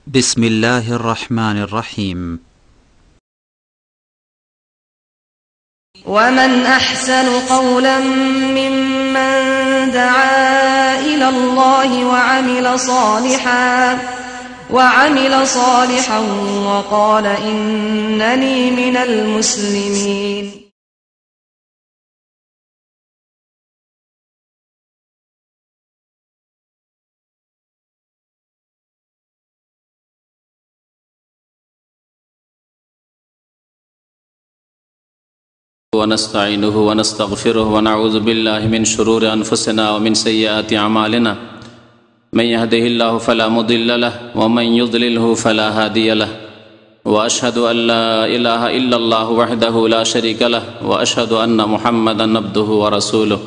بسم الله الرحمن الرحيم. ومن أحسن قولا ممن دعا إلى الله وعمل صالحا وقال إنني من المسلمين. ونستعينه ونستغفره ونعوذ بالله من شرور أنفسنا ومن سيئات أعمالنا من يهده الله فلا مضل له ومن يضلله فلا هادي له وأشهد أن لا إله إلا الله وحده لا شريك له وأشهد أن محمدا عبده ورسوله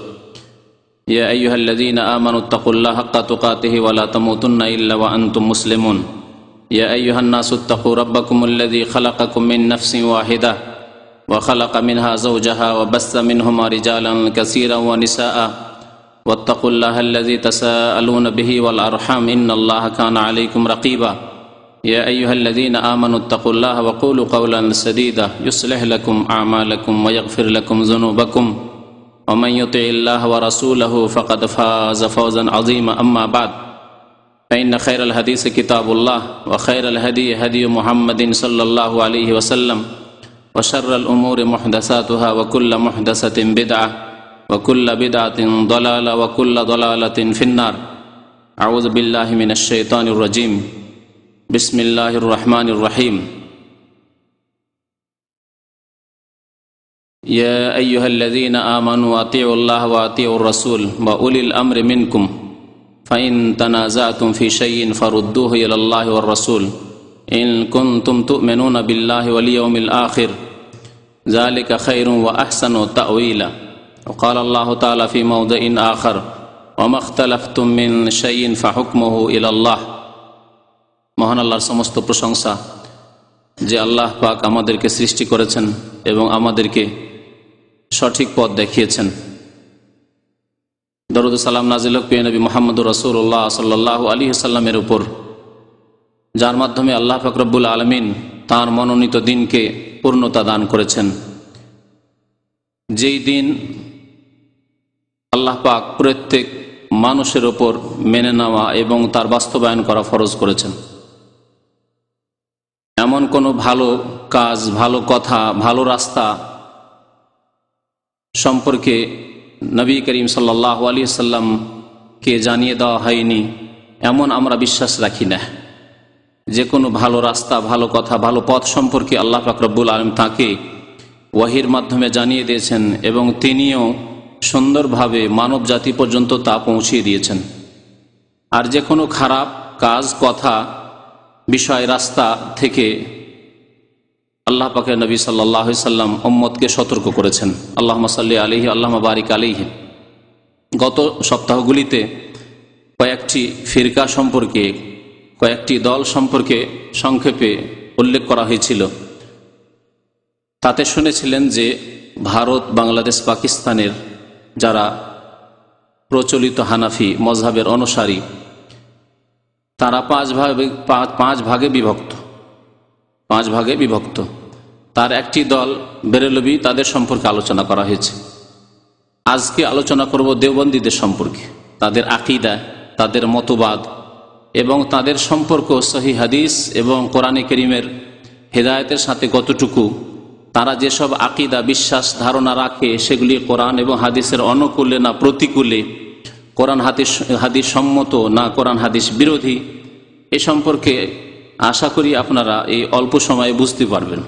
يا أيها الذين آمنوا اتقوا الله حق تقاته ولا تموتن إلا وأنتم مسلمون يا أيها الناس اتقوا ربكم الذي خلقكم من نفس واحدة وخلق منها زوجها وبث منهما رجالا كثيرا ونساء واتقوا الله الذي تساءلون به والأرحام إن الله كان عليكم رقيبا يا أيها الذين آمنوا اتقوا الله وقولوا قولا سديدا يصلح لكم أعمالكم ويغفر لكم ذنوبكم ومن يطع الله ورسوله فقد فاز فوزا عظيما أما بعد فإن خير الحديث كتاب الله وخير الهدي هدي محمد صلى الله عليه وسلم وشر الأمور محدثاتها وكل محدثة بدعة وكل بدعة ضلالة وكل ضلالة في النار أعوذ بالله من الشيطان الرجيم بسم الله الرحمن الرحيم يا أيها الذين آمنوا أطيعوا الله وأطيعوا الرسول وأولي الأمر منكم فإن تنازعتم في شيء فردوه إلى الله والرسول إن كنتم تؤمنون بالله واليوم الآخر ذلك خير وأحسن تأويلا وقال الله تعالى في موضع آخر وما اختلفتم من شيء فحكمه إلى الله মহান আল্লাহর সমস্ত প্রশংসা যে আল্লাহ পাক আমাদেরকে সৃষ্টি করেছেন এবং আমাদেরকে সঠিক পথ দেখিয়েছেন। দরুদ ও সালাম নাজিল হোক প্রিয় নবী মুহাম্মদুর রাসূলুল্লাহ সাল্লাল্লাহু আলাইহি ওয়াসাল্লামের উপর, যার মাধ্যমে আল্লাহ পাক রব্বুল আলামিন তাঁর মনোনীত দিনকে পূর্ণতা দান করেছেন। যেই দিন আল্লাহ পাক প্রত্যেক মানুষের ওপর মেনে নেওয়া এবং তার বাস্তবায়ন করা ফরজ করেছেন। এমন কোনো ভালো কাজ, ভালো কথা, ভালো রাস্তা সম্পর্কে নবী করিম সাল্লাল্লাহু আলাইহি ওয়াসাল্লামকে জানিয়ে দেওয়া হয়নি এমন আমরা বিশ্বাস রাখি না। যে কোনো ভালো রাস্তা, ভালো কথা, ভালো পথ সম্পর্কে আল্লাহ পাক রব্বুল আলামিন তাকে ওয়াহির মাধ্যমে জানিয়ে দিয়েছেন এবং তিনিও সুন্দরভাবে মানব জাতি পর্যন্ত তা পৌঁছিয়ে দিয়েছেন। আর যে কোনো খারাপ কাজ, কথা, বিষয়, রাস্তা থেকে আল্লাহ পাকের নবী সাল্লাল্লাহু আলাইহি সাল্লাম উম্মতকে সতর্ক করেছেন। আল্লাহুম্মা সাল্লি আলাইহি আল্লাহুম্মা বারিক আলাইহি। গত সপ্তাহগুলিতে কয়েকটি ফিরকা সম্পর্কে, কয়েকটি দল সম্পর্কে সংক্ষেপে উল্লেখ করা হয়েছিল। তাতে শুনেছিলেন যে ভারত, বাংলাদেশ, পাকিস্তানের যারা প্রচলিত হানাফি মযহাবের অনুসারী, তারা পাঁচ ভাগে বিভক্ত। তার একটি দল বেরেলভি, তাদের সম্পর্কে আলোচনা করা হয়েছে। আজকে আলোচনা করব দেওবন্দীদের সম্পর্কে, তাদের আকীদা, তাদের মতবাদ এবং তাদের সম্পর্ক সহিহ হাদিস এবং কোরআনে কারীমের হেদায়েতের সাথে কতটুকু, তারা যেসব আকীদা, বিশ্বাস, ধারণা রাখে সেগুলি কোরআন এবং হাদিসের অনুকূলে না প্রতিকূলে, কোরআন হাদিস সম্মত না কোরআন হাদিস বিরোধী, এ সম্পর্কে আশা করি আপনারা এই অল্প সময়ে বুঝতে পারবেন।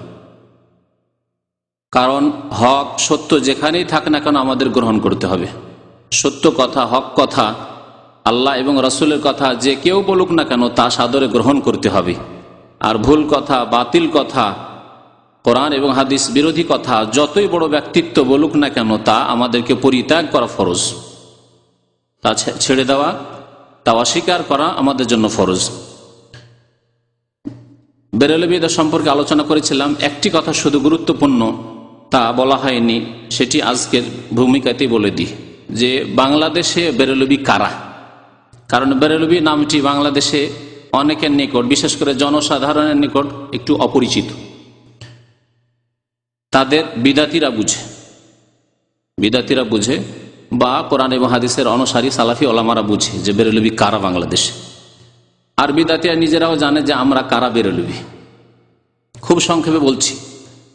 কারণ হক, সত্য যেখানেই থাক না কেন আমাদের গ্রহণ করতে হবে। সত্য কথা, হক কথা, আল্লাহ এবং রাসূলের কথা যে কেউ বলুক না কেন তা সাদরে গ্রহণ করতে হবে। আর ভুল কথা, বাতিল কথা, কোরআন এবং হাদিস বিরোধী কথা যতই বড় ব্যক্তিত্ব বলুক না কেন তা আমাদেরকে পরিত্যাগ করা ফরজ, তা ছেড়ে দেওয়া, তা অস্বীকার করা আমাদের জন্য ফরজ। বেরেলভীদের সম্পর্কে আলোচনা করেছিলাম। একটি কথা শুধু গুরুত্বপূর্ণ, তা বলা হয়নি, সেটি আজকের ভূমিকাতে বলে দিই যে বাংলাদেশে বেরেলভী কারা। কারণ বেরেলভী নামটি বাংলাদেশে অনেকের নিকট, বিশেষ করে জনসাধারণের নিকট একটু অপরিচিত। তাদের বিদাতিরা বুঝে বা কোরআন এবং হাদিসের অনুসারী সালাফি ওলামারা বুঝে যে বেরেলবি কারা বাংলাদেশে। আর বিদাতিরা নিজেরাও জানে যে আমরা কারা বেরেলবি। খুব সংক্ষেপে বলছি,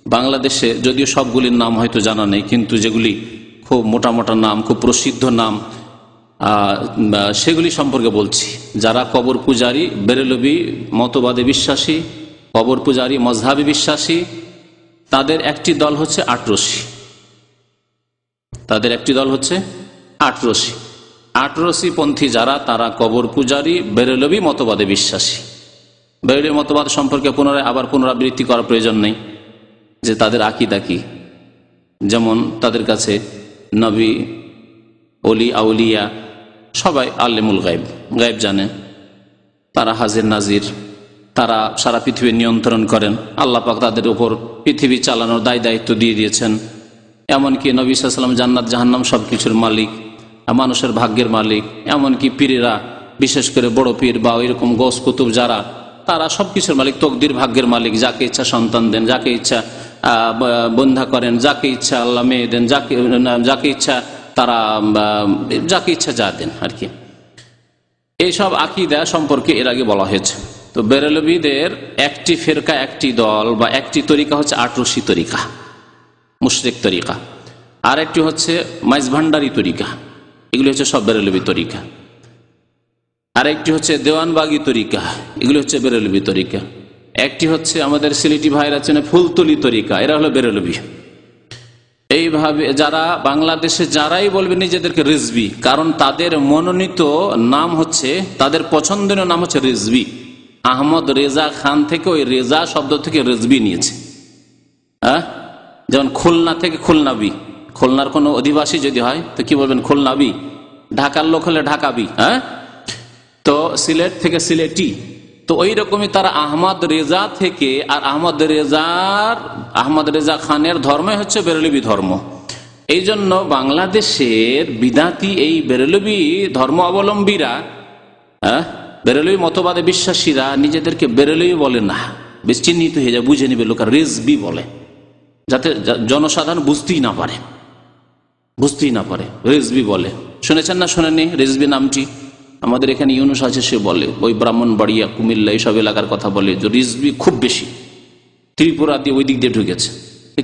বাংলাদেশে যদিও সবগুলির নাম হয়তো জানা নেই, কিন্তু যেগুলি খুব মোটা মোটা নাম, খুব প্রসিদ্ধ নাম, সেগুলি সম্পর্কে বলছি। যারা কবর পূজারী, বেরেলবি মতবাদে বিশ্বাসী, কবর পূজারী মজহাবে বিশ্বাসী, তাদের একটি দল হচ্ছে আটরশি পন্থী যারা, তারা কবর পূজারী বেরেলবি মতবাদে বিশ্বাসী। বেরেলবি মতবাদ সম্পর্কে আবার পুনরাবৃত্তি করার প্রয়োজন নেই যে তাদের আকীদা কি। যেমন তাদের কাছে নবী, অলি, আউলিয়া সবাই আলেমুল গায়েব জানে, তারা হাজির নাজির, তারা সারা পৃথিবী নিয়ন্ত্রণ করেন। আল্লাহ পাক তাদের উপর পৃথিবী চালানোর দায়িত্ব দিয়ে দিয়েছেন। এমনকি নবী সাল্লাল্লাহু আলাইহি ওয়াসাল্লাম জান্নাত জাহান্নাম সবকিছুর মালিক, মানুষের ভাগ্যের মালিক। এমনকি পীরেরা, বিশেষ করে বড় পীর বা ওইরকম গৌস কুতুব যারা, তারা সবকিছুর মালিক, তকদির ভাগ্যের মালিক। যাকে ইচ্ছা সন্তান দেন, যাকে ইচ্ছা বন্ধা করেন, যাকে ইচ্ছা আল্লাহ মেয়ে দেন, যাকে ইচ্ছা তারা যাকে ইচ্ছা যা দেন আর কি। এইসব আকীদা সম্পর্কে এর আগে বলা হয়েছে। তো বেরেলবিদের একটি ফেরকা, একটি দল বা একটি তরিকা হচ্ছে আটরশি তরিকা, মুশরিক তরিকা। আর একটি হচ্ছে মাইজভান্ডারি তরিকা, এগুলি হচ্ছে সব বেরেলবি তরিকা। আর একটি হচ্ছে দেওয়ানবাগি তরিকা, এগুলি হচ্ছে বেরেলবি তরিকা। একটি হচ্ছে আমাদের সিলেটি ভাইরা চেনে ফুলতলি তরিকা, এরা হলো বেরেলবি। এইভাবে যারা বাংলাদেশে যারাই বলবে নিজেদেরকে রিজভি, কারণ তাদের মনোনীত নাম হচ্ছে, তাদের পছন্দনীয় নাম হচ্ছে রিজভি। আহমদ রেজা খান থেকে ওই রেজা শব্দ থেকে রিজভি নিয়েছে। যেমন খুলনা থেকে খুলনাবি, খুলনার কোনো অধিবাসী যদি হয় তো কি বলবেন? খুলনাবি। ঢাকার লোক হলে ঢাকাবি। তো সিলেট থেকে সিলেটি। তো ওই রকমই তারা আহমদ রেজা থেকে, আর আহমদ রেজা খানের ধর্মই হচ্ছে বেরেলবি ধর্ম। এই জন্য বাংলাদেশের বিদাতি এই বেরেলবি ধর্ম অবলম্বীরা, বেরেলবি মতবাদে বিশ্বাসীরা নিজেদেরকে বেরেলবি বলে না, বেশ চিহ্নিত হয়ে যায়, বুঝে নিবে লোকের, রিজভি বলে, যাতে জনসাধারণ বুঝতেই না পারে রিজভি বলে। শুনেছেন না শোনেননি রিজভি নামটি? আমাদের এখানে ইউনুস আছে, সে বলে, ওই ব্রাহ্মণবাড়িয়া, কুমিল্লা এইসব এলাকার কথা বলে যে রিজভি খুব বেশি, ত্রিপুরা দিয়ে ওই দিক দিয়ে ঢুকেছে।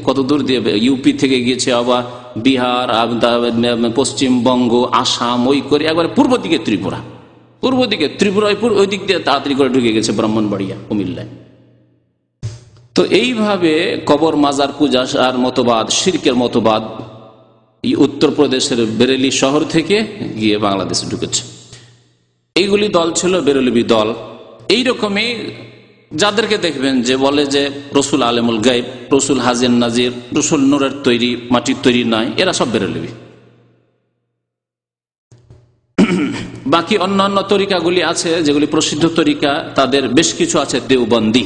কত দূর দিয়ে ইউপি থেকে গিয়েছে, আবার বিহার, পশ্চিমবঙ্গ, আসাম, ওই করে একবারে পূর্ব দিকে ত্রিপুরা, ওই দিক দিয়ে তাড়াতাড়ি করে ঢুকে গেছে ব্রাহ্মণবাড়িয়া, কুমিল্লায়। তো এইভাবে কবর মাজার পূজা আর মতবাদ, শিরকের মতবাদ এই উত্তরপ্রদেশের বেরেলি শহর থেকে গিয়ে বাংলাদেশে ঢুকেছে। এইগুলি দল ছিল বেরেলবি দল। এইরকমই যাদেরকে দেখবেন যে বলে যে রসুল আলেমুল গায়েব, রসুল হাজির নাজির, রসুল নূরের তৈরি, মাটির তৈরি নয়, এরা সব বেরেলবি। বাকি অন্যান্য তরিকাগুলি আছে যেগুলি প্রসিদ্ধ তরিকা, তাদের বেশ কিছু আছে দেওবন্দি,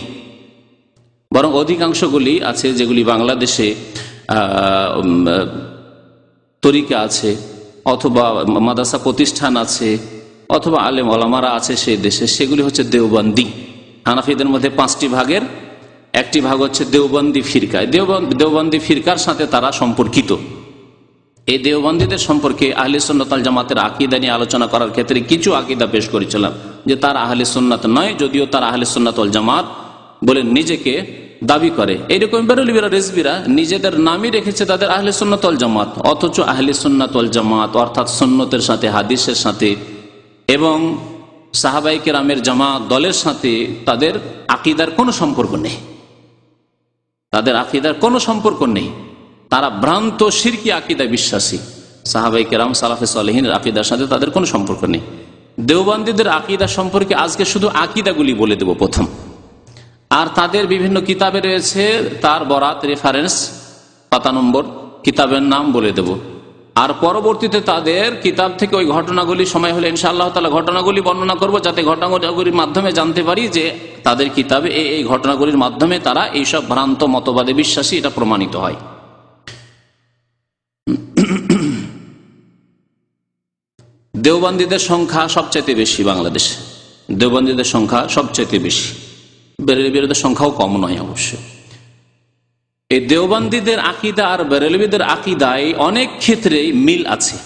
বরং অধিকাংশগুলি আছে যেগুলি বাংলাদেশে তরিকা আছে, অথবা মাদ্রাসা প্রতিষ্ঠান আছে, অথবা আলেম ওলামারা আছে সেই দেশে, সেগুলি হচ্ছে দেওবন্দি। হানাফিদের মধ্যে 5টি ভাগের একটি ভাগ হচ্ছে দেওবন্দি ফিরকায়। দেওবন্দি ফিরকার সাথে তারা সম্পর্কিত। এই দেওবন্দীদের সম্পর্কে আহলে সুন্নাত ওয়াল জামাতের আকীদা নিয়ে আলোচনা করার ক্ষেত্রে কিছু আকীদা পেশ করেছিলাম, যে তারা আহলে সুন্নাত নয়, যদিও তারা আহলে সুন্নাত ওয়াল জামাত বলে নিজেকে দাবি করে। এইরকম বেরেলবিরা, রিজভিরা নিজেদের নামই রেখেছে তাদের আহলে সুন্নাত ওয়াল জামাত, অথচ আহলে সুন্নাত ওয়াল জামাত অর্থাৎ সুন্নতের সাথে, হাদিসের সাথে এবং সাহাবায়ে কেরামের জামাত দলের সাথে তাদের আকীদার কোনো সম্পর্ক নেই। তারা ভ্রান্ত শিরকি আকীদায় বিশ্বাসী। সাহাবায়ে কেরাম, সালাফে সালেহিনের আকীদার সাথে তাদের কোনো সম্পর্ক নেই। দেওবন্দীদের আকীদা সম্পর্কে আজকে শুধু আকীদাগুলি বলে দেব প্রথম, আর তাদের বিভিন্ন কিতাবে রয়েছে তার বরাত, রেফারেন্স, পাতা নম্বর, কিতাবের নাম বলে দেব। আর পরবর্তীতে তাদের কিতাব থেকে ওই ঘটনাগুলি সময় হলে ইনশাআল্লাহ তাআলা ঘটনাগুলি বর্ণনা করব, যাতে ঘটনাগুলির মাধ্যমে জানতে পারি যে তাদের কিতাবে এই ঘটনাগুলির মাধ্যমে তারা এইসব ভ্রান্ত মতবাদে বিশ্বাসী, এটা প্রমাণিত হয়। দেওবন্দীদের সংখ্যা সবচাইতে বেশি বাংলাদেশে, দেওবন্দীদের সংখ্যা সবচেয়ে বেশি, বেরেলবিদের সংখ্যাও কম নয় অবশ্য। এই দেওবন্দীদের আকীদা আর বেরেলবিদের আকীদায় অনেক ক্ষেত্রে মিল আছে,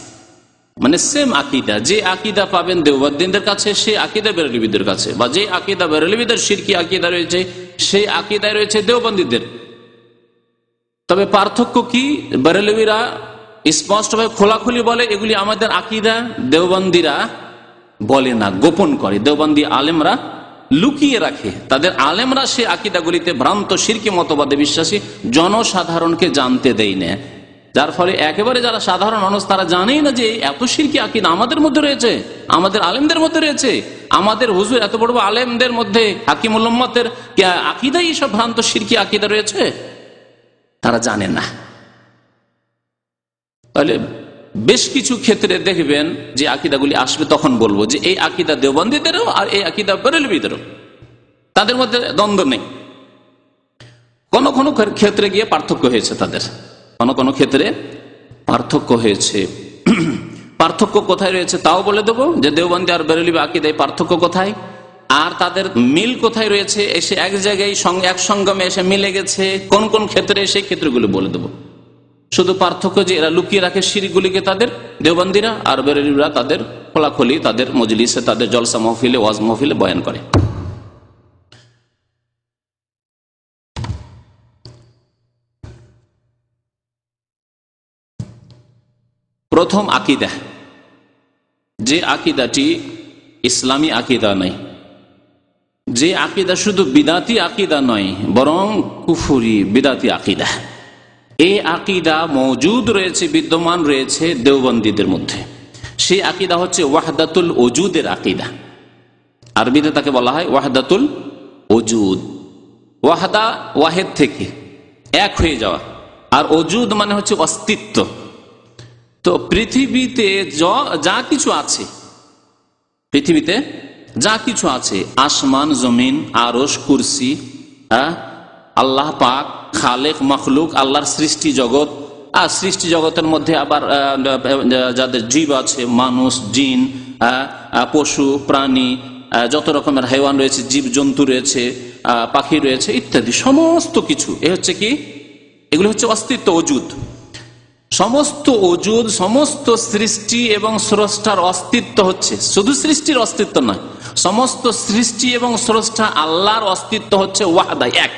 মানে সেম আকীদা। যে আকীদা পাবেন দেওবন্দীদের কাছে সে আকীদা বেরেলবিদের কাছে, বা যে আকীদা বেরেলবিদের শিরকি আকীদা রয়েছে সেই আকীদায় রয়েছে দেওবন্দীদের। তবে পার্থক্য কি? বেরেলবিরা স্পষ্টভাবে খোলাখুলি বলে এগুলি আমাদের আকীদা, দেওবন্দীরা বলে না, গোপন করে। দেওবন্দী আলেমরা লুকিয়ে রাখে, তাদের আলেমরা সে আকীদাগুলিতে ভ্রান্ত শিরকি মতবাদে বিশ্বাসী জনসাধারণকে জানতে দেয় না। যার ফলে একেবারে যারা সাধারণ মানুষ তারা জানেই না যে এত শিরকি আকীদা আমাদের মধ্যে রয়েছে, আমাদের আলেমদের মধ্যে রয়েছে, আমাদের হুজুর এত বড় আলেমদের মধ্যে হাকিমুল উম্মতের আকীদাই সব ভ্রান্ত শিরকি আকীদা রয়েছে, তারা জানে না। তাহলে বেশ কিছু ক্ষেত্রে দেখবেন যে আকীদাগুলি আসবে, তখন বলবো যে এই আকীদা দেওবন্দীদেরও আর এই আকীদা বেরেলবিদেরও, তাদের মধ্যে দ্বন্দ্ব নেই। কোন কোন ক্ষেত্রে গিয়ে পার্থক্য হয়েছে, তাদের কোন কোন ক্ষেত্রে পার্থক্য হয়েছে। পার্থক্য কোথায় রয়েছে তাও বলে দেবো, যে দেওবন্দী আর বেরেলবি আকীদায় পার্থক্য কোথায়, আর তাদের মিল কোথায় রয়েছে, এসে এক জায়গায় এক সঙ্গমে এসে মিলে গেছে কোন কোন ক্ষেত্রে, সেই ক্ষেত্রগুলো বলে দেবো। শুধু পার্থক্য যে এরা লুকিয়ে রাখে শিরকগুলিকে, তাদের দেওবন্দীরা, আর বেরেলবিরা তাদের খোলাখুলি তাদের মজলিসে, তাদের জলসা মাহফিলে, ওয়াজ মাহফিলে বয়ান করে। প্রথম আকীদা, যে আকীদাটি ইসলামী আকীদা নয়, যে আকীদা শুধু বিদাতি আকীদা নয় বরং কুফরি বিদাতি আকীদা, এই আকীদা মওজুদ রয়েছে, বিদ্যমান রয়েছে দেওবন্দীদের মধ্যে। সেই আকীদা হচ্ছে ওয়াহদাতুল ওজুদের আকীদা। আরবিতে তাকে বলা হয় ওয়াহদাতুল ওজুদ। ওয়াহদা ওয়াহেদ থেকে এক হয়ে যাওয়া, আর ওজুদ মানে হচ্ছে অস্তিত্ব। তো পৃথিবীতে যা কিছু আছে, পৃথিবীতে যা কিছু আছে, আসমান জমিন, আরশ, কুরসি, আল্লাহ পাক, খালেক, মখলুক, আল্লাহর সৃষ্টি জগৎ, আর সৃষ্টি জগতের মধ্যে আবার যাদের জীব আছে, মানুষ, জিন, পশু, প্রাণী, যত রকমের হাইওয়ান রয়েছে, জীব জন্তু রয়েছে, পাখি রয়েছে ইত্যাদি, সমস্ত কিছু এ হচ্ছে কি, এগুলো হচ্ছে অস্তিত্ব, ওজুদ। সমস্ত ওজুদ, সমস্ত সৃষ্টি এবং স্রষ্টার অস্তিত্ব হচ্ছে, শুধু সৃষ্টির অস্তিত্ব নয়, সমস্ত সৃষ্টি এবং স্রষ্টা আল্লাহর অস্তিত্ব হচ্ছে ওয়াহদা, এক।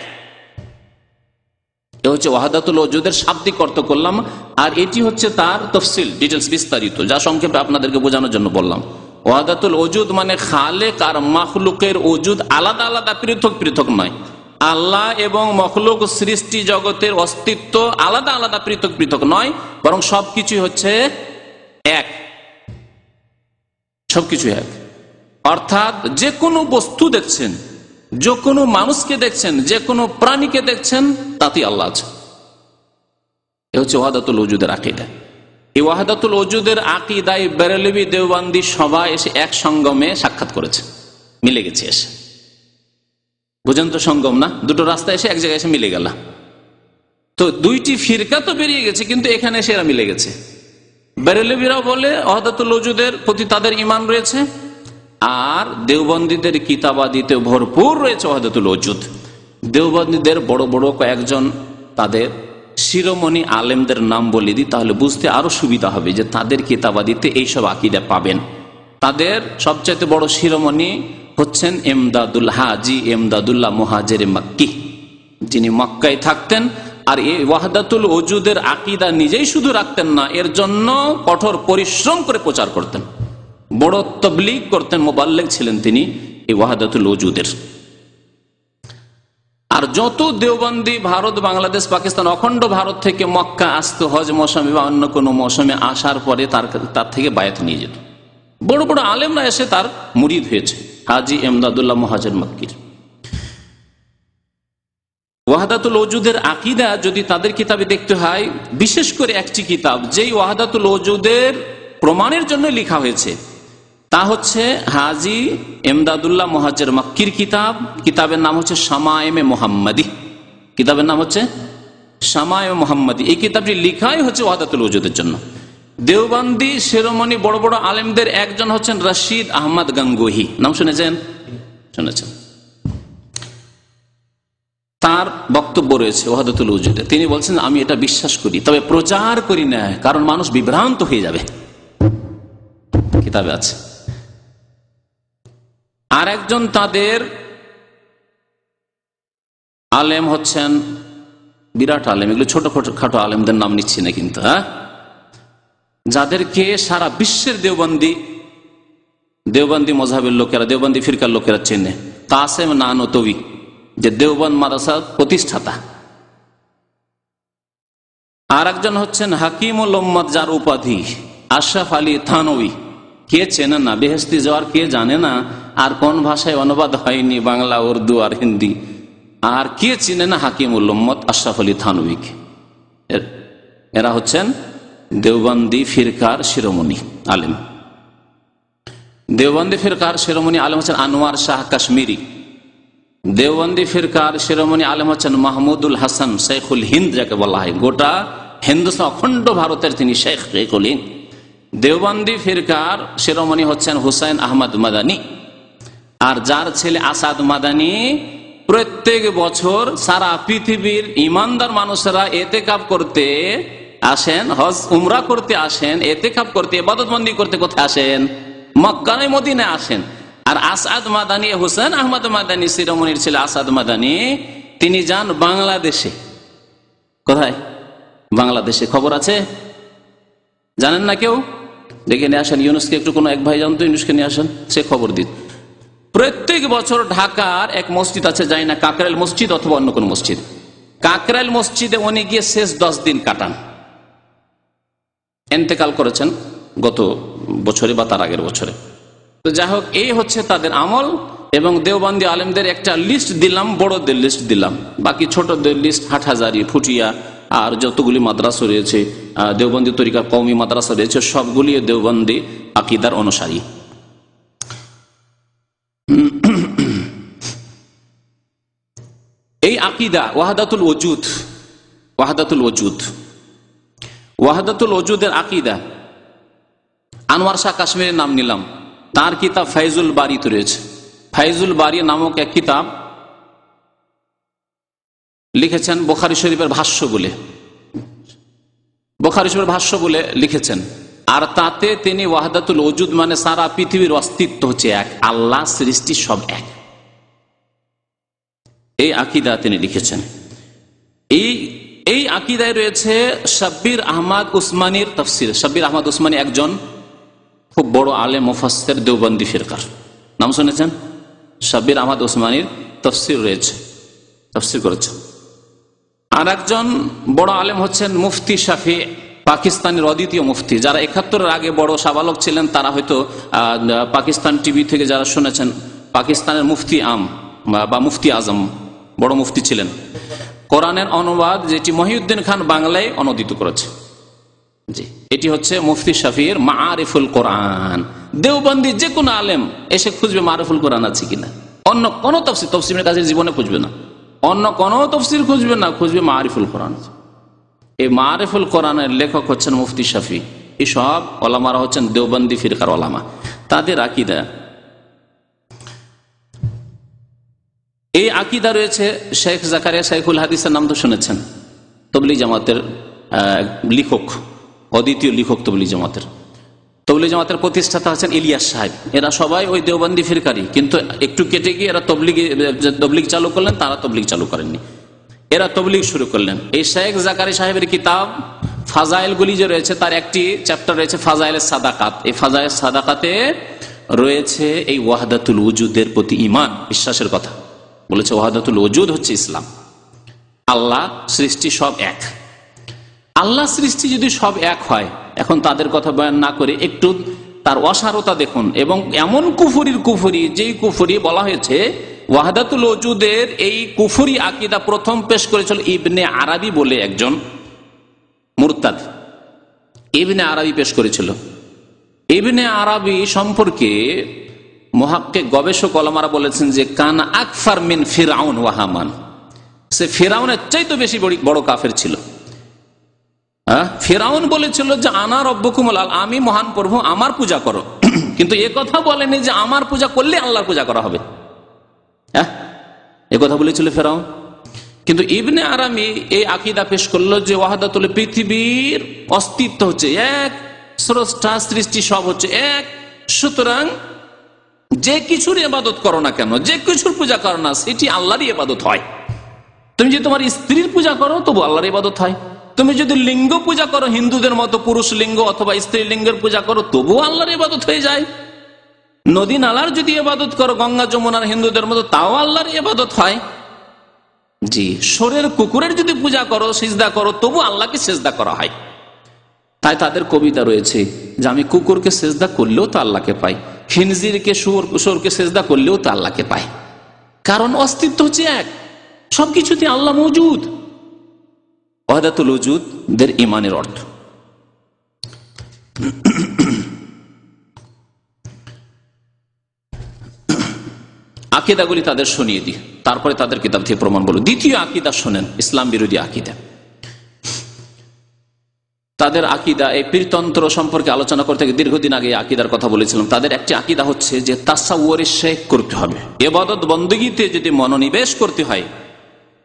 এ হচ্ছে ওয়াহদাতুল ওজুদের শাব্দিক অর্থ করলাম, আর এটি হচ্ছে তার তফসিল, ডিটেলস, বিস্তারিত, যা সংক্ষেপে আপনাদেরকে বোঝানোর জন্য বললাম। ওয়াহদাতুল ওজুদ মানে খালেক আর মাখলুকের ওজুদ আলাদা আলাদা, পৃথক পৃথক নয়। আল্লাহ এবং মখলুক সৃষ্টি জগতের অস্তিত্ব আলাদা আলাদা, পৃথক পৃথক নয়, বরং সবকিছু হচ্ছে এক, সবকিছু এক। অর্থাৎ যে কোনো বস্তু দেখছেন, যে কোনো মানুষকে দেখছেন, যে কোনো প্রাণীকে দেখছেন, তাতেই আল্লাহ আছে। এ হচ্ছে ওয়াহদাতুল ওজুদের আকীদা। এই ওয়াহদাতুল ওজুদের আকীদায় বেরেলবি, দেওবন্দি সবাই এসে এক সঙ্গমে সাক্ষাৎ করেছে, মিলে গেছে এসে। বুঝেন তো, সঙ্গম না, দুটো রাস্তা এসে এক জায়গায় এসে মিলে গেল। তো দুইটি ফিরকা তো বেরিয়ে গেছে, কিন্তু এখানে এসে এরা মিলে গেছে। বেরেলবিরাও বলে ওয়াহদাতুল ওজুদের প্রতি তাদের ঈমান রয়েছে, আর দেওবন্দীদের কিতাবাদিতে ভরপুর রয়েছে ওয়াহদাতুল ওজুদ। দেওবন্দীদের বড় বড় কয়েকজন তাদের শিরোমণি আলেমদের নাম বলে দিই, তাহলে বুঝতে আরো সুবিধা হবে যে তাদের কিতাবাদিতে এইসব আকীদা পাবেন। তাদের সবচাইতে বড় শিরোমণি হচ্ছেন এমদাদুল হাজি এমদাদুল্লাহ মুহাজির মক্কি, যিনি মক্কায় থাকতেন। আর এই ওয়াহদাতুল ওজুদের আকীদা নিজেই শুধু রাখতেন না, এর জন্য কঠোর পরিশ্রম করে প্রচার করতেন, বড় তাবলীগ করতেন, মুবাল্লিগ ছিলেন তিনি এই ওয়াহদাতুল ওজুদের। আর যত দেওবন্দি ভারত, বাংলাদেশ, পাকিস্তান, অখণ্ড ভারত থেকে মক্কা আসতো হজ মৌসুমে বা অন্য কোনো মৌসুমে, আসার পরে তার থেকে বায়াত নিয়ে যেত। বড় বড় আলেমরা এসে তার মুরিদ হয়েছে, হাজি এমদাদুল্লাহ মুহাজির মক্কির। ওয়াহদাতুল ওজুদের আকীদা যদি তাদের কিতাবে দেখতে হয়, বিশেষ করে একটি কিতাব যেই ওয়াহদাতুল ওজুদের প্রমাণের জন্য লেখা হয়েছে, তা হচ্ছে হাজি এমদাদুল্লাহ মুহাজির মক্কির কিতাব। কিতাবের নাম হচ্ছে শামায়েমে মুহাম্মাদি। কিতাবের নাম হচ্ছে শামায়েমে মুহাম্মাদি। এই কিতাবটি লেখাই হচ্ছে ওয়াহদাতুল ওজুদের জন্য। দেওবন্দি শিরোমণি বড় বড় আলেমদের একজন হচ্ছেন রশিদ আহমদ গঙ্গোহী, নাম শুনেছেন? শুনেছেন। তার বক্তব্য রয়েছে ওয়াহদাতুল ওজুদে, তিনি বলছেন আমি এটা বিশ্বাস করি, তবে প্রচার করি না, কারণ মানুষ বিভ্রান্ত হয়ে যাবে। কিতাবে আছে। আর একজন তাদের আলেম হচ্ছেন, বিরাট আলেম, এগুলো ছোট খাটো আলেমদের নাম নিচ্ছি না কিন্তু, যাদেরকে সারা বিশ্বের দেওবন্দি মযহাবের লোকেরা, দেওবন্দি ফিরকার লোকেরা চেনে, কাসেম নানতবি, যে দেওবন্দ মাদ্রাসার প্রতিষ্ঠাতা। আর একজন হচ্ছেন হাকিমুল উম্মত, যার উপাধি আশরাফ আলী থানভী। কে চেনে না? বেহেশতি যাওয়ার কে জানে না? আর কোন ভাষায় অনুবাদ হয়নি, বাংলা, উর্দু আর হিন্দি? আর কে চিনে না হাকিমুল উম্মত আশরাফ আলী থানভীকে? এরা হচ্ছেন দেওবন্দি ফিরকার শিরোমণি আলেম। দেওবন্দি ফিরকার শিরোমণি আলেম হচ্ছেন আনোয়ার শাহ কাশ্মীরি। দেওবন্দি ফিরকার শিরোমণি আলেম হচ্ছেন মাহমুদুল হাসান শেখুল হিন্দ, যাকে বলা হয় গোটা হিন্দুস্তান অখণ্ড ভারতের তিনি শেখুল হিন্দ। দেওবন্দি ফিরকার শিরোমণি হচ্ছেন হুসাইন আহমদ মাদানী। আর যার ছেলে আসাদ মাদানী প্রত্যেক বছর সারা পৃথিবীর ইমানদার মানুষেরা এতেকাব করতে আসেন, হজ উমরা করতে আসেন, এতেকাব করতে, ইবাদতবন্দি করতে কোথায় আসেন? মক্কা নয়, মদিনায় আসেন। আর আসাদ মাদানী, হুসেন আহমদ মাদানী শিরোমণির ছেলে আসাদ মাদানী, তিনি যান বাংলাদেশে। কোথায়? বাংলাদেশে। খবর আছে? জানেন না কেউ? দেখে নিয়ে আসেন ইউনুসকে, একটু কোনো এক ভাই জানতো, ইউনুসকে নিয়ে আসেন, সে খবর দিন। প্রত্যেক বছর ঢাকার এক মসজিদ আছে, যাই না, কাকরাইল মসজিদ অথবা অন্য কোন মসজিদ, কাকরাইল মসজিদে উনি গিয়ে শেষ 10 দিন কাটান। ইন্তেকাল করেছেন গত বছরে বা তার আগের বছরে। তো যাই হোক, এই হচ্ছে তাদের আমল। এবং দেওবন্দি আলেমদের একটা লিস্ট দিলাম, বড়দের লিস্ট দিলাম, বাকি ছোটদের লিস্ট হাটহাজারি, ফুটিয়া আর যতগুলি মাদ্রাসা রয়েছে, দেওবন্দি তরিকার কওমি মাদ্রাসা রয়েছে, সবগুলি দেওবন্দি আকীদার অনুসারী। এই আকীদা ওয়াহদাতুল ওজুদের আকীদা, আনোয়ার শাহ কাশ্মীরের নাম নিলাম, তার কিতাব ফাইজুল বারীতে রয়েছে। ফাইজুল বারী নামক এক কিতাব লিখেছেন বুখারী শরীফের ভাষ্য বলে, বুখারী শরীফের ভাষ্য বলে লিখেছেন। আর তাতে তিনি ওয়াহদাতুল ওজুদ মানে সারা পৃথিবীর অস্তিত্ব হচ্ছে এক, আল্লাহ সৃষ্টি সব এক, এই আকীদা তিনি লিখেছেন। এই আকীদায় রয়েছে শাব্বির আহমদ উসমানীর তাফসীর। শাব্বির আহমদ উসমানী একজন খুব বড় আলেম মুফাসসির দেওবন্দি ফিরকার, নাম শুনেছেন? শাব্বির আহমদ উসমানীর তাফসীর রয়েছে, তাফসীর করেছেন। আর একজন বড় আলেম হচ্ছেন মুফতি শাফি, পাকিস্তানের অদ্বিতীয় মুফতি। যারা ৭১-এর আগে বড় সাবালক ছিলেন তারা হয়তো পাকিস্তান টিভি থেকে যারা শুনেছেন, পাকিস্তানের মুফতি আম বা মুফতি আজম, বড় মুফতি ছিলেন। কোরআনের অনুবাদ যেটি মহিউদ্দিন খান বাংলায় অনুদিত করেছে, জি, এটি হচ্ছে মুফতি শাফির মাআরিফুল কোরআন। দেওবন্দি যে কোনো আলেম এসে খুঁজবে মাআরিফুল কোরআন আছে কিনা, অন্য কোন তফসিরের কাছে জীবনে খুঁজবে না, অন্য কোন তফসির খুঁজবে না, খুঁজবে মাআরিফুল কোরআন। এই মাআরিফুল কোরআনের লেখক হচ্ছেন মুফতি শাফি। এই সব ওলামারা হচ্ছেন দেওবন্দি ফিরকার ওলামা, তাদের আকীদা। এই আকীদা রয়েছে শেখ জাকারিয়া শাইখুল হাদিসের নাম তো শুনেছেন, তবলিগ জামাতের লেখক, অদ্বিতীয় লেখক তবলিগ জামাতের। তবলিগ জামাতের প্রতিষ্ঠাতা হচ্ছেন ইলিয়াস সাহেব। এরা সবাই ওই দেওবন্দি ফিরকারই, কিন্তু একটু কেটে গিয়ে এরা তবলিগ চালু করলেন, তারা তবলিগ চালু করেননি, এরা তবলিগ শুরু করলেন। এই শেখ জাকারিয়া সাহেবের কিতাব ফাজাইলগুলি যে রয়েছে, তার একটি চ্যাপ্টার রয়েছে ফাজাইলের সাদাকাত। এই ফাজাইল সাদাকাতে রয়েছে এই ওয়াহদাতুল ওজুদের প্রতি ঈমান, বিশ্বাসের কথা বলেছে। ওয়াহদাতুল ওজুদ হচ্ছে ইসলাম, আল্লাহ সৃষ্টি সব এক। আল্লাহ সৃষ্টি যদি সব এক হয়, এখন তাদের কথা বয়ান না করে একটু তার অসারতা দেখুন। এবং এমন কুফরি, যেই কুফরি বলা হয়েছে ওয়াহদাতুল ওজুদের এই কুফরি আকীদা প্রথম পেশ করেছিল ইবনে আরবি বলে একজন মুরতাদ, ইবনে আরবি পেশ করেছিল। ইবনে আরবি সম্পর্কে মুহাক্কিক গবেষক ওলামারা বলেছেন যে কানা আকফার মিন ফিরআউন ওয়া হামান, সে ফিরআউনের চাইতে বেশি বড় কাফের ছিল। ফিরআউন বলেছিল যে আনা রব্বুকুমুল আ'লা, আমি মহান প্রভু, আমার পূজা করো, কিন্তু এ কথা বলেনি যে আমার পূজা করলে আল্লাহর পূজা করা হবে। এ কথা বলেছিল ফেরাউন। কিন্তু ইবনে আরামি এই আকীদা পেশ করলো যে ওয়াহদাতুল, পৃথিবীর অস্তিত্ব হচ্ছে এক, স্রষ্টা সৃষ্টি সব হচ্ছে এক, সুতরাং যে কিছুর ইবাদত করো না কেন, যে কিছুর পূজা করো না, সেটি আল্লাহরই ইবাদত হয়। তুমি যদি তোমার স্ত্রীর পূজা করো তবু আল্লাহর ইবাদত হয়। তুমি যদি লিঙ্গ পূজা করো, হিন্দুদের মতো পুরুষ লিঙ্গ অথবা স্ত্রী লিঙ্গের পূজা করো, তবু আল্লাহর ইবাদত হয়ে যায়। নদী নালার যদি ইবাদত করো, গঙ্গা যমুনার হিন্দুদের মতো, তাও আল্লাহর ইবাদত হয়। জি, শোরের কুকুরের যদি পূজা করো, সিজদা করো, তবু আল্লাহকে সিজদা করা হয়। তাই তাদের কবিতা রয়েছে যে আমি কুকুরকে সিজদা করলেও তো আল্লাহকে পাই, খিনজিরকে শুয়োরকে সিজদা করলেও তো আল্লাহকে পাই। কারণ অস্তিত্ব হচ্ছে এক, সবকিছুতে আল্লাহ মওজুদ। ওয়াহদাতুল ওজুদের ঈমানের অর্থ। আকীদাগুলি তাদের শুনিয়ে দিই, তারপরে তাদের কিতাব থেকে প্রমাণ বলো। দ্বিতীয় আকীদা শোনেন, ইসলাম বিরোধী আকীদা। তাদের আকীদা, এই পীরতন্ত্র সম্পর্কে আলোচনা করতে গিয়ে দীর্ঘদিন আগে আকীদার কথা বলেছিলাম। তাদের একটি আকীদা হচ্ছে যে তাসাউউরে শেখ করতে হবে। ইবাদত বন্দেগীতে যদি মনোনিবেশ করতে হয়,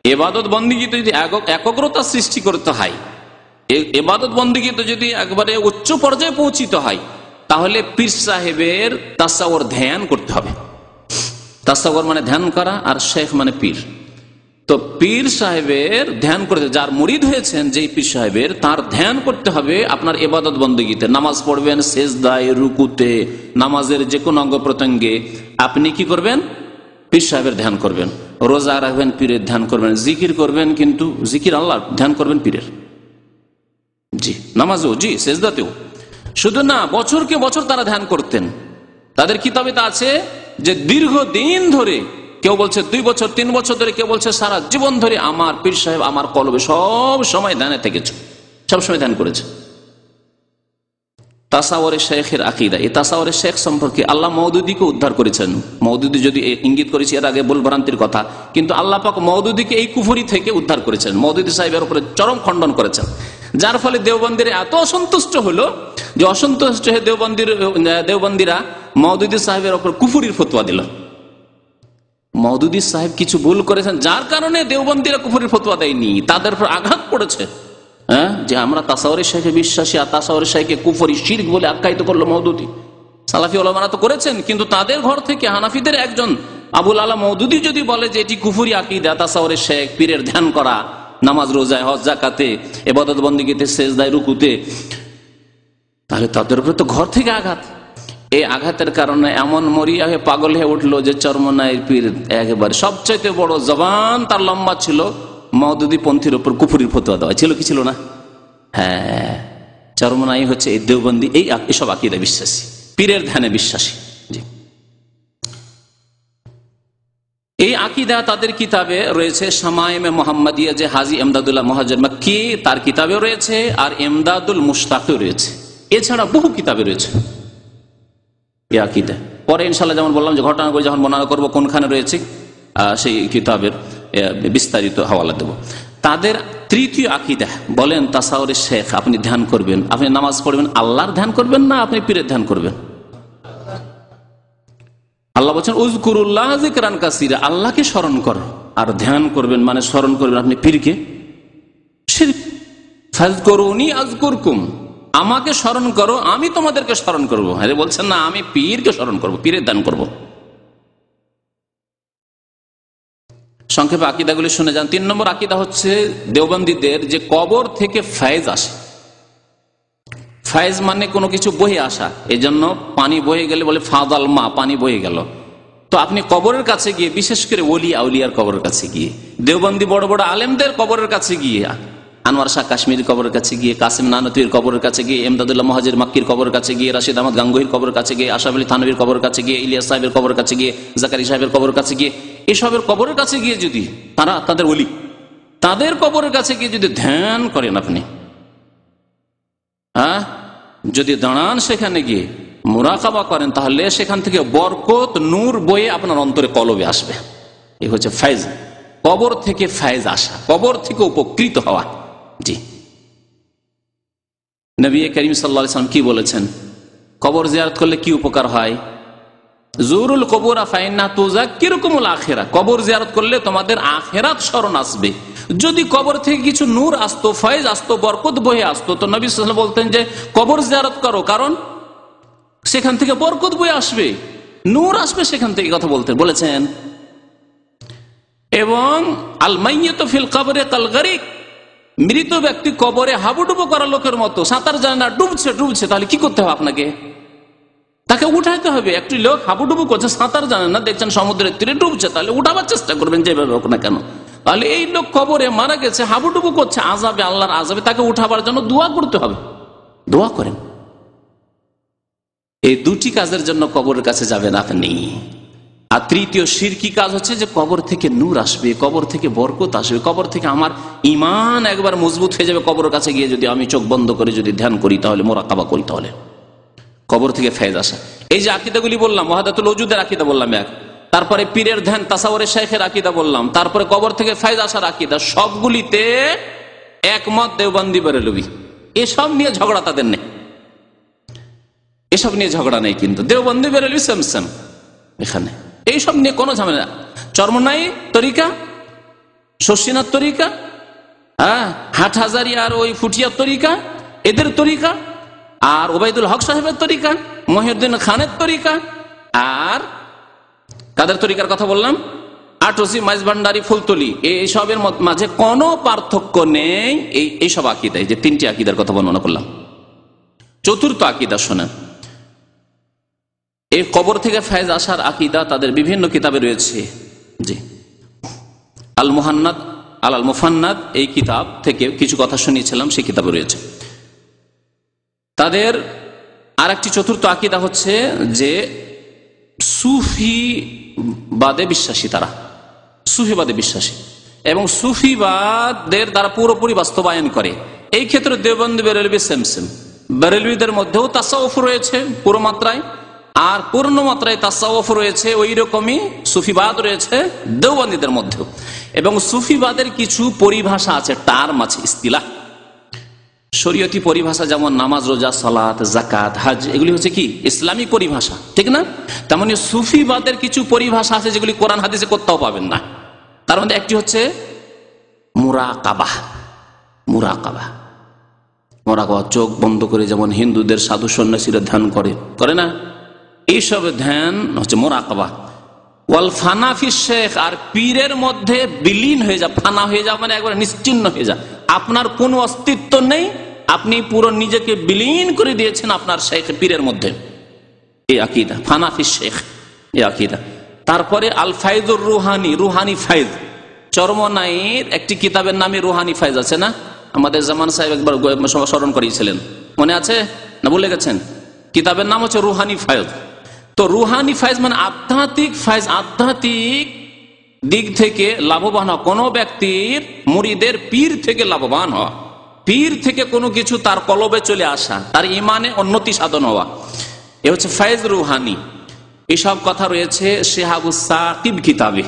ইবাদত বন্দেগীতে যদি একাগ্রতা সৃষ্টি করতে হয়, ইবাদত বন্দেগীতে যদি একবারে উচ্চ পর্যায়ে পৌঁছিতে হয়, তাহলে পীর সাহেবের তাসাউর ধ্যান করতে হবে। তাসাউর মানে ধ্যান করা, আর শেখ মানে পীর। তো পীর সাহেবের ধ্যান করতে, যার মুরিদ হয়েছেন যেই পীর সাহেবের, তার ধ্যান করতে হবে আপনার ইবাদত বন্দেগীতে। নামাজ পড়বেন, সেজদায়, রুকুতে, নামাজের যে কোনো অঙ্গ প্রত্যঙ্গে আপনি কি করবেন? পীর সাহেবের ধ্যান করবেন। রোজা রাখবেন, পীরের ধ্যান করবেন। জিকির করবেন, কিন্তু জিকির আল্লাহ, ধ্যান করবেন পীরের। জি, নামাজও, জি, সেজদাতেও। শুধু না, বছরকে বছর তারা ধ্যান করতেন। তাদের কিতাবে তা আছে যে দীর্ঘদিন ধরে, কেউ বলছে 2 বছর 3 বছর ধরে, কেউ বলছে সারা জীবন ধরে আমার পীর সাহেব আমার কলবে সব সময় ধ্যানে থেকেছে, সবসময় ধ্যান করেছে। তাসাউরে শেখের আকীদা। এই তাসাউরে শেখ সম্পর্কে আল্লাহ মওদুদীকে উদ্ধার করেছেন। মওদুদী যদি ইঙ্গিত করেছি এর আগে ভুলভ্রান্তির কথা, কিন্তু আল্লাহ পাক মওদুদীকে এই কুফরি থেকে উদ্ধার করেছেন। মওদুদী সাহেবের উপরে চরম খণ্ডন করেছেন, যার ফলে দেওবন্দিরা এত অসন্তুষ্ট হলো যে অসন্তুষ্ট হয়ে দেওবন্দিরা মওদুদী সাহেবের উপর কুফরির ফতোয়া দিল। মওদুদী সাহেব কিছু ভুল করেছেন, যার কারণে দেওবন্দিরা কুফরির ফতোয়া দেয়নি, তাদের উপর আঘাত পড়েছে। যে আমরা তাসাউরে শেখে বিশ্বাসী, আর তাসাউরে শেখে কুফরি শিরক বলে আখ্যায়িত করলো মওদুদী। সালাফি ওলামারা তো করেছেন, কিন্তু তাদের ঘর থেকে হানাফিদের একজন আবুল আলা মওদুদী যদি বলে যে এটি কুফরি আকীদা, তাসাউরে শেখ, পীরের ধ্যান করা, নামাজ রোজায়, হজ জাকাতে, ইবাদত বন্দেগীতে, সেজদায়, রুকুতে, তাহলে তাদের উপরে তো ঘর থেকে আঘাত। এই আঘাতের কারণে এমন মরিয়া হয়ে পাগল হয়ে উঠলো যে চরমনাইয়ের পীর একেবারে সবচাইতে বড় জবান তার লম্বা ছিল, মওদুদী পন্থীর উপর কুফরির ফতোয়া দেওয়া ছিল কি ছিল না? হ্যাঁ, চরমনাই হচ্ছে এই দেওবন্দি, এইসব আকীদা বিশ্বাসী, পীরের ধ্যানে বিশ্বাসী। জি, এই আকীদা তাদের কিতাবে রয়েছে। শামায়েমে মুহাম্মাদিয়া, যে হাজী ইমদাদুল্লাহ মুহাজ্জির মাক্কি, তার কিতাবেও রয়েছে, আর ইমদাদুল মুশতাকেও রয়েছে। এছাড়া বহু কিতাবে রয়েছে এই আকীদা। পরে ইনশাআল্লাহ যেমন বললাম যে ঘটনাগুলো যখন বর্ণনা করবো কোনখানে রয়েছে, সেই কিতাবের বিস্তারিত হাওয়ালা দেব। তাদের তৃতীয় আকীদা, বলেন তাসাউরে শেখ, আপনি ধ্যান করবেন, আপনি নামাজ পড়বেন, আল্লাহর ধ্যান করবেন না আপনি পীরের ধ্যান করবেন? আল্লাহ বলছেন উযকুরুল্লাহ যিকরান কাসীরা, আল্লাহকে স্মরণ করো, আর ধ্যান করবেন মানে স্মরণ করবেন আপনি পীরকে। শিরক। ফাযকুরুনি আযকুরকুম, আমাকে স্মরণ করো, আমি তোমাদেরকে স্মরণ করবো। আরে বলছেন না, আমি পীরকে স্মরণ করবো, পীরের ধ্যান করবো। সংক্ষেপে আকীদাগুলি শুনে যান। 3 নম্বর আকীদা হচ্ছে দেওবন্দীদের যে কবর থেকে ফায়েজ আসে। ফায়েজ মানে কোনো কিছু বহে আসা, এই জন্য পানি বয়ে গেলে বলে ফাদাল মা, পানি বয়ে গেল। তো আপনি কবরের কাছে গিয়ে, বিশেষ করে ওলি আউলিয়ার কবরের কাছে গিয়ে, দেওবন্দি বড় বড় আলেমদের কবরের কাছে গিয়ে, আনোয়ার শাহ কাশ্মীরের কবরের কাছে গিয়ে, কাসিম নানতুর কবরের কাছে গিয়ে, ইমদাদুল্লাহ মুহাজ্জির মাক্কির কবরের কাছে গিয়ে, রাশিদ আহমদ গাঙ্গুহির কবরের কাছে গিয়ে, আশরাফ আলী থানভীর কবরের কাছে গিয়ে, ইলিয়াস সাহেবের কবরের কাছে গিয়ে, জাকারিয়া সাহেবের কবরের কাছে গিয়ে, এসবের কবরের কাছে গিয়ে যদি তাদের ওলি, তাদের কবরের কাছে গিয়ে যদি ধ্যান করেন আপনি, যদি দাঁড়ান সেখানে গিয়ে মুরাকাবা করেন, তাহলে সেখান থেকে বরকত, নূর বয়ে আপনার অন্তরে কলবে আসবে। এই হচ্ছে ফায়েজ। কবর থেকে ফায়েজ আসা, কবর থেকে উপকৃত হওয়া। জি, নবী করিম সাল্লাল্লাহু আলাইহি ওয়াসাল্লাম কি বলেছেন? কবর জিয়ারত করলে কি উপকার হয়? জুরুল কবুরা ফাইন্না তুযাক্কিরুকুমুল আখিরা, কবর জিয়ারত করলে তোমাদের আখিরাত স্মরণ আসবে। যদি কবর থেকে কিছু নূর আসতো, ফয়েজ আসতো, বরকত বয়ে আসতো, তো নবী সাল্লাল্লাহু আলাইহি ওয়াসাল্লাম বলতেন যে কবর জিয়ারত করো, কারণ সেখান থেকে বরকত বয়ে আসবে, নূর আসবে সেখান থেকে, কথা বলেছেন। এবং আল মাইয়িতু ফিল কবরি কাল গারিক, মৃত ব্যক্তি কবরে হাবুডুবু করা লোকের মতো, সাঁতার জানে না, ডুবছে, তাহলে কি করতে হবে আপনাকে? তাকে উঠাইতে হবে। একটি লোক হাবুডুবু করছে, সাঁতার জানে না, দেখছেন সমুদ্রের তীরে ডুবছে, তাহলে উঠাবার চেষ্টা করবেন যেভাবে হোক না কেন। তাহলে এই লোক কবরে মারা গেছে, হাবুডুবু করছে আযাবে, আল্লাহর আযাবে, তাকে উঠাবার জন্য দোয়া করতে হবে। দোয়া করেন। এই দুটি কাজের জন্য কবরের কাছে যাবেন আপনি। আর তৃতীয় শিরকি কাজ হচ্ছে যে কবর থেকে নূর আসবে, কবর থেকে বরকত আসবে, কবর থেকে আমার ঈমান একবার মজবুত হয়ে যাবে। কবরের কাছে গিয়ে যদি আমি চোখ বন্ধ করে যদি ধ্যান করি, তাহলে মুরাকাবা করি, তাহলে কবর থেকে ফেজ আসা। এই যে আকীদাগুলি বললাম, ওয়াহদাতুল ওজুদের আকীদা বললাম এক, তারপরে পীরের ধ্যান, তাসাউরে শাইখের আকীদা বললাম, তারপরে কবর থেকে ফেজ আসার আকীদা, সবগুলিতে একমত দেওবন্দি বেরেলভী। এসব নিয়ে ঝগড়া তাদের নেই, এসব নিয়ে ঝগড়া নেই। কিন্তু দেওবন্দি বেরেলভী সেম সেম, এখানে এইসব নিয়ে কোনো ঝামেলা। চরমনাই তরিকা, শশীনাথ তরিকা, হাটহাজারি আর ওই ফুটিয়ার তরিকা, এদের তরিকা, আর ওবায়দুল হক সাহেবের তরিকা, মহিউদ্দিন খানের তরিকা, আর কাদের তরিকার কথা বললাম, আটরসি, মাইজভান্ডারি, ফুলতলি, এইসবের মাঝে কোনো পার্থক্য নেই। এইসব আকীদায় যে তিনটি আকীদার কথা বর্ণনা করলাম। চতুর্থ আকীদা শোনেন, এই কবর থেকে ফয়েজ আসার আকীদা তাদের বিভিন্ন কিতাবে রয়েছে। জি, আল মুহান্নাদ আল মুফান্নাদ, এই কিতাব থেকে কিছু কথা শুনিয়েছিলাম, সেই কিতাবে রয়েছে। তাদের আর একটি চতুর্থ আকীদা হচ্ছে যে সুফিবাদে বিশ্বাসী, তারা সুফিবাদে বিশ্বাসী এবং সুফিবাদের দ্বারা পুরোপুরি বাস্তবায়ন করে। এই ক্ষেত্রে দেওবন্দি বেরেলভী সেম সেম। বেরেলভীদের মধ্যেও তাসাউফ রয়েছে পুরো মাত্রায়, আর পূর্ণ মাত্রায় তাসাউফ রয়েছে, ওই রকমই সুফিবাদ রয়েছে দেওবন্দীদের মধ্যেও। এবং সুফিবাদের কিছু পরিভাষা আছে, টার্ম আছে, ইস্তিলাহ, শরীয়তি পরিভাষা, যেমন নামাজ, রোজা, সালাত, যাকাত, হজ, এগুলি হচ্ছে কি ইসলামিক পরিভাষা, ঠিক না? তেমনি সুফিবাদের কিছু পরিভাষা আছে যেগুলি কোরআন হাদিসে কোথাও পাবেন না। তার মধ্যে একটি হচ্ছে মুরাকাবা। মুরাকাবা, মুরাকাবা, চোখ বন্ধ করে যেমন হিন্দুদের সাধু সন্ন্যাসীরা ধ্যান করে না, এইসব ধ্যান হচ্ছে মুরাকাবা। ওয়াল ফানা ফি শেখ, আর পীরের মধ্যে বিলীন হয়ে যা, ফানা হয়ে যা মানে একবার নিশ্চিন্ন হয়ে যা, আপনার কোনো অস্তিত্ব নেই, আপনি পুরো নিজেকে বিলীন করে দিয়েছেন আপনার শেখ পীরের মধ্যে, এই আকীদা ফানা ফি শেখ, এই আকীদা। তারপরে আল ফায়জুর রুহানি, রুহানি ফায়জ, চরমনাইয়ের একটি কিতাবের নামে রুহানি ফায়জ আছে না? আমাদের জামান সাহেব একবার স্মরণ করিয়েছিলেন, মনে আছে না ভুলে গেছেন? কিতাবের নাম হচ্ছে রুহানি ফায়জ। তো রুহানি ফায়জ মানে আধ্যাত্মিক ফায়জ, আধ্যাত্মিক দিক থেকে লাভবান হওয়া, কোনো ব্যক্তির মুরিদের পীর থেকে লাভবান হওয়া, পীর থেকে কোনো কিছু তার কলবে চলে আসা, তার ইমানে উন্নতি সাধন হওয়া, এ হচ্ছে ফায়জ রুহানি। এসব কথা রয়েছে শিহাবুস সাকিব কিতাবে।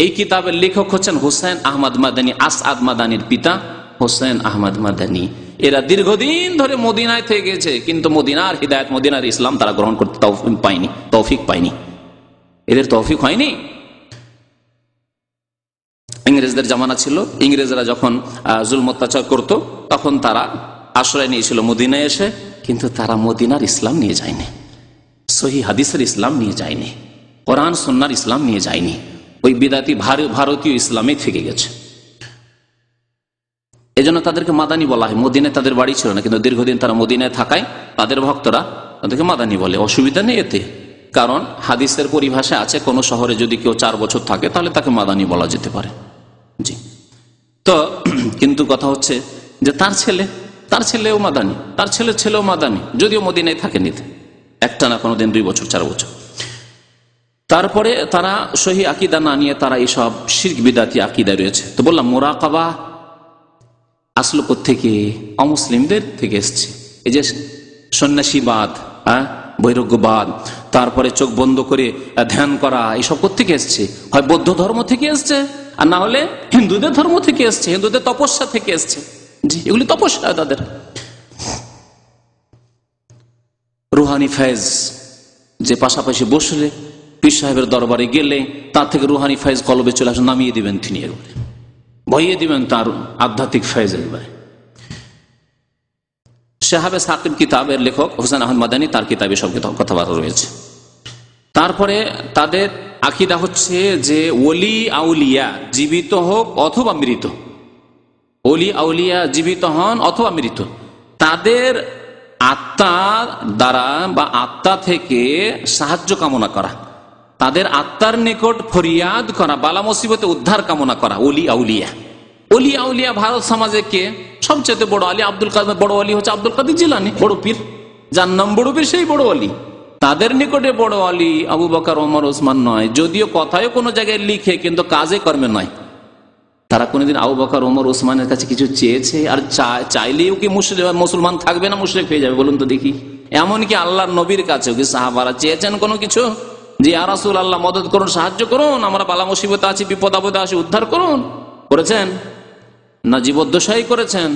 এই কিতাবের লেখক হচ্ছেন হুসাইন আহমদ মাদানী, আসআদ মাদানীর পিতা হুসাইন আহমদ মাদানী। এরা দীর্ঘদিন ধরে মদিনায় থেকে গেছে, কিন্তু মদিনার হিদায়াত, মদিনার ইসলাম তারা গ্রহণ করতে তৌফিক পায়নি, এদের তৌফিক হয়নি। ইংরেজদের জামানা ছিল, ইংরেজরা যখন জুলম অত্যাচার করত, তখন তারা আশ্রয় নিয়েছিল মদিনায় এসে, কিন্তু তারা মদিনার ইসলাম নিয়ে যায়নি, সহি হাদিসের ইসলাম নিয়ে যায়নি, কোরআন সুন্নাহর ইসলাম নিয়ে যায়নি, ওই বিদাতি ভারতীয় ইসলামে থেকে গেছে। এজন্য তাদেরকে মাদানী বলা হয়। মদিনায় তাদের বাড়ি ছিল না, কিন্তু দীর্ঘদিন তারা মদিনায় থাকায় তাদের ভক্তরা তাদেরকে মাদানী বলে। অসুবিধা নেই এতে, কারণ হাদিসের পরিভাষা আছে, কোন শহরে যদি কেউ 4 বছর থাকে তাহলে তাকে মাদানী বলা যেতে পারে। জি, তো কিন্তু কথা হচ্ছে যে তার ছেলেও মাদানী, তার ছেলেও মাদানী, যদিও মদিনায় থাকেনি, একটা না কোনোদিন 2 বছর 4 বছর। তারপরে তারা সহি আকীদা না নিয়ে তারা এইসব শিরক বিদাতি আকীদায় রয়েছে। তো বললাম মুরাকাবা আসলো থেকে অমুসলিমদের থেকে এসছে। এই যে সন্ন্যাসীবাদ, বৈরাগ্যবাদ, তারপরে চোখ বন্ধ করে ধ্যান করা, এইসব থেকে এসছে। হয় বৌদ্ধ ধর্ম থেকে এসছে, আর না হলে হিন্দুদের ধর্ম থেকে এসছে, হিন্দুদের তপস্যা থেকে এসছে। জি, এগুলি তপস্যা তাদের। রুহানি ফায়েজ, যে পাশাপাশি বসলে পীর সাহেবের দরবারে গেলে তার থেকে রুহানি ফাইজ কলবে চলে আসে, নামিয়ে দিবেন তিনি, একেবারে বইয়ে দিবেন তার আধ্যাত্মিক ফাইজ। একেবারে শাহাবে সাকিব কিতাবের লেখক হোসেন আহমদ মাদানী, তার কিতাবে সব কথাবার্তা রয়েছে। তারপরে তাদের আকীদা হচ্ছে যে ওলি আউলিয়া জীবিত হোক অথবা মৃত, ওলি আউলিয়া জীবিত হন অথবা মৃত, তাদের আত্মার দ্বারা বা আত্মা থেকে সাহায্য কামনা করা, তাদের আত্মার নিকট ফরিয়াদ করা, বালা মুসিবতে উদ্ধার কামনা করা ওলি আউলিয়া। ওলি আউলিয়া ভারত সমাজে কে সবচেয়ে বড় আলী? আব্দুল কাদের। বড় আলী হচ্ছে আব্দুল কাদের জিলানী, বড় পীর, যার নাম বড় পীর সেই বড় আলী। তাদের নিকটে বড় আলী আবু বকর, ওমর, ওসমান নয়, যদিও কথায় কোনো জায়গায় লিখে কিন্তু কাজে কর্মে নয়। তারা কোনোদিন আবু বকর, ওমর, ওসমানের কাছে কিছু চেয়েছে? আর চাইলেও কি মুসলমান থাকবে না মুশরিক হয়ে যাবে? বলুন তো দেখি। এমনকি আল্লাহর নবীর কাছেও কি সাহাবারা চেয়েছেন কোনো কিছু যে ইয়া রাসূলুল্লাহ মদদ করুন, সাহায্য করুন, আমরা বালা মুসিবতে আছি, বিপদ আপদে আছি, উদ্ধার করুন? করেছেন না জীবদ্দশাই করেছেন,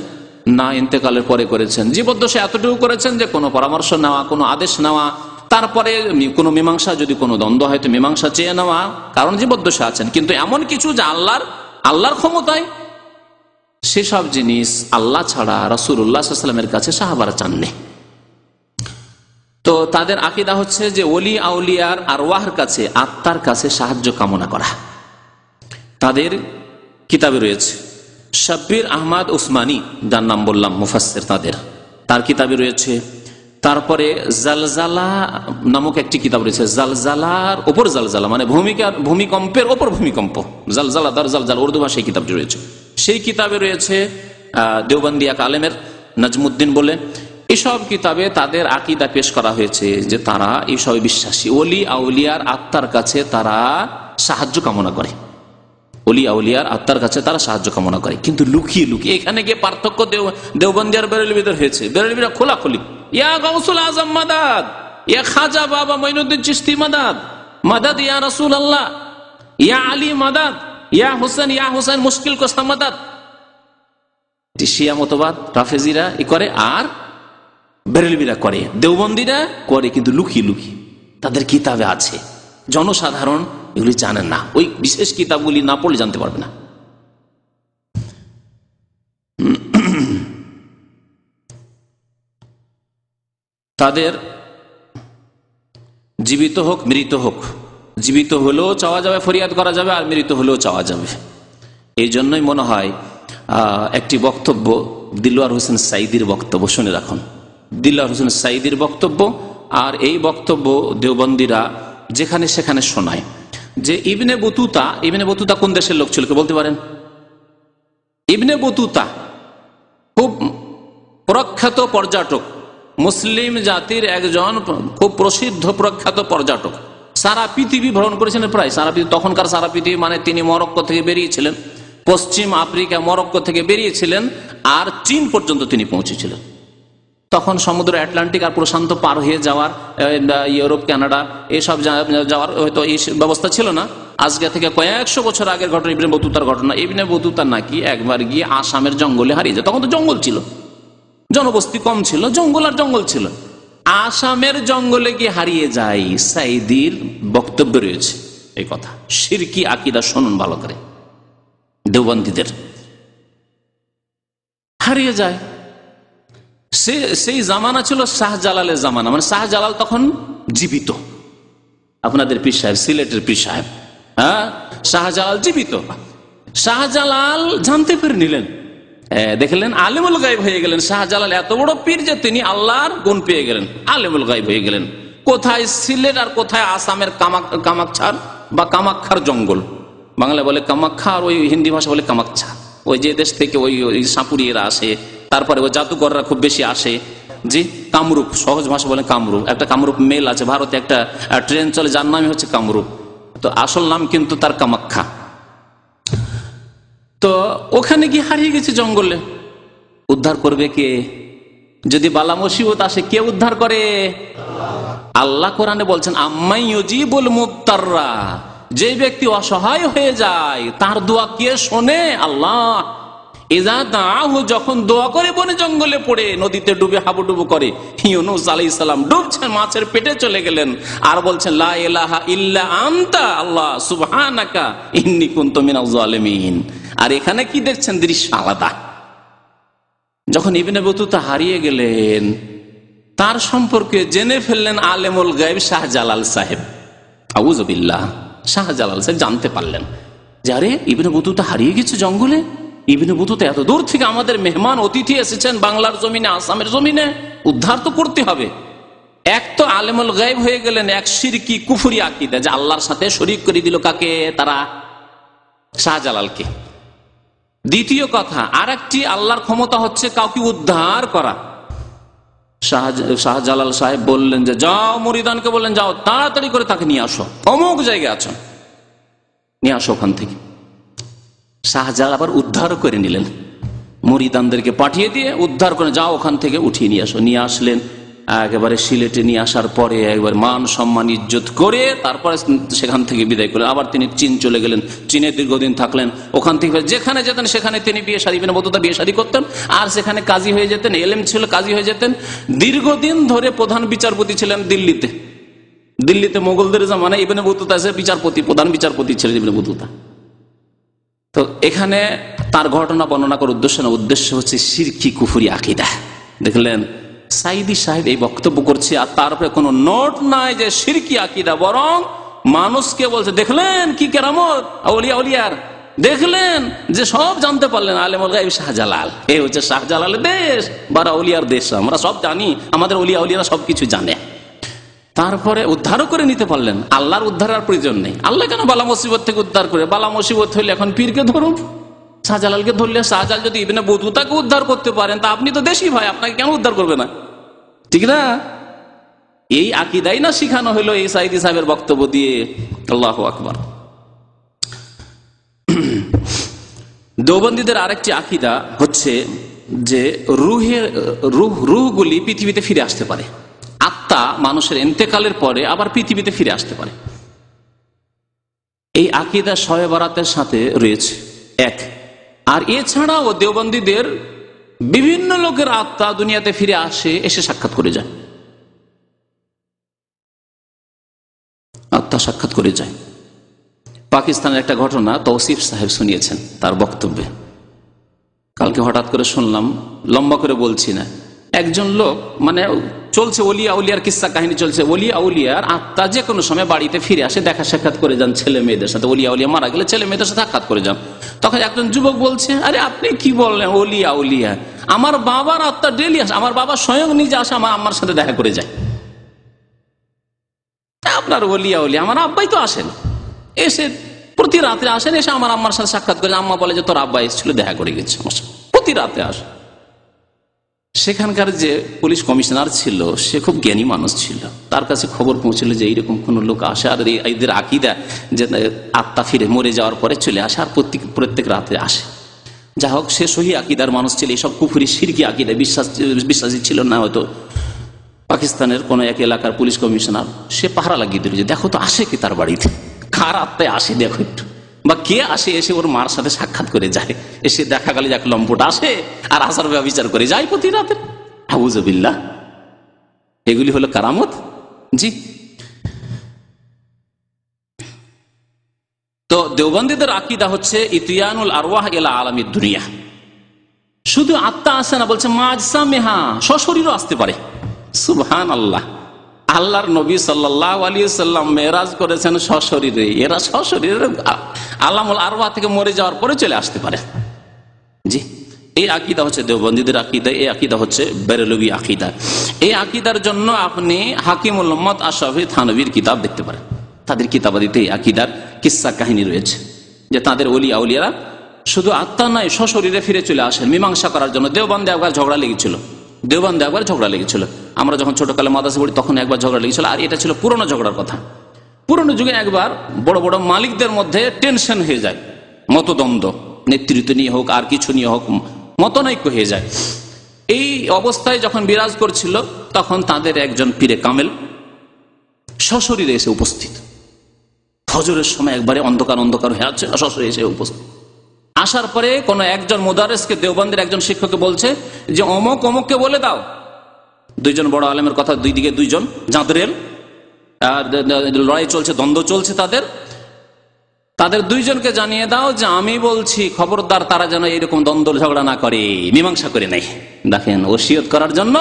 না ইন্তেকালের পরে করেছেন? জীবদ্দশায় এতটুকু করেছেন যে কোনো পরামর্শ নেওয়া, কোনো আদেশ নেওয়া, তারপরে কোনো মীমাংসা, যদি কোনো দ্বন্দ্ব হয় তো মীমাংসা চেয়ে নেওয়া, কারণ জীবদ্দশা আছেন। কিন্তু এমন কিছু যে আল্লাহর ক্ষমতায়, সেসব জিনিস আল্লাহ ছাড়া রাসূলুল্লাহ সাল্লাল্লাহু আলাইহি ওয়াসাল্লামের কাছে সাহাবারা চাননি। তো তাদের আকীদা হচ্ছে যে ওলি আউলিয়ার আরওয়াহর কাছে, আত্মার কাছে সাহায্য কামনা করা। তাদের কিতাবে রয়েছে শাব্বির আহমদ উসমানী, যার নাম বললাম মুফাসসির, তার কিতাবে রয়েছে। তারপরে জালজালা নামক একটি কিতাব রয়েছে, জালজালার ওপর জালজালা, মানে ভূমিকম্পের ওপর ভূমিকম্প, জালজালা দার জালজালা, উর্দু ভাষায় কিতাবটি রয়েছে। সেই কিতাবে রয়েছে দেওবন্দি এক আলেমের নাজমুদ্দিন বলে, এসব কিতাবে তাদের আকীদা পেশ করা হয়েছে যে তারা এইসব বিশ্বাসী, ওলি আউলিয়ার আত্মার কাছে তারা সাহায্য কামনা করে, ওলি আউলিয়ার আত্মার কাছে তারা সাহায্য কামনা করে, কিন্তু লুকিয়ে লুকিয়ে। এখানে গিয়ে পার্থক্য দেওবন্দি আর বেরেলভিদের হয়েছে। বেরেলভিরা খোলাখুলি ইয়া গাউসুল আজম মাদাদ, ইয়া খাজা বাবা মঈনুদ্দিন চিশতি মাদাদ, মাদাদ ইয়া রাসূলুল্লাহ, ইয়া আলী মাদাদ, ইয়া হুসেন মুশকিল কোস্তা মাদাদ। শিয়া মতবাদ রাফেজিরা করে, আর বেরেলভিরা করে, দেওবন্দিরা করে, কিন্তু লুকিয়ে লুকিয়ে। তাদের কিতাবে আছে, জনসাধারণ এগুলি জানেন না। ওই বিশেষ কিতাবগুলি না পড়লে জানতে পারবে না। তাদের জীবিত হোক মৃত হোক, জীবিত হলেও চাওয়া যাবে, ফরিয়াদ করা যাবে, আর মৃত হলেও চাওয়া যাবে। এই জন্যই মনে হয় একটি বক্তব্য দিলওয়ার হোসেন সাইদির বক্তব্য, শুনে রাখুন। দিলওয়ার হোসেন সাইদির বক্তব্য, আর এই বক্তব্য দেওবন্দিরা যেখানে সেখানে শোনায় যে ইবনে বতুতা কোন দেশের লোক ছিল, কে বলতে পারেন? ইবনে বতুতা খুব প্রখ্যাত পর্যটক, মুসলিম জাতির একজন খুব প্রসিদ্ধ প্রখ্যাত পর্যটক, সারা পৃথিবী ভ্রমণ করেছেন, প্রায় সারা পৃথিবী। তখনকার সারা পৃথিবী মানে তিনি মরক্কো থেকে বেরিয়েছিলেন, পশ্চিম আফ্রিকা মরক্কো থেকে বেরিয়েছিলেন, আর চীন পর্যন্ত তিনি পৌঁছেছিলেন। তখন সমুদ্র আটলান্টিক আর প্রশান্ত পার হয়ে যাওয়ার, ইউরোপ, কানাডা এসব যাওয়ার হয়তো এই ব্যবস্থা ছিল না। আজকে থেকে কয়েকশো বছর আগের ঘটনা, ইবনে বতুতার ঘটনা। ইবনে বতুতা নাকি একবার গিয়ে আসামের জঙ্গলে হারিয়ে যায়। তখন তো জঙ্গল ছিল, জনবস্তি কম ছিল, জঙ্গল আর জঙ্গল ছিল। আসামের জঙ্গলে গিয়ে হারিয়ে যায়। সাইদির বক্তব্য রয়েছে এই কথা। শিরকি আকীদা শুনুন ভালো করে, দেওবন্দীদের। হারিয়ে যায়। সেই জামানা ছিল শাহজালালের জামানা, মানে শাহজালাল তখন জীবিত। আপনাদের পীর সাহেব, সিলেটের পীর সাহেব, হ্যাঁ, শাহজালাল জীবিত। শাহজালাল জানতে পেরে নিলেন, দেখলেন আলেমুল গায়েব হয়ে গেলেন। শাহজালাল এত বড় পীর যে তিনি আল্লাহর গুণ পেয়ে গেলেন, আলেমুল গায়েব হয়ে গেলেন। কোথায় সিলেট আর কোথায় আসামের কামাক্ষার বা কামাক্ষার জঙ্গল, বাংলা বলে কামাক্ষা আর ওই হিন্দি ভাষা বলে কামাক্ষা। ওই যে দেশ থেকে ওই সাপুরিয়েরা আসে, তারপরে ওই জাদুঘররা খুব বেশি আসে। জি, কামরূপ, সহজ ভাষা বলে কামরূপ। একটা কামরূপ মেল আছে ভারতে, একটা ট্রেন চলে যার নামই হচ্ছে কামরূপ, তো আসল নাম কিন্তু তার কামাক্ষা। তো ওখানে গিয়ে হারিয়ে গেছে জঙ্গলে। উদ্ধার করবে কে? যদি বালা মুসিবত আসে কে উদ্ধার করে? আল্লাহ কোরআনে বলছেন আম্মাই ইউজিবুল মুত্তাররা, যে ব্যক্তি অসহায় হয়ে যায় তার দোয়া কে শোনে? আল্লাহ। ইজা দাআহু, যখন দোয়া করে বনে জঙ্গলে পড়ে, নদীতে ডুবে হাবুডুবু করে, ইউনূস আলাইহিস সালাম ডুবছেন, মাছের পেটে চলে গেলেন আর বলছেন লা ইলাহা ইল্লা আনতা আল্লাহ সুবহানাকা ইন্নী কুনতু মিনাজ জালিমিন। আর এখানে কি দেখছেন, দৃশ্য আলাদা। যখন ইবনে বতুতা হারিয়ে গেলেন, তার সম্পর্কে জেনে ফেললেন আলেমুল গায়ব শাহজালাল সাহেব। আউযুবিল্লাহ, শাহজালাল সাহেব জানতে পারলেন যে আরে ইবনে বতুতা হারিয়ে গেছে জঙ্গলে। ইবনে বতুতা এত দূর থেকে আমাদের মেহমান অতিথি এসেছেন বাংলার জমিনে, আসামের জমিনে, উদ্ধার তো করতে হবে। এক তো আলেমুল গায়ব হয়ে গেলেন, এক শিরকি কুফরি আকীদা, যে আল্লাহর সাথে শরীক করে দিল কাকে, তারা শাহজালালকে। দ্বিতীয় কথা, আর একটি আল্লাহর ক্ষমতা হচ্ছে কাউকে উদ্ধার করা। শাহজালাল সাহেব বললেন যে যাও, মুরিদানকে বললেন যাও তাড়াতাড়ি করে তাকে নিয়ে আসো, অমুক জায়গায় আছো, নিয়ে আসো ওখান থেকে। শাহজালাল আবার উদ্ধার করে নিলেন, মুরিদানদেরকে পাঠিয়ে দিয়ে উদ্ধার করে যাও ওখান থেকে উঠিয়ে নিয়ে আসো। নিয়ে আসলেন, একেবারে সিলেটে নিয়ে আসার পরে একবার মান সম্মান ইজ্জত করে তারপরে সেখান থেকে বিদায় করলেন। আবার তিনি চীন চলে গেলেন, চীনে দীর্ঘদিন থাকলেন। ওখান থেকে যেখানে যেতেন সেখানে তিনি বিয়ে শাদী, ইবনে বতুতা বিয়ে শাদী করতেন, আর সেখানে কাজী হয়ে যেতেন, এলেম ছিল কাজী হয়ে যেতেন। দীর্ঘদিন ধরে প্রধান বিচারপতি ছিলেন দিল্লিতে। দিল্লিতে মোগলদের জামানায় ইবনে বতুতা এসে বিচারপতি, প্রধান বিচারপতি ছিলেন ইবনে বতুতা। তো এখানে তার ঘটনা বর্ণনা করার উদ্দেশ্য না, উদ্দেশ্য হচ্ছে শিরকি কুফরি আকীদা। দেখলেন সাইদি সাহেব এই বক্তব্য করছে আর তারপরে কোনো নোট নাই যে শিরকি আকীদা, বরং মানুষকে বলছে দেখলেন কি কেরামত আউলিয়া উলিয়ার, দেখলেন যে সব জানতে পারলেন আলেমুল গায়ব শাহজালাল। এই হচ্ছে শাহজালালের দেশ, বারা উলিয়ার দেশ, আমরা সব জানি, আমাদের উলিয়া উলিয়ারা সবকিছু জানে। তারপরে উদ্ধারও করে নিতে পারলেন। আল্লাহর উদ্ধারের প্রয়োজন নেই। আল্লাহ কেন বালা মুসিবত থেকে উদ্ধার করে? বালা মুসিবত হইলে এখন পীরকে ধরুন, শাহজালালকে ধরলে। শাহজালাল যদি ইবনে বতুতাকে উদ্ধার করতে পারেন তা আপনি তো দেশি ভাই, আপনাকে কেন উদ্ধার করবে না? ঠিক না? এই আকীদাই না শিখানো হলো এই সাইদি সাহেবের বক্তব্য দিয়ে। আল্লাহু আকবার। দেওবন্দীদের আরেকটি আকীদা হচ্ছে যে রুহগুলি পৃথিবীতে ফিরে আসতে পারে। আত্মা মানুষের ইন্তেকালের পরে আবার পৃথিবীতে ফিরে আসতে পারে। এই আকীদা শবে বরাতের সাথে রয়েছে এক। আর এছাড়াও দেওবন্দীদের বিভিন্ন লোকের আত্মা দুনিয়াতে ফিরে আসে, এসে সাক্ষাৎ করে যায়, আত্মা সাক্ষাৎ করে যায়। পাকিস্তানের একটা ঘটনা তৌসিফ সাহেব শুনিয়েছেন তার বক্তব্যে, কালকে হঠাৎ করে শুনলাম, লম্বা করে বলছি না। একজন লোক, মানে চলছে ওলিয়া উলিয়ার কিস্সা কাহিনী চলছে, ওলিয়া উলিয়ার আত্মা যে কোনো সময় বাড়িতে ফিরে আসে, দেখা সাক্ষাৎ করে যান ছেলে মেয়েদের সাথে। ওলিয়া উলিয়া মারা গেলে ছেলে মেয়েদের সাথে সাক্ষাৎ করে যান। তখন একজন যুবক বলছে, আরে আপনি কি বললেন ওলিয়া উলিয়া? আমার বাবার আত্মা ডেলি আসে, আমার বাবা স্বয়ং নিজে আসে, আমার আম্মার সাথে দেখা করে যায়। আপনার ওলিয়া উলিয়া, আমার আব্বাই তো আসেন, এসে প্রতি রাত্রে আসেন, এসে আমার আম্মার সাথে সাক্ষাৎ করে। আম্মা বলে যে তোর আব্বা এসেছিল, দেখা করে গেছে, প্রতি রাতে আসে। সেখানকার যে পুলিশ কমিশনার ছিল সে খুব জ্ঞানী মানুষ ছিল, তার কাছে খবর পৌঁছলো যে এইরকম কোন লোক আসে, আর এদের আকীদা যে আত্মা ফিরে মরে যাওয়ার পরে চলে আসে, আর প্রত্যেক রাতে আসে। যা হোক, সে সহি আকীদার মানুষ ছিল, এইসব কুফরি শিরকি আকীদা বিশ্বাসী ছিল না। হয়তো পাকিস্তানের কোন এক এলাকার পুলিশ কমিশনার, সে পাহারা লাগিয়ে দিল যে দেখো তো আসে কি তার বাড়িতে, কার আত্মায় আসে দেখো একটু, বা কে আসে এসে ওর মার সাথে সাক্ষাৎ করে যায়। এসে দেখা গেল এক লম্পট আসে আর আসার বিচার করে যায় প্রতি রাতে। আউযুবিল্লাহ, এগুলি হলো কারামত। জি। তো দেওবন্দীদের আকীদা হচ্ছে ইতিয়ানুল আরওয়াহ ইলা আলামিদ দুনিয়া। শুধু আত্মা আসে না, বলছে মাজসামেহা, সশরীরও আসতে পারে। সুবহানাল্লাহ। আল্লাহর নবী সাল্লাল্লাহু আলাইহি ওয়াসাল্লাম মেরাজ করেছেন সশরীরে, এরা সশরীরে আলামুল আরওয়াহ থেকে মরে যাওয়ার পরে চলে আসতে পারে। জি, এই আকীদা হচ্ছে দেওবন্দীদের আকীদা। এই আকীদা হচ্ছে বেরেলভী আকীদা। এই আকীদার জন্য আপনি হাকিমুল উম্মত আশরাফি থানভীর কিতাব দেখতে পারেন। তাদের কিতাবাদিতে এই আকীদার কিস্সা কাহিনী রয়েছে যে তাদের ওলিয়া উলিয়ারা শুধু আত্মা নয়, সশরীরে ফিরে চলে আসেন মীমাংসা করার জন্য। দেওবন্দে একবার ঝগড়া লেগেছিল, আমরা যখন ছোটকালে মাদ্রাসা পড়ি তখন একবার ঝগড়া লেগেছিল। আর এটা ছিল পুরনো ঝগড়ার কথা। পুরনো যুগে একবার বড় বড় মালিকদের মধ্যে টেনশন হয়ে যায়, মতদ্বন্দ্ব, নেতৃত্ব নিয়ে হোক আর কিছু নিয়ে হোক, মতনৈক্য হয়ে যায়। এই অবস্থায় যখন বিরাজ করছিল তখন তাদের একজন পীরে কামেল সশরীরে এসে উপস্থিত। ফজরের সময় একবারে অন্ধকার হয়ে আছে, সশরীরে এসে উপস্থিত। আসার পরে কোন একজন মুদারিসকে, দেওবন্দের একজন শিক্ষককে বলছে যে অমুক অমুককে বলে দাও। দুইজন বড় আলেমের কথা, দুই দিকে দুইজন জাঁদরেল, আর লড়াই চলছে, দ্বন্দ্ব চলছে তাদের দুইজনকে জানিয়ে দাও যে আমি বলছি খবরদার তারা যেন এরকম দ্বন্দ্ব ঝগড়া না করে, মীমাংসা করে নেই। দেখেন, ওসিয়ত করার জন্য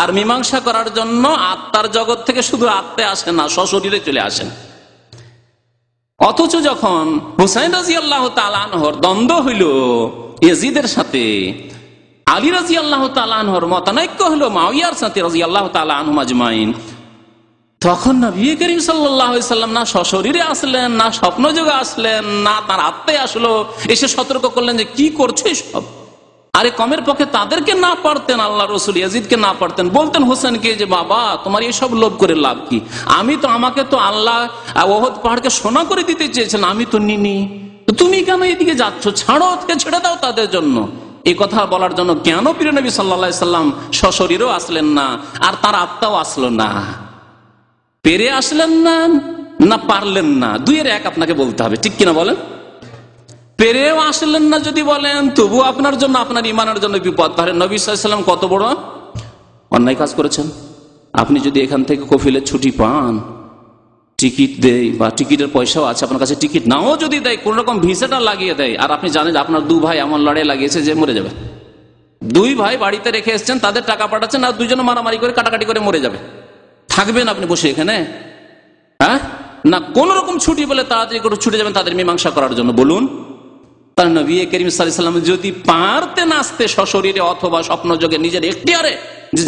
আর মীমাংসা করার জন্য আত্মার জগৎ থেকে শুধু আত্মায় আসেন না, সশরীরে চলে আসেন। অথচ যখন হুসাইন রাদিয়াল্লাহু তাআলা আনহুর দ্বন্দ্ব হইল ইয়াজিদের সাথে, আলী রাদিয়াল্লাহু তাআলা আনহুর মতানৈক্য হলো মুআবিয়ার সাথে রাদিয়াল্লাহু তাআলা আনহুম আজমাইন, তখন নবী করিম সাল্লাল্লাহু আলাইহি সাল্লাম না সশরীরে আসলেন, না স্বপ্নযোগে আসলেন, না তার আত্মায় আসলো, এসে সতর্ক করলেন যে কি করছো সব। আরে কমের পক্ষে তাদেরকে না পারতেন, আল্লাহ রসুল ইয়াজিদকে না পারতেন, বলতেন হোসেনকে যে বাবা তোমার এসব লোভ করে লাভ কি, আমাকে তো আল্লাহ ওহদ পাহাড়কে সোনা করে দিতে চেয়েছেন, আমি তো নিনি, তুমি কেন এদিকে যাচ্ছ, ছাড়ো, ছেড়ে দাও তাদের জন্য। এই কথা বলার জন্য কেন প্রিয় নবী সাল্লাল্লাহু আলাইহি সাল্লাম সশরীরেও আসলেন না, আর তার আত্মাও আসলো না? পেরে আসলেন না, না পারলেন না? দুইয়ের এক আপনাকে বলতে হবে, ঠিক কিনা বলেন? পেরেও আসলেন না যদি বলেন, তবু আপনার জন্য, আপনার ইমানের জন্য বিপদ। তাহলে নবী সাল্লাল্লাহু আলাইহি সাল্লাম কত বড় অন্যায় কাজ করেছেন। আপনি যদি এখান থেকে কফিলের ছুটি পান, টিকিট দেয় বা টিকিটের পয়সাও আছে আপনার কাছে, টিকিট নাও যদি দেয়, কোন রকম ভিসাটা লাগিয়ে দেয়, আর আপনি জানেন যে আপনার 2 ভাই এমন লড়াই লাগিয়েছে যে মরে যাবে, 2 ভাই বাড়িতে রেখে এসছেন, তাদের টাকা পাঠাচ্ছেন, আর দুইজনে মারামারি করে কাটাকাটি করে মরে যাবে, থাকবেন আপনি বসে এখানে? হ্যাঁ, না কোন রকম ছুটি বলে তাড়াতাড়ি করে ছুটে যাবেন তাদের মীমাংসা করার জন্য? বলুন। তার নবী করিম সাল্লাল্লাহু আলাইহি সাল্লাম যদি পারতেন আসতে সশরীরে অথবা স্বপ্নযোগে নিজের এখতিয়ারে,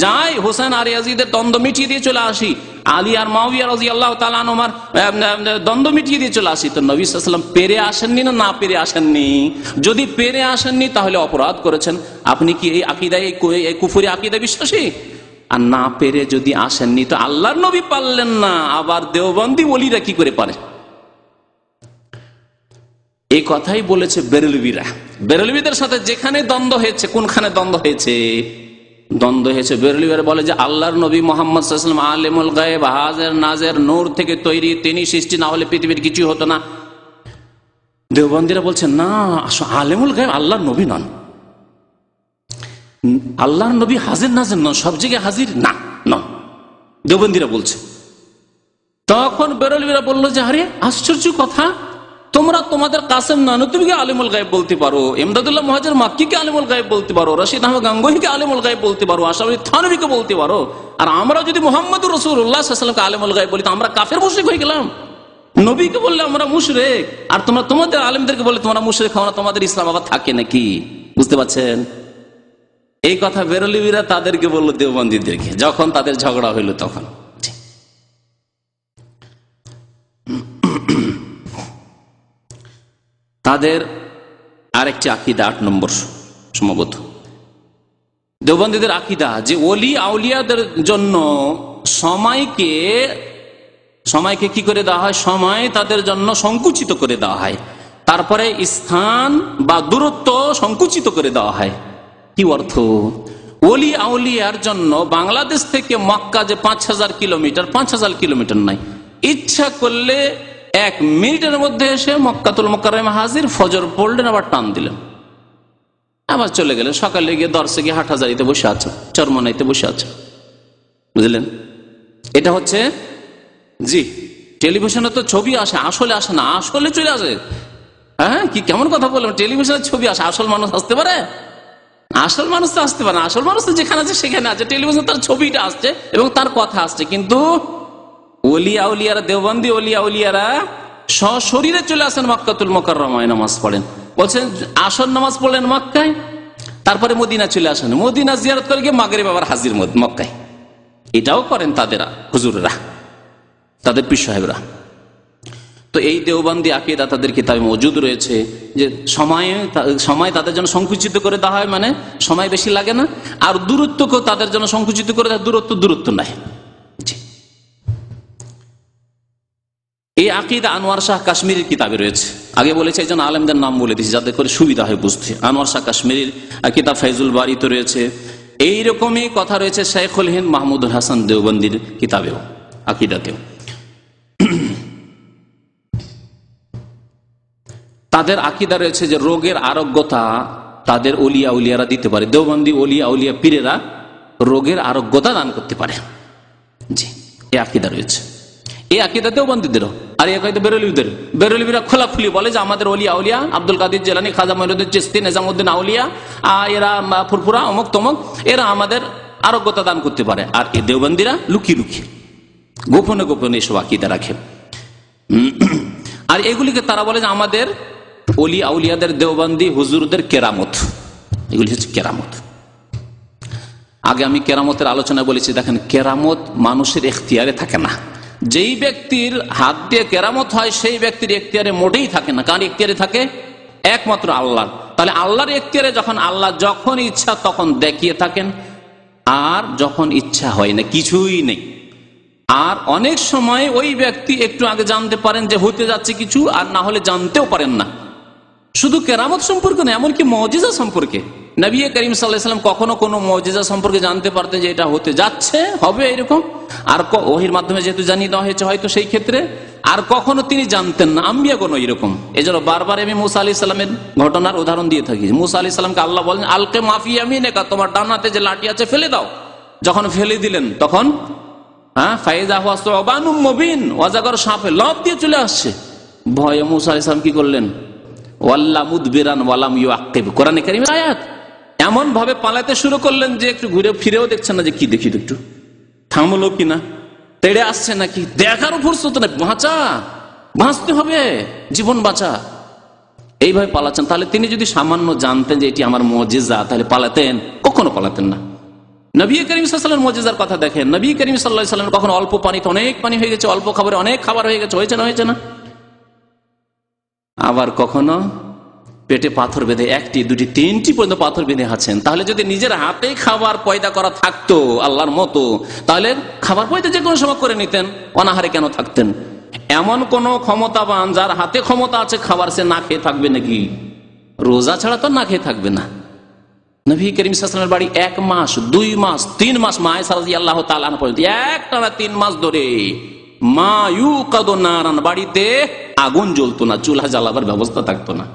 যাই হোসেন আর ইয়াজিদের দ্বন্দ্ব মিটিয়ে দিয়ে চলে আসি, আলী আর মুআবিয়া রাদিয়াল্লাহু তাআলা আনহুমার দ্বন্দ্ব মিটিয়ে দিয়ে চলে আসি, তো নবী সাল্লাল্লাহু আলাইহি সাল্লাম পেরে আসেননি না পেরে আসেননি? যদি পেরে আসেননি তাহলে অপরাধ করেছেন। আপনি কি এই আকীদায়, এই কুফরি আকীদায় বিশ্বাসী? আর না পেরে যদি আসেননি তো আল্লাহর নবী পারলেন না, আবার দেওবন্দি ওলিরা কি করে পারে? এই কথাই বলেছে বেরেলভিরা। বেরেলভিদের সাথে যেখানে দ্বন্দ্ব হয়েছে, কোনখানে দ্বন্দ্ব হয়েছে? বেরেলভিরা বলে যে আল্লাহর নবী মুহাম্মদ সাল্লাল্লাহু আলাইহি ওয়াসাল্লাম আলিমুল গায়ব, হাজির নাজির, নূর থেকে তৈরি, তিনি সৃষ্টি, না হলে পৃথিবীর কিছু হতো না। দেওবন্দিরা বলছে না, আলিমুল গায়ব আল্লাহর নবী নন, আল্লাহর নবী হাজির নাজির নন, সব জায়গায় হাজির না, নন, দেওবন্দিরা বলছে। তখন বেরেলভিরা বললো যে আরে আশ্চর্য কথা, তোমরা তোমাদের কাসেম নানুতুবিকে আলিমুল গায়ব বলতে পারো, ইমদাদুল্লাহ মুহাজির মাক্কিকে আলিমুল গায়ব বলতে পারো, রশিদ আহমদ গাঙ্গুহিকে আলিমুল গায়ব বলতে পারো, আশরাফ আলী থানভীকে বলতে পারো, আর আমরা যদি মুহাম্মদুর রাসূলুল্লাহ সাল্লাল্লাহু আলাইহি ওয়াসাল্লামকে আলিমুল গায়ব বলি তো আমরা কাফের মুশরিক হয়ে গেলাম। নবীকে বললে আমরা মুশরিক, আর তোমরা তোমাদের আলেমদেরকে বলে তোমরা মুশরিক হও না, তোমাদের ইসলাম আবার থাকে নাকি? বুঝতে পারছেন? এই কথা বেরেলভিরা তাদেরকে বললো, দেওবন্দীদেরকে, যখন তাদের ঝগড়া হইল তখন। তাদের আরেকটি আকীদা, 8 নম্বর সম্ভবত দেওবন্দীদের আকীদা, যে ওলি আউলিয়াদের জন্য সময়কে কি করে দেওয়া হয়? সময় তাদের জন্য সংকুচিত করে দেওয়া হয়, তারপরে স্থান বা দূরত্ব সংকুচিত করে দেওয়া হয়। কি অর্থ? ওলি আউলিয়ার জন্য বাংলাদেশ থেকে মক্কা যে 5000 কিলোমিটার, 5000 কিলোমিটার নাই, ইচ্ছা করলে 1 মিনিটের মধ্যে এসে মক্কাতুল মুকাররমা হাজির, ফজর পড়লেন, আবার টান দিলেন, আবার চলে গেলেন, সকালে গিয়ে দর্শে গিয়ে হাটহাজারিতে বসে আছে, চরমনাইতে বসে আছে। বুঝলেন? এটা হচ্ছে, জি, টেলিভিশনে তো ছবি আসে, আসলে আসে না, আসলে চলে আসে। হ্যাঁ, কি কেমন কথা বললাম? টেলিভিশনে ছবি আসে, আসল মানুষ আসতে পারে? আসল মানুষ তো আসতে পারে না, আসল মানুষ তো যেখানে আছে সেখানে আছে, টেলিভিশনে তার ছবিটা আসছে এবং তার কথা আসছে, কিন্তু ওলিয়া উলিয়ারা, দেওবন্দি ওলিয়া উলিয়ারা সশরীরে চলে আসেন মক্কাতুল মুকাররমায়, নামাজ পড়েন। বলছেন আসর নামাজ পড়লেন মক্কায়, তারপরে মদিনা চলে আসেন, মদিনা জিয়ারত করে গিয়ে মাগরিব আবার হাজির মক্কায়। এটাও করেন তাদের হুজুররা, তাদের পীর সাহেবরা। তো এই দেওবন্দি আকীদা তাদের কিতাবে মওজুদ রয়েছে যে সময় তাদের জন্য সংকুচিত করে দেওয়া হয়, মানে সময় বেশি লাগে না, আর দূরত্বকেও তাদের জন্য সংকুচিত করে দেওয়া, দূরত্ব নাই। এই আকীদা আনোয়ার শাহ কাশ্মীরের কিতাবে রয়েছে। আগে বলেছে এই জন্য আলেমদের নাম বলে দিয়েছি যাতে করে সুবিধা হয় বুঝতে। আনোয়ার শাহ কাশ্মীরের কিতাব ফাইজুল বারীতে রয়েছে, এইরকমই কথা রয়েছে শাইখুল হিন্দ মাহমুদুল হাসান দেওবন্দির কিতাবেও, আকীদাতেও। তাদের আকীদা রয়েছে যে রোগের আরোগ্যতা তাদের ওলিয়া উলিয়ারা দিতে পারে। দেওবন্দি ওলিয়া উলিয়া পীরেরা রোগের আরোগ্যতা দান করতে পারে। জি, এই আকীদা রয়েছে। এই আকীদা দেওবন্দীদেরও। আর এই আকীদা বেরেলভীরা খোলাখুলি বলে যে আমাদের ওলিয়া উলিয়া আব্দুল কাদের জিলানী, খাজা মঈনুদ্দিন চিশতি, নিজামউদ্দিন আউলিয়া, এরা ফুরফুরা অমুক তমুক, এরা আমাদের আরোগ্যতা দান করতে পারে। আর এই দেওবন্দীরা লুকিয়ে লুকিয়ে গোপনে গোপনে এসব আকীদা রাখে। আর এগুলিকে তারা বলে যে আমাদের ওলি আউলিয়াদের, দেওবন্দি হুজুরদের কেরামত, এগুলি হচ্ছে কেরামত। আগে আমি কেরামতের আলোচনা বলেছি, দেখেন কেরামত মানুষের এখতিয়ারে থাকে না। যেই ব্যক্তির হাত দিয়ে কেরামত হয় সেই ব্যক্তির এখতিয়ারে মোটেই থাকে না। কার এখতিয়ারে থাকে? একমাত্র আল্লাহ। তাহলে আল্লাহর এখতিয়ারে যখন আল্লাহ যখন ইচ্ছা তখন দেখিয়ে থাকেন, আর যখন ইচ্ছা হয় না কিছুই নেই। আর অনেক সময় ওই ব্যক্তি একটু আগে জানতে পারেন যে হতে যাচ্ছে কিছু, আর না হলে জানতেও পারেন না। শুধু কেরামত সম্পর্কে না, এমনকি মুজিজা সম্পর্কে। নবী করিম সাল্লাল্লাহু আলাইহি ওয়াসাল্লাম কখনো কোনো মুজিজা সম্পর্কে জানতে পারতেন যে এটা হতে যাচ্ছে, হবে এরকম, আর ওহির মাধ্যমে যেহেতু জানিয়ে দেওয়া হয়েছে হয়তো সেই ক্ষেত্রে। আর কখনো তিনি জানতেন না, আম্বিয়া কোনো এরকম। এই জন্য বারবার আমি মুসা আলাইহিস সালামের ঘটনার উদাহরণ দিয়ে থাকি। মুসা আলাইহিস সালামকে আল্লাহ বলেন আলকে মাফি ইয়ামিনিকা, তোমার ডান হাতে যে লাঠি আছে ফেলে দাও। যখন ফেলে দিলেন তখন ফাইজা হুয়া সুবানুম মুবিন, অজাগর সাপে লাফ দিয়ে চলে আসছে। ভয়ে মুসা আলাইহিস সালাম কি করলেন? ওয়াল্লা মুদবিরান ওয়ালাম ইউআকিব, কোরআনে কারীমের আয়াত। এমন ভাবে পালাতে শুরু করলেন যে একটু ঘুরে ফিরেও দেখছেন না যে কি দেখি একটু থামলো কিনা, তেড়ে আসছে নাকি, দেখার ফুরসত না, বাঁচতে হবে, জীবন বাঁচা, এইভাবে পালাচ্ছেন। তাহলে তিনি যদি সামান্য জানতেন যে এটি আমার মুজিজা, তাহলে পালাতেন? কখনো পালাতেন না। নবী করিম সাল্লাল্লাহু আলাইহি ওয়াসাল্লামের মুজিজার কথা দেখেন। নবী করিম সাল্লাল্লাহু আলাইহি ওয়াসাল্লাম কখনো অল্প পানিতে অনেক পানি হয়ে গেছে, অল্প খাবারে অনেক খাবার হয়ে গেছে, হয়েছে না? আবার কখনো পেটে পাথর বেঁধে 1টি 2টি 3টি পর্যন্ত পাথর বেঁধে আছেন। তাহলে যদি নিজের হাতে খাবার পয়দা করা থাকতো আল্লাহর মতো, তাহলে খাবার পয়দা যে কোনো সময় করে নিতেন, অনাহারে কেন থাকতেন? এমন কোন ক্ষমতাবান যার হাতে ক্ষমতা আছে খাবার, সে না খেয়ে থাকবে নাকি? রোজা ছাড়া তো না খেয়ে থাকবে না। নবী করিম সাল্লাল্লাহু আলাইহি ওয়াসাল্লামের বাড়ি 1 মাস 2 মাস 3 মাস মা আয়েশা রাদিয়াল্লাহু তাআলা আনহা পর্যন্ত একটানা 3 মাস ধরে মা ইউকাদু নারান, বাড়িতে আগুন জ্বলতো না, চুলা জ্বালাবার ব্যবস্থা থাকতো না।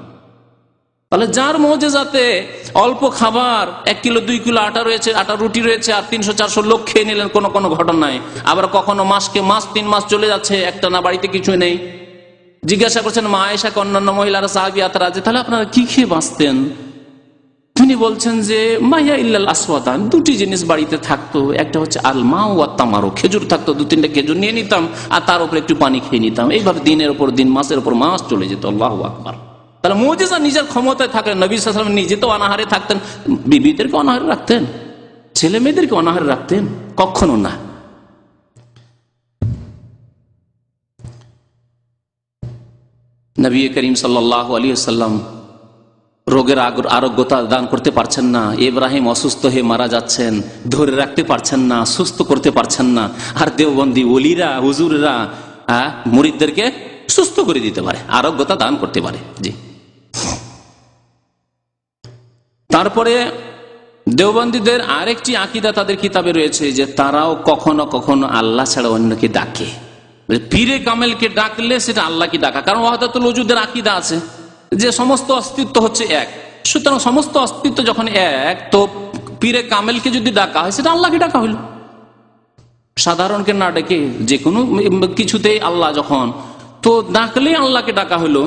তাহলে যার মুজিজাতে অল্প খাবার, 1 কিলো 2 কিলো আটা রয়েছে, আটা রুটি রয়েছে, আর 300-400 লোক খেয়ে নিলেন কোনো ঘটনায়। আবার কখনো মাসকে মাস 3 মাস চলে যাচ্ছে, একটা না বাড়িতে কিছু নেই। জিজ্ঞাসা করছেন মা আয়েশাকে অন্যান্য মহিলারা, সাহাবিয়াতরা, যে তাহলে আপনারা কি খেয়ে বাঁচতেন? তিনি বলছেন যে মাইয়া ইল্লাল আসওয়াদান, 2টি জিনিস বাড়িতে থাকতো, একটা হচ্ছে আল মা ওয়া তামারু, খেজুর থাকতো, 2-3টা খেজুর নিয়ে নিতাম, আর তার উপর একটু পানি খেয়ে নিতাম। এইভাবে দিনের উপর দিন, মাসের উপর মাস চলে যেত। আল্লাহু আকবার। তাহলে মুজিজা নিজের ক্ষমতায় থাকলেন। নবী সাল্লাল্লাহু আলাইহি ওয়াসাল্লাম নিজে তো অনাহারে থাকতেন, বিবিদেরকে অনাহারে রাখতেন, ছেলে মেয়েদেরকে অনাহারে রাখতেন? কখনো না। নবী করিম সাল্লাল্লাহু আলাইহি ওয়াসাল্লাম রোগের আরোগ্যতা দান করতে পারছেন না। ইব্রাহিম অসুস্থ হয়ে মারা যাচ্ছেন, ধরে রাখতে পারছেন না, সুস্থ করতে পারছেন না। আর দেওবন্দি ওলিরা, হুজুররা মুরিদদেরকে সুস্থ করে দিতে পারে, আরোগ্যতা দান করতে পারে। জি। তারপরে দেওবন্দীদের আরেকটি আকীদা তাদের কিতাবে রয়েছে যে তারাও কখনো কখনো আল্লাহ ছাড়া অন্যকে ডাকে। পীরে কামেলকে ডাকলে সেটা আল্লাহকে ডাকা, কারণ ওয়াহদাতুল ওজুদের আকীদা আছে যে সমস্ত অস্তিত্ব হচ্ছে এক। সুতরাং সমস্ত অস্তিত্ব যখন এক, তো পীরে কামেলকে যদি ডাকা হয় সেটা আল্লাহকে ডাকা হইল। সাধারণকে না ডেকে যে কোনো কিছুতেই আল্লাহ যখন, তো ডাকলেই আল্লাহকে ডাকা হইল।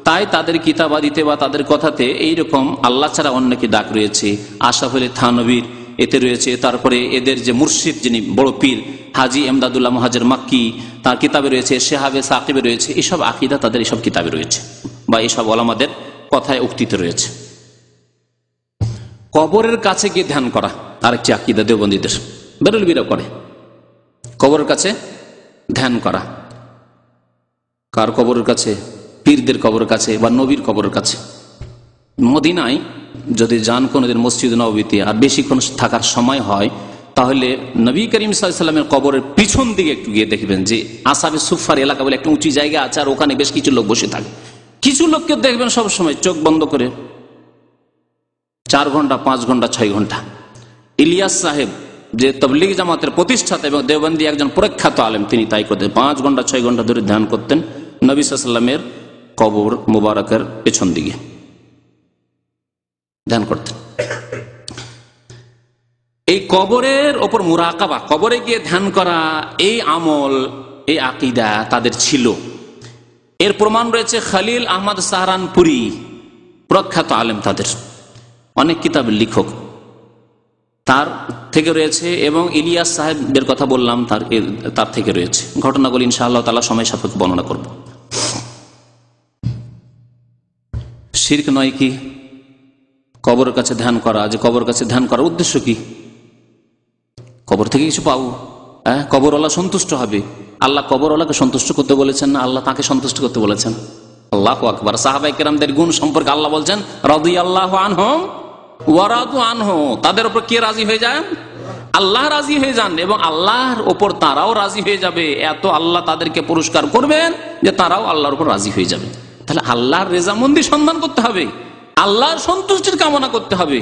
তাই তাদের কিতাবাদিতে বা তাদের কথাতে এইরকম আল্লাহ ছাড়া অন্যকে ডাক রয়েছে। আশরাফ আলী থানভীর এতে রয়েছে। তারপরে এদের যে মুর্শিদ, যিনি বড় পীর হাজী এমদাদুল্লাহ মুহাজির মাক্কি, তার কিতাবে রয়েছে, শেহাবে সাকিবে রয়েছে। এসব আকীদা তাদের এসব কিতাবে রয়েছে, বা এসব ওলামাদের কথায় উক্তিতে রয়েছে। কবরের কাছে গিয়ে ধ্যান করা আরেকটি আকীদা দেওবন্দীদের, বেরেলভীরা করে। কবরের কাছে ধ্যান করা। কার কবরের কাছে? পীরদের কবরের কাছে বা নবীর কবরের কাছে। মদিনায় যদি যান কোনদিন মসজিদ নববীতে আর বেশিক্ষণ থাকার সময় হয়, তাহলে নবী করিম সাল্লাল্লাহু আলাইহি ওয়াসাল্লামের কবরের পিছন দিকে একটু গিয়ে দেখবেন যে আসহাবে সুফার এলাকা বলে একটা উঁচু জায়গা আছে, আর ওখানে বেশ কিছু লোক বসে থাকে। কিছু লোককে দেখবেন সবসময় চোখ বন্ধ করে 4 ঘন্টা 5 ঘন্টা 6 ঘন্টা। ইলিয়াস সাহেব, যে তাবলীগ জামাতের প্রতিষ্ঠাতা এবং দেওবন্দি একজন প্রখ্যাত আলেম, তিনি তাই করতেন। 5 ঘন্টা 6 ঘন্টা ধরে ধ্যান করতেন নবী সাল্লাল্লাহু আলাইহি ওয়াসাল্লামের কবর মুবারকের পেছন দিকে ধ্যান করতেন। এই কবরের ওপর মুরাকাবা, কবরে গিয়ে ধ্যান করা, এই আমল, এই আকীদা তাদের ছিল। এর প্রমাণ রয়েছে খলিল আহমদ সাহারানপুরি, প্রখ্যাত আলেম, তাদের অনেক কিতাবের লেখক, তার থেকে রয়েছে, এবং ইলিয়াস সাহেবের কথা বললাম তার থেকে রয়েছে। ঘটনাগুলি ইনশাআল্লাহ তাআলা সময় সাপেক্ষে বর্ণনা করব। শিরক নয় কি কবরের কাছে ধ্যান করা? যে কবরের কাছে ধ্যান করার উদ্দেশ্য কি? কবর থেকে কিছু পাবো, কবরওয়ালা সন্তুষ্ট হবে। আল্লাহ কবরওয়ালাকে সন্তুষ্ট করতে বলেছেন না আল্লাহ তাকে সন্তুষ্ট করতে বলেছেন? আল্লাহু আকবার। সাহাবায়ে কেরামদের গুণ সম্পর্কে আল্লাহ বলছেন রাদিয়াল্লাহু আনহুম ওয়া রাদু আনহু, তাদের উপর কে রাজি হয়ে যায়? আল্লাহ রাজি হয়ে যান, এবং আল্লাহর উপর তারাও রাজি হয়ে যাবে। এত আল্লাহ তাদেরকে পুরস্কার করবেন যে তারাও আল্লাহর উপর রাজি হয়ে যাবে। তাহলে আল্লাহর রেজামন্দি সন্ধান করতে হবে, আল্লাহর সন্তুষ্টির কামনা করতে হবে।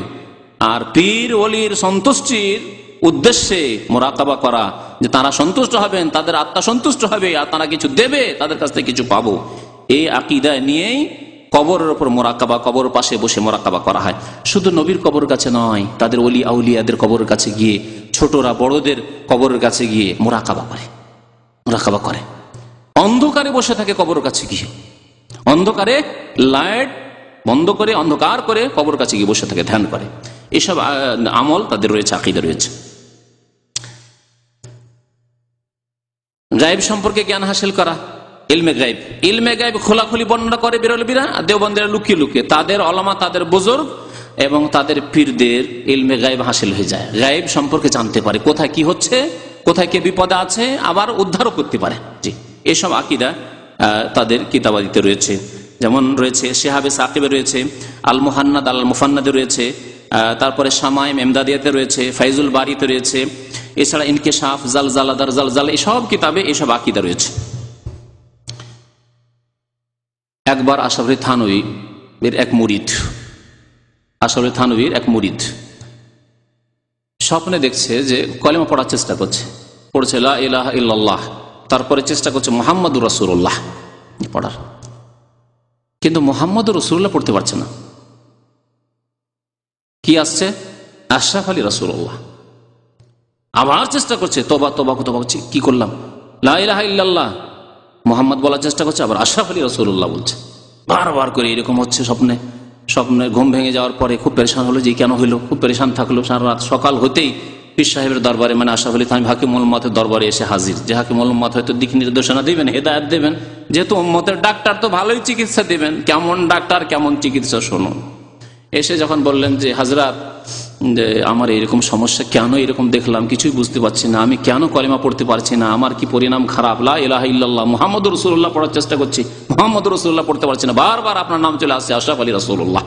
আর পীর ওলির সন্তুষ্টির উদ্দেশ্যে মোরাকাবা করা, যে তারা সন্তুষ্ট হবেন, তাদের আত্মা সন্তুষ্ট হবে, আর তারা কিছু দেবে, তাদের কাছ থেকে কিছু পাবো, এই আকীদা নিয়েই কবরের ওপর মোরাকাবা, কবরের পাশে বসে মোরাকাবা করা হয়। শুধু নবীর কবরের কাছে নয়, তাদের ওলি আউলিয়াদের কবরের কাছে গিয়ে, ছোটরা বড়দের কবরের কাছে গিয়ে মোরাকাবা করে। অন্ধকারে বসে থাকে কবরের কাছে গিয়ে, অন্ধকারে লাইট বন্ধ করে, অন্ধকার করে কবরের কাছে গিয়ে বসে থাকে, ধ্যান করে। এসব আমল তাদের রয়েছে, আকীদা রয়েছে। গায়েব সম্পর্কে জ্ঞান হাসিল করা, ইলমে গায়েব খোলাখুলি বর্ণনা করে বেরলবিরা, দেওবন্দিরা লুকিয়ে লুকিয়ে। তাদের ওলামা, তাদের বুজুর্গ এবং তাদের পীরদের ইলমে গায়েব হাসিল হয়ে যায়, গায়েব সম্পর্কে জানতে পারে, কোথায় কি হচ্ছে, কোথায় কে বিপদে আছে, আবার উদ্ধারও করতে পারে। জি, এসব আকীদা তাদের কিতাবাদিতে রয়েছে। যেমন রয়েছে শিহাবে সাকিবে রয়েছে, আল মুহান্নাদ আল মুফান্নাদে রয়েছে, তারপরে শামাইম এমদাদিয়াতে রয়েছে, ফাইজুল বারিতে রয়েছে, এছাড়া ইনকিশাফ, জালজালাদার জালজাল, এসব কিতাবে এসব আকীদা রয়েছে। একবার আশরাফ আলী থানভীর এক মুরিদ স্বপ্নে দেখছে যে কলেমা পড়ার চেষ্টা করছে, পড়ছে লা ইলাহা ইল্লাল্লাহ, তারপরে চেষ্টা করছে মুহাম্মাদুর রাসূলুল্লাহ পড়ার, কিন্তু মুহাম্মাদুর রাসূলুল্লাহ পড়তে পারছে না। কি আসছে? আশরাফ আলী রাসূলুল্লাহ। আবার চেষ্টা করছে, তওবা করছে, কি করলাম, লা ইলাহা ইল্লাল্লাহ মুহাম্মদ বলার চেষ্টা করছে, আবার আশরাফ আলী রাসূলুল্লাহ বলছে। বারবার করে এরকম হচ্ছে স্বপ্নে ঘুম ভেঙে যাওয়ার পরে খুব পেরেশান হলো, যে কেন হইলো, খুব পেরেশান থাকলো সারা রাত। সকাল হতেই পীর সাহেবের দরবারে, মানে আশরাফ আলী থানভী হাকিমুল উম্মতের দরবারে এসে হাজির। যে হাকিমুল উম্মত হয়তো দিক নির্দেশনা দিবেন, হেদায়েত দেবেন, যেহেতু উম্মতের ডাক্তার তো ভালোই চিকিৎসা দিবেন। কেমন ডাক্তার, কেমন চিকিৎসা শুনুন। এসে যখন বললেন যে হাজরাত, যে আমার এরকম সমস্যা, কেন এরকম দেখলাম, কিছুই বুঝতে পারছি না, আমি কেন কলেমা পড়তে পারছি না, আমার কি পরিণাম খারাপ, লা ইলাহা ইল্লাল্লাহ মুহাম্মাদুর রাসূলুল্লাহ পড়ার চেষ্টা করছি, মুহাম্মাদুর রাসূলুল্লাহ পড়তে পারছি না, বারবার আপনার নাম চলে আসছে আশরাফ আলী রাসূলুল্লাহ।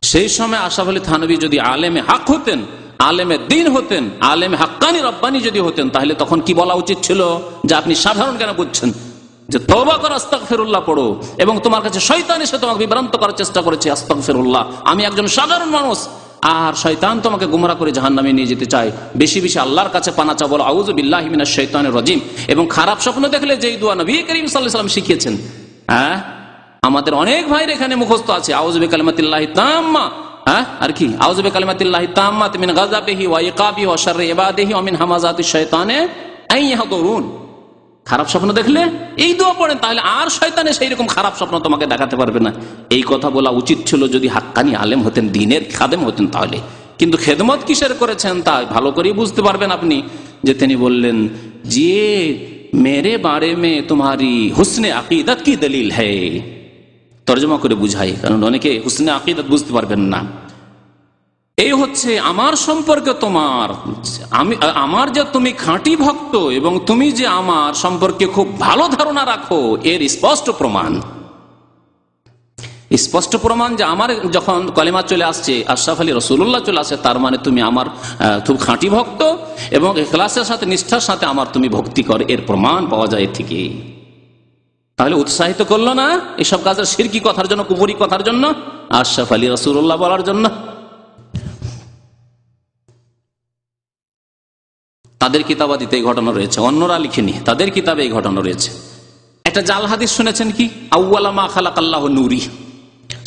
সেই সময় আশরাফ আলী থানভী যদি আলেমে হক হতেন, আলেমে দ্বীন হতেন, আলেমে হাক্কানি রব্বানি যদি হতেন, তাহলে তখন কি বলা উচিত ছিল? যে আপনি সাধারণ কেন বুঝছেন, যে তওবা করো, আস্তাগফিরুল্লাহ পড়ো, এবং তোমার কাছে শয়তান এসে তোমাকে বিভ্রান্ত করার চেষ্টা করেছে, আস্তাগফিরুল্লাহ, আমি একজন সাধারণ মানুষ, আর শয়তান তোমাকে গুমরা করে জাহান্নামে নিয়ে যেতে চায়, বেশি বেশি আল্লাহর কাছে পানা চাও, বলো আউযু বিল্লাহি মিনাশ শাইতানির রাজিম। এবং খারাপ স্বপ্ন দেখলে যেই দোয়া নবী করিম সাল্লাল্লাহু আলাইহি ওয়াসাল্লাম শিখিয়েছেন, আমাদের অনেক ভাইয়ের এখানে মুখস্থ আছে, আউযু বিকালিমাতিল্লাহি তাম্মা, আর কি, আউযু বিকালিমাতিল্লাহি তাম্মাতি মিন গাযাবিহি ওয়া ইকাবিহি ওয়া শাররি ইবাদিহি ওয়া মিন হামাযাতিশ শাইতানি আন ইয়াহদুরুন। খারাপ স্বপ্ন দেখলে এই দোয়া পড়েন, তাহলে আর শয়তানে সেই রকম খারাপ স্বপ্ন তোমাকে দেখাতে পারবে না। এই কথা বলা উচিত ছিল যদি হাক্কানি আলেম হতেন, দ্বীনের খাদেম হতেন তাহলে। কিন্তু খেদমত কিসের করেছেন তা ভালো করেই বুঝতে পারবেন আপনি, যে তিনি বললেন যে মেরে বারে মে তোমারি হুসনে আকিদত কি দলিল হ্যায়। তর্জমা করে বুঝাই, কারণ অনেকে হুসনে আকিদত বুঝতে পারবেন না। এই হচ্ছে আমার সম্পর্কে তোমার, আমার যে তুমি খাঁটি ভক্ত এবং তুমি যে আমার সম্পর্কে খুব ভালো ধারণা রাখো, এর স্পষ্ট প্রমাণ যে আমার যখন কলেমা চলে আসছে, আশরাফ আলী রাসূলুল্লাহ চলে আসছে, তার মানে তুমি আমার খুব খাঁটি ভক্ত, এবং ইখলাসের সাথে, নিষ্ঠার সাথে আমার তুমি ভক্তি কর, এর প্রমাণ পাওয়া যায় এর থেকে। তাহলে উৎসাহিত করলো না এসব কাজের শিরকি কথার জন্য, কুফরি কথার জন্য, আশরাফ আলী রাসূলুল্লাহ বলার জন্য? তাদের কিতাবাদিতে এই ঘটনা রয়েছে, অন্যরা লিখেনি, তাদের কিতাবে এই ঘটনা রয়েছে। একটা জাল হাদিস শুনেছেন কি? আউয়ালা মা খালাকাল্লাহু নূরি,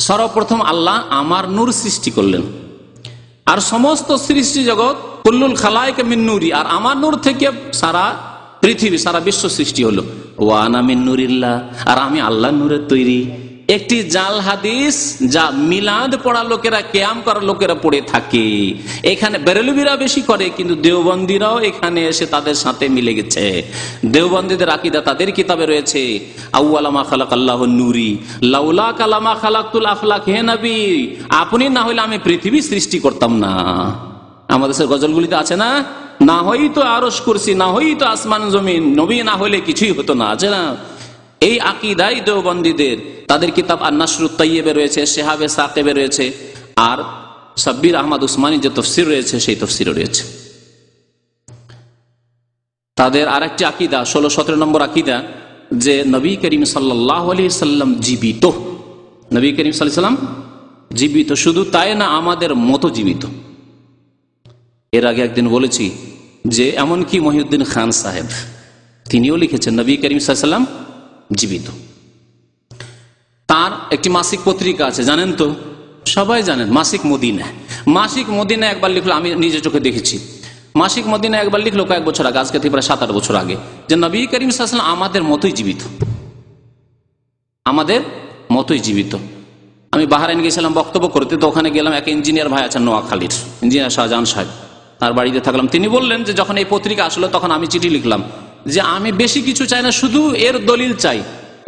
সর্বপ্রথম আল্লাহ আমার নূর সৃষ্টি করলেন, আর সমস্ত সৃষ্টি জগৎ কুল্লুল খালায়েক মিন নূরি, আর আমার নূর থেকে সারা পৃথিবী সারা বিশ্ব সৃষ্টি হলো। ওয়া আনা মিন নূরিল্লাহ, আর আমি আল্লাহর নূরের তৈরি। একটি জাল হাদিস যা মিলাদ পড়া লোকেরা, কিয়াম করা লোকেরা পড়ে থাকে। এখানে বেরেলভিরা বেশি করে, কিন্তু দেওবন্দীরাও এখানে এসে তাদের সাথে মিলে গেছে। দেওবন্দীদের আকীদা তাদের কিতাবে রয়েছে আউয়ালা মা খালাকাল্লাহু নূরি লাউলা কালামা খালাকতুল আফলাক, হে নবী আপনি না হইলে আমি পৃথিবী সৃষ্টি করতাম না। আমাদের গজলগুলিতে আছে না, না হইতো আরশ কুরসি, না হইতো আসমান জমিন, নবী না হইলে কিছুই হতো না, আছে না? এই আকীদাই দেওবন্দীদের। তাদের কিতাব আন-নাসরুত তাইয়্যিবে রয়েছে, শিহাবে সাকিবে রয়েছে, আর সাব্বির আহমদ উসমানী যে তফসির রয়েছে সেই তফসিরও রয়েছে। তাদের আরেকটি আকীদা 16-17 নম্বর আকীদা, যে নবী করিম সাল্লাল্লাহু আলাইহি সাল্লাম জীবিত। নবী করিম সাল্লাল্লাহু আলাইহি সাল্লাম জীবিত, শুধু তাই না আমাদের মতো জীবিত। এর আগে একদিন বলেছি যে এমনকি মহিউদ্দিন খান সাহেব তিনিও লিখেছেন নবী করিম সাল্লাল্লাহু আলাইহি সাল্লাম জীবিত। তার একটি মাসিক পত্রিকা আছে, জানেন তো, সবাই জানেন, মাসিক মদিনা। মাসিক মদিনা একবার লিখলো, আমি নিজে চোখে দেখেছি। মাসিক মদিনা একবার লিখলো কয়েক বছর আগে, আজকে থেকে প্রায় 7-8 বছর আগে, যে নবী করিম সাল্লাল্লাহু আলাইহি সাল্লাম আমাদের মতোই জীবিত, আমাদের মতোই জীবিত। আমি বাহরাইন গেছিলাম বক্তব্য করতে, তো ওখানে গেলাম, এক ইঞ্জিনিয়ার ভাই আছেন নোয়াখালীর, ইঞ্জিনিয়ার শাহজাহান সাহেব, তার বাড়িতে থাকলাম। তিনি বললেন যে যখন এই পত্রিকা আসলো তখন আমি চিঠি লিখলাম যে আমি বেশি কিছু চাই না, শুধু এর দলিল চাই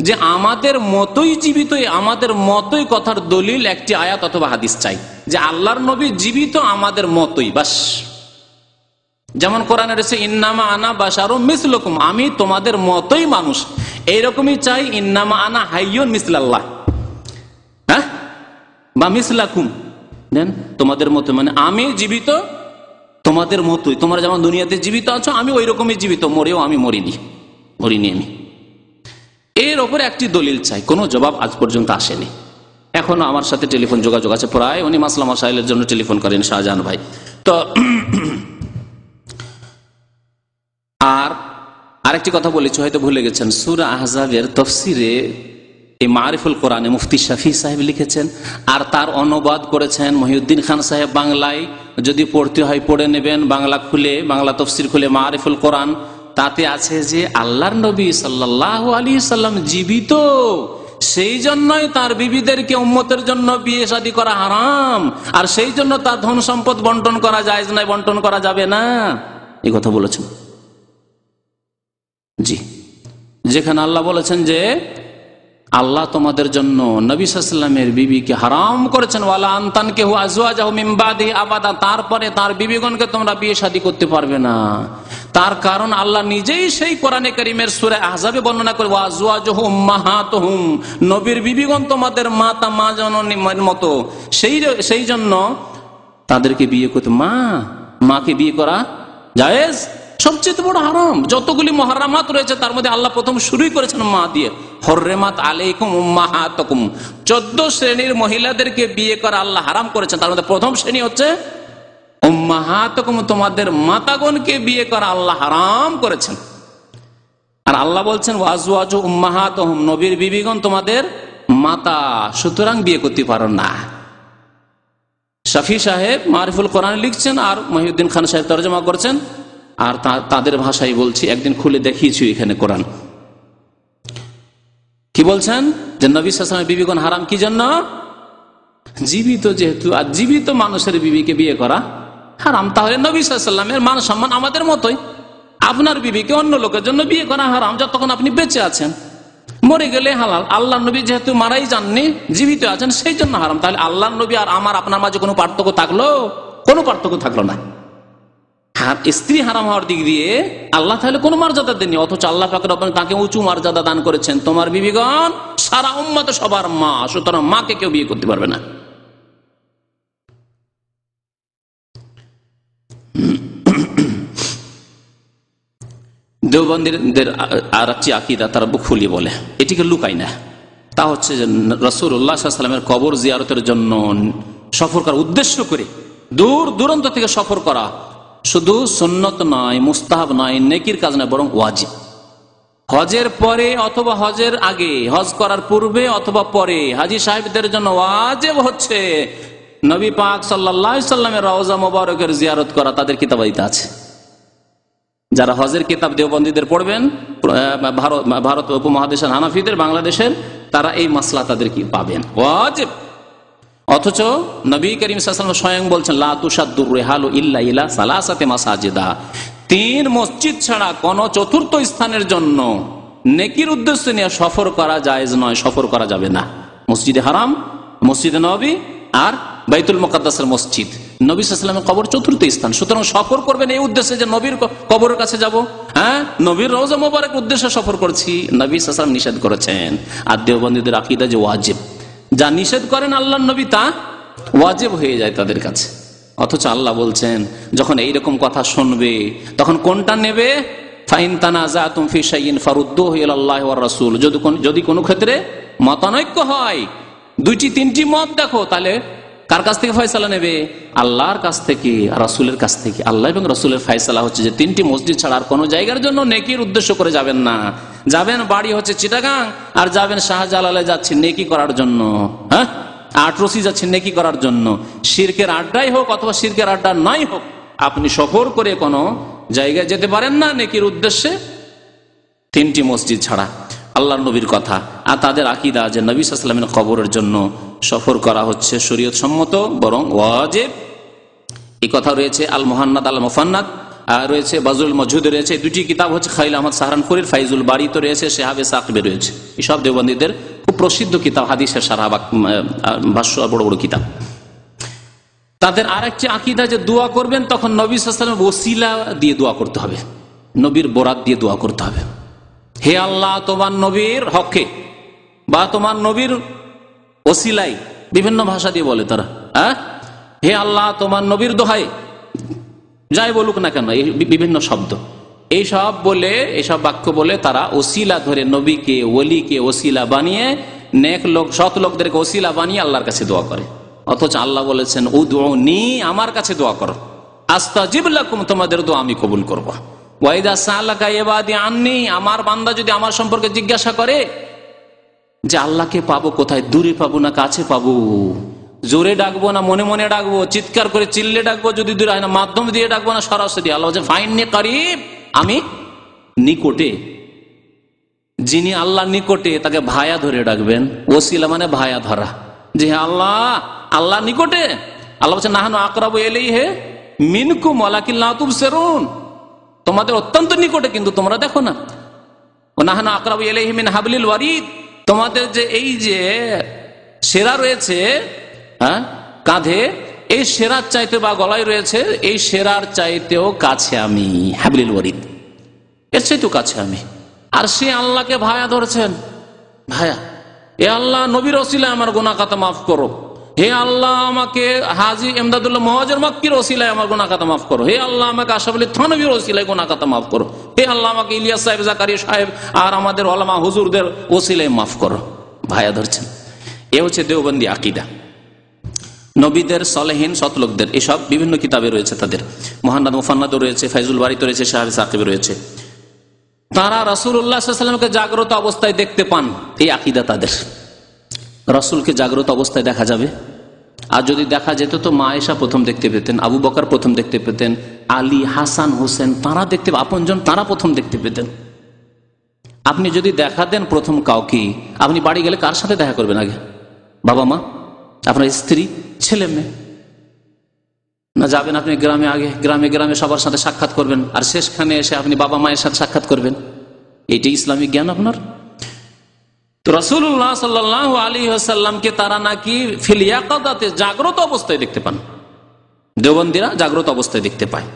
যে আমাদের মতোই জীবিত, আমাদের মতোই কথার দলিল একটি আয়াত অথবা হাদিস চাই, যে আল্লাহর নবী জীবিত আমাদের মতোই, বাস। যেমন কোরআনে রয়েছে ইন্নামা আনা বাশারুম মিসলুকুম, আমি তোমাদের মতোই মানুষ, এইরকমই চাই। ইন্নামা আনা হাইয়ুন মিসলাল্লাহ, হ্যাঁ, বা মিসলাকুম, দেন তোমাদের মতো, মানে আমি জীবিত তোমাদের মতোই। তোমরা যেমন দুনিয়াতে জীবিত আছো, আমি ওই রকমই জীবিত, মরেও আমি মরিনি আমি। এর ওপরে একটি দলিল চাই, কোনো জবাব আজ পর্যন্ত আসেনি। এখনো আমার সাথে টেলিফোন যোগাযোগ আছে, প্রায় উনি মাসলা মাসাইলের জন্য টেলিফোন করেন শাহজাহান ভাই। তো আর আরেকটি কথা বলেছি, হয়তো ভুলে গেছেন, সূরা আহজাবের তফসিরে এই মারিফুল কোরআনে মুফতি শাফি সাহেব লিখেছেন, আর তার অনুবাদ করেছেন মহিউদ্দিন খান সাহেব বাংলায়। যদি পড়তে হয় পড়ে নেবেন, বাংলা খুলে, বাংলা তফসির খুলে মারিফুল কোরআন। তাতে আছে যে আল্লাহর নবী সাল্লাল্লাহু আলাইহি সাল্লাম জীবিত, সেই জন্যই তার বিবিদেরকে উম্মতের জন্য বিয়ে শাদী করা হারাম, আর সেই জন্য তার ধন সম্পদ বন্টন করা জায়েজ নয়, বন্টন করা যাবে না, এই কথা বলেছেন। জি, যেখানে আল্লাহ বলেছেন যে আল্লাহ তোমাদের জন্য নবী সাল্লাল্লাহু আলাইহি ওয়াসাল্লামের বিবিকে হারাম করেছেন, ওয়ালা আনতানকিহু আজওয়াজাহু মিন বাদিহি আবাদা, তারপরে তার বিবিগণকে তোমরা বিয়ে শাদী করতে পারবে না। তার কারণ আল্লাহ নিজেই সেই কোরআনে কারীমের সূরা আহজাবে বর্ণনা করে, ওয়া আজওয়াজুহু উম্মাহাতুহুম, নবীর বিবিগণ তোমাদের মাতা, মা জননীর মতো, সেই জন্য তাদেরকে বিয়ে করতে, মাকে বিয়ে করা জায়েজ, সবচেয়ে বড় হারাম। যতগুলি মুহাররামাত রয়েছে তার মধ্যে আল্লাহ প্রথম শুরুই করেছেন মা দিয়ে, হুররিমাত আলাইকুম উম্মাহাতুকুম, 14 শ্রেণীর মহিলাদেরকে বিয়ে করা আল্লাহ হারাম করেছেন, তার মধ্যে প্রথম শ্রেণী হচ্ছে উম্মাহাতুকুম, তোমাদের মাতাগণকে বিয়ে করা আল্লাহ হারাম করেছেন। আর আল্লাহ বলছেন ওয়াজওয়াজু উম্মাহাতুহুম, নবীর বিবিগণ তোমাদের মাতা, সুতরাং বিয়ে করতে পারো না। শাফি সাহেব মারিফুল কোরআন লিখছেন, আর মহিউদ্দিন খান সাহেব তরজমা করছেন, আর তাদের ভাষায় বলছি, একদিন খুলে দেখিয়েছি এখানে কোরআন। কি বলছেন যে নবী সাল্লাল্লাহু আলাইহি ওয়াসাল্লামের বিবিগণ হারাম, কি জন্য? জীবিত যেহেতু, আর জীবিত মানুষের বিবিকে বিয়ে করা হারাম, তাহলে নবী সাল্লাল্লাহু আলাইহি ওয়াসাল্লামের মান সম্মান আমাদের মতোই। আপনার বিবিকে অন্য লোকের জন্য বিয়ে করা হারাম যতক্ষণ আপনি বেঁচে আছেন, মরে গেলে হালাল। আল্লাহ নবী যেহেতু মারাই যাননি, জীবিত আছেন, সেই জন্য হারাম। তাহলে আল্লাহ নবী আর আপনার মাঝে কোনো পার্থক্য থাকলো? কোনো পার্থক্য থাকলো না। স্ত্রী হারাম হওয়ার দিক দিয়ে আল্লাহ তাহলে কোনো মর্যাদা দেননি, অথচ আল্লাহ পাক রব্বুল আলামিন তাকে উঁচু মর্যাদা দান করেছেন। তোমার বিবিগণ সারা উম্মত সবার মা, সুতরাং মাকে কেউ বিয়ে করতে পারবে না। দেওবন্দীদের আর একটি আকীদা, তারা বুক ফুলিয়ে বলে, এটিকে লুকাই না, তা হচ্ছে যে রাসূলুল্লাহ সাল্লাল্লাহু আলাইহি ওয়াসাল্লামের কবর জিয়ারতের জন্য সফর করার উদ্দেশ্য করে দূর দূরান্ত থেকে সফর করা শুধু সুন্নত নয়, মুস্তাহাব নয়, নেকির কাজ নয়, বরং ওয়াজিব। হজের পরে অথবা হজের আগে, হজ করার পূর্বে অথবা পরে হাজী সাহেবদের জন্য ওয়াজিব হচ্ছে নবী পাক সাল্লাল্লাহু আলাইহি সাল্লামের রওজা মোবারকের জিয়ারত করা। তাদের কিতাবাইতে আছে। যারা হজের কিতাব দেওবন্দীদের পড়বেন, ভারত উপমহাদেশের হানাফিদের, বাংলাদেশের, তারা এই মাসলা তাদের কি পাবেন ওয়াজিব। অথচ নবী করিম সাল্লাল্লাহু আলাইহি ওয়াসাল্লাম স্বয়ং বলছেন লা তুশাদ্দুর রিহালু ইল্লা ইলা সালাসাতি মাসাজিদা, 3 মসজিদ ছাড়া কোন চতুর্থ স্থানের জন্য নেকির উদ্দেশ্যে নিয়ে সফর করা জায়েজ নয়, সফর করা যাবে না। মসজিদে হারাম, মসজিদে নববী আর বাইতুল মুকাদ্দাসের মসজিদ। নবী সাল্লাল্লাহু আলাইহি ওয়াসাল্লামের কবর চতুর্থ স্থান। সুতরাং সফর করবেন এই উদ্দেশ্যে যে নবীর কবরের কাছে যাব, হ্যাঁ, নবীর রওজা মোবারকের উদ্দেশ্যে সফর করছি, নবী সাল্লাল্লাহু আলাইহি ওয়াসাল্লাম নিষেধ করেছেন। আর দেওবন্দীদের আকীদা যে ওয়াজিব, যা নিষেধ করেন আল্লাহর নবী তা ওয়াজিব হয়ে যায় তাদের কাছে। অথচ আল্লাহ বলছেন যখন এইরকম কথা শুনবে তখন কোনটা নেবে? ফাইন তানাজাতুম ফি শাইইন ফারুদ্দুহু ইলাল্লাহি ওয়ার রাসূল, যদি কোনো ক্ষেত্রে মতানৈক্য হয়, 2-3টি মত দেখো, তাহলে কার কাছ থেকে ফয়সালা নেবে? আল্লাহর কাছ থেকে, রাসূলের কাছ থেকে। আল্লাহ এবং রাসূলের ফয়সালা হচ্ছে যে 3টি মসজিদ ছাড়া আর কোনো জায়গার জন্য নেকির উদ্দেশ্য করে যাবেন না। যাবেন বাড়ি হচ্ছে চিটাগাং, আর যাবেন শাহজালালে যাচ্ছেন নেকি করার জন্য, হ্যাঁ, আটরসি যাচ্ছেন নেকি করার জন্য। শিরকের আড্ডাই হোক অথবা শিরকের আড্ডা নাই হোক, আপনি সফর করে কোনো জায়গায় যেতে পারেন না নেকির উদ্দেশ্যে 3টি মসজিদ ছাড়া। আল্লাহর নবীর কথা। আর তাদের আকীদা যে নবী সাল্লাল্লাহু আলাইহি ওয়াসাল্লামের কবরের জন্য সফর করা হচ্ছে শরীয়ত সম্মত, বরং ওয়াজিব। এই কথা রয়েছে আল মুহান্নাদ আল মুফান্নাদ, রয়েছে বাজুল মজহুদ রয়েছে, 2টি কিতাব হচ্ছে খালিল আহমদ সাহারানপুরীর, ফাইজুল বারী তো রয়েছে, শেহাবে সাকিবে রয়েছে। এসব দেওবন্দীদের খুব প্রসিদ্ধ কিতাব, হাদিসের সারা ভাষ্য, বড় বড় কিতাব। তাদের আরেকটি আকীদা যে দোয়া করবেন তখন নবী সাল্লাল্লাহু আলাইহি ওয়াসাল্লামের ওসিলা দিয়ে দোয়া করতে হবে, নবীর বরাত দিয়ে দোয়া করতে হবে। হে আল্লাহ, তোমার নবীর হকে বা তোমার নবীর ওসিলাই, বিভিন্ন ভাষা দিয়ে বলে তারা, হ্যাঁ, হে আল্লাহ তোমার নবীর দোহাই, যাই বলুক না কেন, এই বিভিন্ন শব্দ, এইসব বলে, এইসব বাক্য বলে তারা ওসিলা ধরে নবীকে, ওলিকে ওসিলা বানিয়ে, নেক লোক, সৎ লোকদেরকে ওসিলা বানিয়ে আল্লাহর কাছে দোয়া করে। অথচ আল্লাহ বলেছেন উদউনি, আমার কাছে দোয়া করো, আস্তাজিব লাকুম, তোমাদের দোয়া আমি কবুল করব। ওয়াইদা সালাকা ইবাদি আন্নি, আমার বান্দা যদি আমার সম্পর্কে জিজ্ঞাসা করে যে আল্লাহকে পাবো কোথায়, দূরে পাবো না কাছে পাবো, জোরে ডাকবো না মনে মনে ডাকবো, চিৎকার করে চিল্লে ডাকবো যদি দূরে হয় না, মাধ্যম দিয়ে ডাকবো না সরাসরি, আল্লাহ বলছে ফাইন্নি কারিব, আমি নিকটে। যিনি আল্লাহ নিকটে তাকে ভায়া ধরে ডাকবেন, ওসিলা মানে ভায়া ধরা, যে আল্লাহ, আল্লাহ নিকটে। আল্লাহ বলছে নাহনু আকরাবু ইলাইহি মিনকুম ওয়ালাকিন লা তুবসিরুন, তোমাদের অত্যন্ত নিকটে কিন্তু তোমরা দেখো না। নাহনু আকরাবু ইলাইহি মিন হাবলিল ওয়ারিদ, তোমাদের যে এই যে সেরা রয়েছে, হ্যাঁ, কাঁধে, এই সেরার চাইতে বা গলায় রয়েছে, এই সেরার চাইতেও কাছে আমি, হাবলিল ওয়ারিদ, এর চাইতেও কাছে আমি। আর সে আল্লাহকে ভায়া ধরেছেন, ভায়া, এ আল্লাহ নবীর ওসিলায় আমার গুনাহ খাতা মাফ করো, হে আল্লাহ আমাকে হাজী ইমদাদুল্লাহ মুহাজির মক্কির ওসিলায় আমার গুনাহ খাতা মাফ করো, হে আল্লাহ আমাকে আশরাফ আলী থানভীর ওসিলায় গুনাহ খাতা মাফ করো, হে আল্লাহ আমাকে ইলিয়াস সাহেব, জাকারিয়া সাহেব আর আমাদের ওলামা হুজুরদের ওসিলায় মাফ করো, ভায়া ধরছেন। এ হচ্ছে দেওবন্দি আকীদা। নবীদের, সলেহীন, সৎলোকদের, এসব বিভিন্ন কিতাবে রয়েছে, তাদের মুহান্নাদ মুফান্নাদও রয়েছে, ফাইজুল বারীতে রয়েছে, শাহবে সাকিবে রয়েছে। তারা রাসূলুল্লাহ সাল্লাল্লাহু আলাইহি ওয়াসাল্লামকে জাগ্রত অবস্থায় দেখতে পান, এই আকীদা তাদের। রাসূলকে জাগ্রত অবস্থায় দেখা যাবে, আর যদি দেখা যেত তো মা আয়েশা প্রথম দেখতে পেতেন, আবু বকর প্রথম দেখতে পেতেন, আলী, হাসান, হোসেন, তারা দেখতে, আপনজন তারা প্রথম দেখতে পেতেন। আপনি যদি দেখা দেন প্রথম কাউকে, আপনি বাড়ি গেলে কার সাথে দেখা করবেন আগে? বাবা মা, আপনার স্ত্রী, ছেলে মেয়ে, না যাবেন আপনি গ্রামে, আগে গ্রামে গ্রামে সবার সাথে সাক্ষাৎ করবেন, আর শেষখানে এসে আপনি বাবা মায়ের সাথে সাক্ষাৎ করবেন? এইটাই ইসলামিক জ্ঞান আপনার? তো রাসূলুল্লাহ সাল্লাল্লাহু আলাইহি ওয়াসাল্লামকে তারা নাকি ফিল ইয়াকাদাতে, জাগ্রত অবস্থায় দেখতে পান। দেওবন্দীরা জাগ্রত অবস্থায় দেখতে পায়।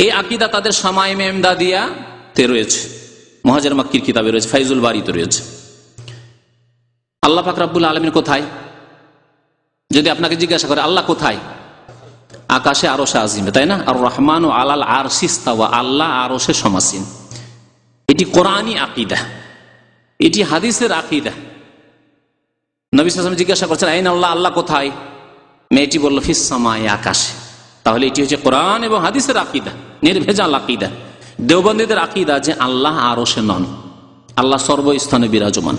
এই আকীদা তাদের শামাইমে ইমদাদিয়াতে রয়েছে, মুহাজির মক্কির কিতাবে রয়েছে, ফাইজুল বারীতে রয়েছে। আল্লাহ পাক রব্বুল আলামিন কোথায়? যদি আপনাকে জিজ্ঞাসা করে আল্লাহ কোথায়, আকাশে আরশে আজিমে, তাই না? আর রহমানু আলাল আরশি ইস্তাওয়া, আল্লাহ আরশে সমাসীন। এটি কোরআনী আকীদা, এটি হাদিসের আকীদা। নবী সাল্লাল্লাহু আলাইহি ওয়াসাল্লাম জিজ্ঞাসা করছেন আইন আল্লাহ, আল্লাহ কোথায়? মেয়েটি বলল ফিস সামায়ে, আকাশে। তাহলে এটি হচ্ছে কোরআন এবং হাদিসের আকীদা, নির্ভেজাল আকীদা। দেওবন্দীদের আকীদা যে আল্লাহ আরশে নন, আল্লাহ সর্বস্থানে বিরাজমান,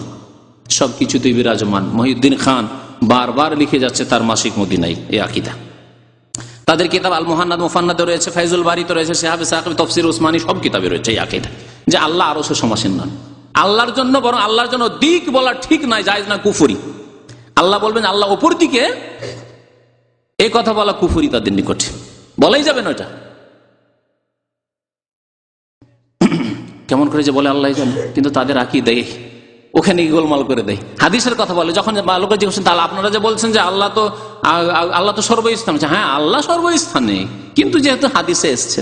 সবকিছুতেই বিরাজমান। মহিউদ্দিন খান বারবার লিখে যাচ্ছে তার মাসিক মদিনায় এই আকীদা। তাদের কিতাব আল মুহান্নাদ মুফান্নাদে রয়েছে, ফাইজুল বারীতে রয়েছে, শিহাবে সাকিব, তাফসীর উসমানী, সব কিতাবে রয়েছে এই আকীদা যে আল্লাহ আরশে সমাসীন নন। আল্লাহর জন্য, বরং আল্লাহর জন্য দিক বলা ঠিক নয়, জায়েজ না, কুফরি। আল্লাহ বলবেন আল্লাহ অপর দিকে, এই কথা বলা কুফরি তাদের নিকটে, বলাই যাবে না। এটা কেমন করে যে বলে আল্লাহ জানে, কিন্তু তাদের আকীদা ওখানে গোলমাল করে দেয়। হাদিসের কথা বলে, যখন লোকে জিজ্ঞেস তাহলে আপনারা যে বলছেন যে আল্লাহ তো সর্বস্থানে, হ্যাঁ আল্লাহ সর্বস্থানে, কিন্তু যেহেতু হাদিসে এসছে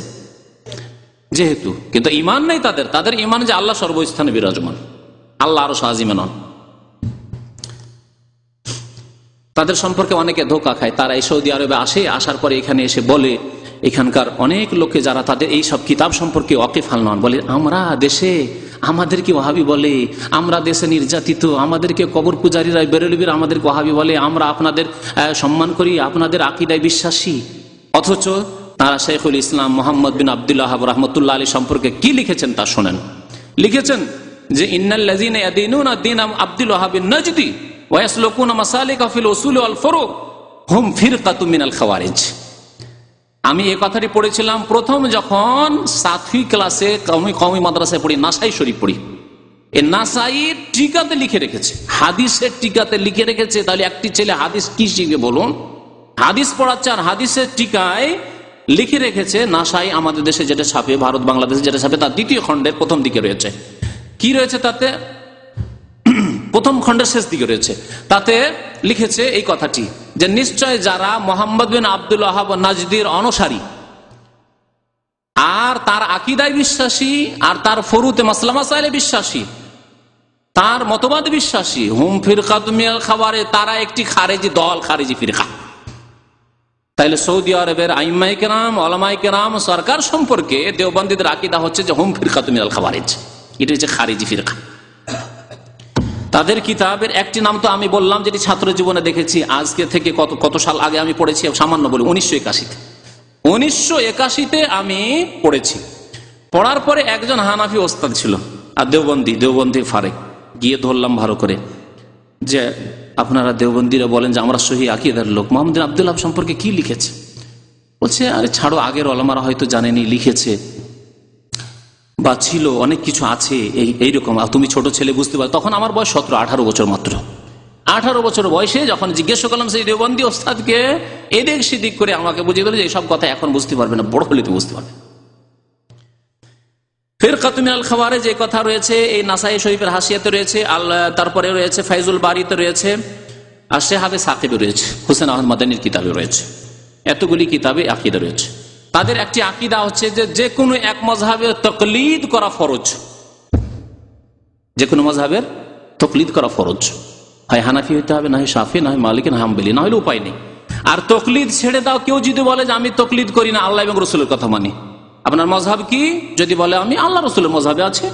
যেহেতু, কিন্তু ঈমান নেই তাদের ঈমান যে আল্লাহ সর্বস্থানে বিরাজমান, আল্লাহ আরশ আজিমে নন। তাদের সম্পর্কে অনেকে ধোঁকা খায়। তারা এই সৌদি আরবে আসে, আসার পরে এখানে এসে বলে, এখানকার অনেক লোকে যারা তাদের এই সব কিতাব সম্পর্কে ওয়াকিফাল নন, বলে আমরা দেশে আমাদেরকে ওয়াহাবি বলে, আমরা দেশে নির্যাতিত, আমাদেরকে কবর পূজারীরা বেরেলবির আমাদেরকে ওয়াহাবি বলে, আমরা আপনাদের সম্মান করি, আপনাদের আকীদায় বিশ্বাসী। অথচ তারা শেখুল ইসলাম মুহাম্মদ বিন আব্দুল ওয়াহাব রাহমাতুল্লাহ আলাইহি সম্পর্কে কি লিখেছেন তা শোনেন। লিখেছেন যে ইন্নাল্লাযীনা ইয়াদিনুনা দীন আব্দুল ওয়াহাবিন নাজদি ওয়া ইয়াসলুকুনা মাসালিকা ফিল উসুল ওয়াল ফুরু হুম ফিরকাতুম মিনাল খাওয়ারিজ। আমি এই কথাটি পড়েছিলাম প্রথম যখন 7वीं ক্লাসে কওমি মাদ্রাসায় পড়ি, নাসাই শরীফ পড়ি। এই নাসাইয়ের টিকাতে লিখে রেখেছে, হাদিসের টিকাতে লিখে রেখেছে। তাহলে একটি ছেলে হাদিস কি শিখবে বলুন? হাদিস পড়াচ্ছে আর হাদিসের টিকায় লিখে রেখেছে। নাসাই আমাদের দেশে যেটা ছাপে, ভারত বাংলাদেশে যেটা ছাপে, তার 2য় খণ্ডের প্রথম দিকে রয়েছে। কি রয়েছে তাতে? প্রথম খণ্ডের শেষ দিকে রয়েছে। তাতে লিখেছে এই কথাটি যে নিশ্চয় যারা মোহাম্মদ বিন আব্দুল ওয়াহাব নাজদির অনুসারী আর তার আকীদায় বিশ্বাসী আর তার ফরুতে মাসলা মাসাইলে বিশ্বাসী, তার মতবাদে বিশ্বাসী, হুম ফিরকাতুম মিনাল খাওয়ারিজ, তারা একটি খারেজি দল, খারেজি ফিরকা। তাইলে সৌদি আরবের আইম্মায়ে কেরাম, উলামায়ে কেরাম, সরকার সম্পর্কে দেওবন্দীদের আকীদা হচ্ছে যে হুম ফিরকাতুম মিনাল খাওয়ারিজ, এটা হচ্ছে খারেজি ফিরকা। তাদের কিতাবের একটি নাম তো আমি বললাম, যেটি ছাত্র জীবনে দেখেছি, আজকে থেকে কত সাল আগে আমি পড়েছি, সামান্য বলি 1981-তে আমি পড়েছি। পড়ার পরে একজন হানাফি ওস্তাদ ছিল আর দেওবন্দি ফারেক, গিয়ে ধরলাম ভালো করে যে আপনারা দেওবন্দিরা বলেন যে আমরা সহি আকীদার লোক, মোহাম্মদ বিন আব্দুল ওয়াহাব সম্পর্কে কি লিখেছে? বলছে আরে ছাড়ো, আগের ওলামারা হয়তো জানেনি, লিখেছে বা ছিল, অনেক কিছু আছে এইরকম, তুমি ছোট ছেলে বুঝতে পারো। তখন আমার বয়স 17-18 বছর মাত্র। 18 বছর বয়সে যখন জিজ্ঞেস করলাম সেই দেওবন্দি ওস্তাদকে, এদিক সেদিক করে আমাকে বুঝিয়ে দিল যে এইসব কথা এখন বুঝতে পারবে না, বড় হলে তো বুঝতে পারবে। ফিরকাতুম মিনাল খাওয়ারিজ যে কথা রয়েছে, এই নাসাই শরীফের হাসিয়াতে রয়েছে, তারপরে রয়েছে ফাইজুল বারীতে রয়েছে, আর শিহাবে সাকিবে রয়েছে, হুসেন আহমদ মাদানির কিতাবে রয়েছে। এতগুলি কিতাবে আকীদা রয়েছে। তাদের একটি আকীদা হচ্ছে যে কোনো এক মাযহাবের তাকলীদ করা ফরজ, যে কোনো মাযহাবের তাকলীদ করা ফরজ, হয় হানাফি হইতে হবে, না হয় শাফি, না হয় মালিকি, না হাম্বলি, না হলে উপায় নেই। আর তাকলীদ ছেড়ে দাও, কেউ যদি বলে যে আমি তাকলীদ করি না, আল্লাহ এবং রাসূলের কথা মানি, আপনার মাযহাব কি? যদি বলে আমি আল্লাহ রাসূলের মাযহাবে আছে,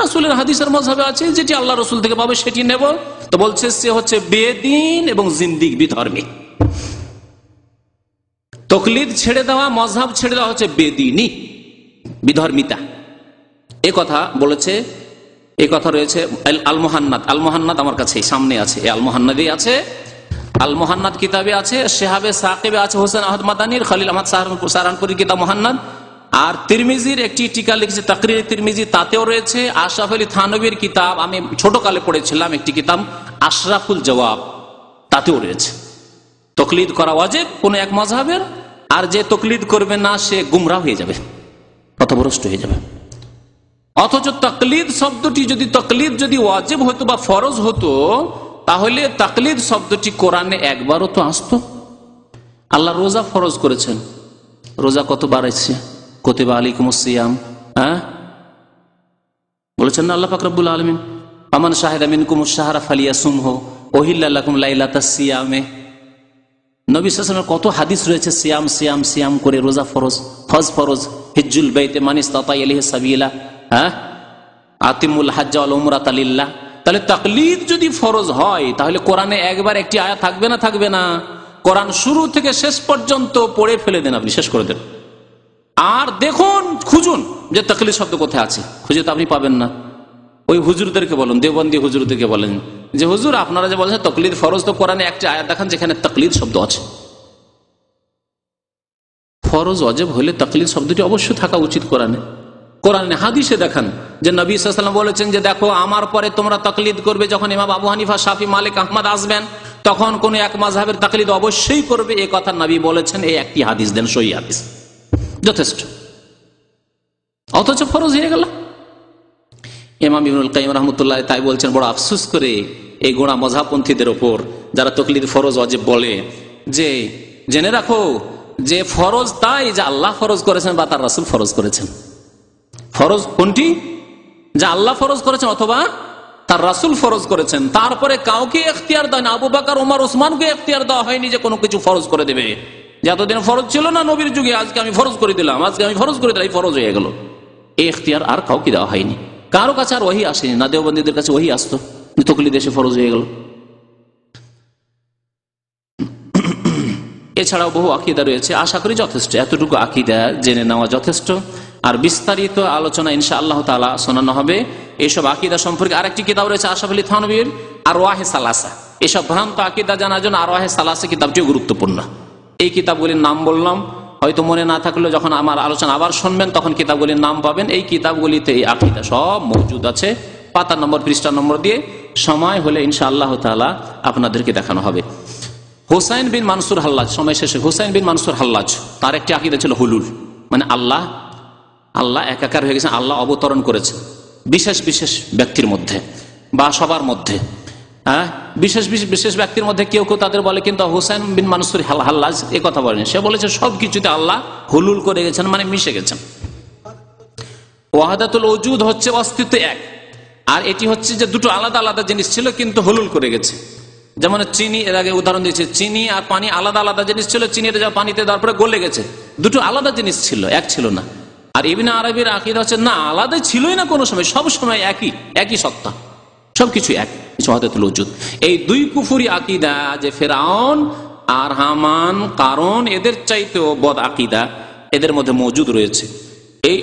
রাসূলের হাদিসের মাযহাবে আছে, যেটি আল্লাহ রাসূল থেকে পাবে সেটি নেব, তো বলছে সে হচ্ছে বেদিন এবং জিন্দিক, বিধর্মী। তাকলীদ ছেড়ে দেওয়া, মাযহাব ছেড়ে দেওয়া হচ্ছে বেদিনী, বিধর্মিতা। এ কথা বলেছে, এই কথা রয়েছে আল মুহান্নাদ আমার কাছে সামনে আছে, আল মুহান্নাদে আছে, আল মুহান্নাদ কিতাবে আছে, শিহাবে সাকিবে আছে, হোসেন আহমদ মাদানির, খলিল আহমদ সাহারানপুরীর কিতাব মুহান্নাদ, আর তিরমিজির একটি টিকা লিখেছে তাকরির তিরমিজি, তাতেও রয়েছে। আশরাফ আলী থানভীর কিতাব আমি ছোটকালে পড়েছিলাম, একটি কিতাব আশরাফুল জওয়াব, তাতেও রয়েছে তাকলীদ করা ওয়াজিব কোন এক মাযহাবের, আর যে তাকলীদ করবে না সে গুমরাহ হয়ে যাবে, পথভ্রষ্ট হয়ে যাবে। অথচ তাকলীদ শব্দটি যদি ওয়াজিব হতো বা ফরজ হতো, তাহলে তাকলীদ শব্দটি কোরআনে একবারও তো আসতো। আল্লাহ রোজা ফরজ করেছেন, রোজা কতবার এসেছে? কুতিবা আলাইকুমুস সিয়াম, বলেছেন না আল্লাহ পাক রব্বুল আলামিন, ফামান শাহিদা মিনকুমুশ শাহরা ফালিয়াসুমহু উহিল্লা লাকুম লাইলাতাস সিয়ামে। নবী সাল্লাল্লাহু আলাইহি ওয়াসাল্লামের কত হাদিস রয়েছে সিয়াম সিয়াম সিয়াম করে, রোজা ফরজ, হজ ফরজ, হিজ্জুল বাইতে মান ইসতাতা ইলাইহি সাবিলা, আতিমুল হজ্জ ওয়াল উমরাতা লিল্লাহ। তাহলে তাকলীদ যদি ফরজ হয়, তাহলে কোরআনে একবার একটি আয়াত থাকবে না? থাকবে না। কোরআন শুরু থেকে শেষ পর্যন্ত পড়ে ফেলে দেন, আপনি শেষ করে দেন, আর দেখুন, খুঁজুন যে তাকলিদ শব্দ কোথায় আছে, খুঁজে তো আপনি পাবেন না। ওই হুজুরদেরকে বলেন, দেওবন্দি হুজুরদেরকে বলেন যে হুজুর আপনারা যে বলছেন তাকলিদ ফরজ, তো কোরআনে একটা আয়াত দেখান যেখানে তাকলিদ শব্দ আছে। ফরজ ওয়াজিব হলে তাকলিদ শব্দটি অবশ্যই থাকা উচিত কোরআনে। কোরআনে হাদিসে দেখান যে নবী সাল্লাল্লাহু আলাইহি ওয়াসাল্লাম বলেছেন যে দেখো আমার পরে তোমরা তাকলিদ করবে, যখন ইমাম আবু হানিফা, শাফি, মালিক, আহমদ আসবেন তখন কোন এক মাযহাবের তাকলিদ অবশ্যই করবে, এই কথা নবী বলেছেন। এই একটি হাদিস দেন, সহিহ হাদিস, যথেষ্ট। অথচ ফরজ হয়ে গেল। ইমাম ইবনুল কাইয়িম রাহমাতুল্লাহ তাই বলছেন, বড় আফসোস করে এই গোঁড়া মযহাবপন্থীদের ওপর যারা তাকলিদ ফরজ ওয়াজিব বলে, যে জেনে রাখো যে ফরজ তাই যে আল্লাহ ফরজ করেছেন বা তার রাসূল ফরজ করেছেন। ফরজ কোনটি? যে আল্লাহ ফরজ করেছেন অথবা তার রাসূল ফরজ করেছেন। তারপরে কাউকে ইখতিয়ার দেন, আবু বকর, ওমর, ওসমানকে ইখতিয়ার দেওয়া হয়নি যে কোনো কিছু ফরজ করে দেবে। যে এতদিন ফরজ ছিল না নবীর যুগে, আজকে আমি ফরজ করে দিলাম, আজকে আমি ফরজ করে দিলাম, এই ফরজ হয়ে গেল। এই ইখতিয়ার আর কাউকে দেওয়া হয়নি। কারো কাছে আর ওহী আসেনি, না দেওবন্দীদের কাছে ওহী আসতো, তাকলিদ এসে ফরজ হয়ে গেল। এছাড়াও বহু আকীদা রয়েছে, আশা করি যথেষ্ট, এতটুকু আকীদা জেনে নেওয়া যথেষ্ট। আর বিস্তারিত আলোচনা ইনশাআল্লাহ তাআলা শোনানো হবে এইসব আকীদা সম্পর্কে। আরেকটি কিতাব রয়েছে আশরাফ আলী থানভীর আরওয়াহে সালাসা, এসব ভ্রান্ত আকীদা জানার জন্য আরওয়াহে সালাসা কিতাবটিও গুরুত্বপূর্ণ। এই কিতাবগুলির নাম বললাম, হয়তো মনে না থাকলেও যখন আমার আলোচনা আবার শুনবেন তখন কিতাবগুলির নাম পাবেন। এই কিতাবগুলিতে এই আকীদা সব মওজুদ আছে, পাতা নম্বর, পৃষ্ঠা নম্বর দিয়ে সময় হলে ইনশাআল্লাহ তাআলা আপনাদেরকে দেখানো হবে। হুসাইন বিন মানসুর হাল্লাজ, সময় শেষে, হুসাইন বিন মানসুর হাল্লাজ তার একটি আকীদা ছিল হুলুল, মানে আল্লাহ একাকার হয়ে গেছেন, আল্লাহ অবতরণ করেছেন বিশেষ বিশেষ ব্যক্তির মধ্যে বা সবার মধ্যে। বিশেষ বিশেষ ব্যক্তির মধ্যে কেউ কেউ তাদের বলে, কিন্তু হুসাইন বিন মানসুর হাল্লাজ এ কথা বলেন। সে বলেছে সবকিছুতে আল্লাহ হুলুল করে গেছেন, মানে মিশে গেছেন। ওয়াহাদাতুল ওজুদ হচ্ছে অস্তিত্ব এক, আর এটি হচ্ছে যে দুটো আলাদা আলাদা জিনিস ছিল কিন্তু হুলুল করে গেছে। যেমন চিনি, এর আগে উদাহরণ দিয়েছে, চিনি আর পানি আলাদা আলাদা জিনিস ছিল, চিনিটা যা পানিতে দেওয়ার পরে গলে গেছে, দুটো আলাদা জিনিস ছিল, এক ছিল না। আর ইবনে আরবির আকীদা হচ্ছে না, আলাদা ছিলই না কোনো সময়, সব সময় একই সত্তা, সবকিছু এক, ওয়াহদাতুল ওজুদ। এই দুই কুফরি আকীদা যে ফিরআউন আর হামান, কারণ এদের চাইতেও বদ আকীদা এদের মধ্যে মওজুদ রয়েছে। এই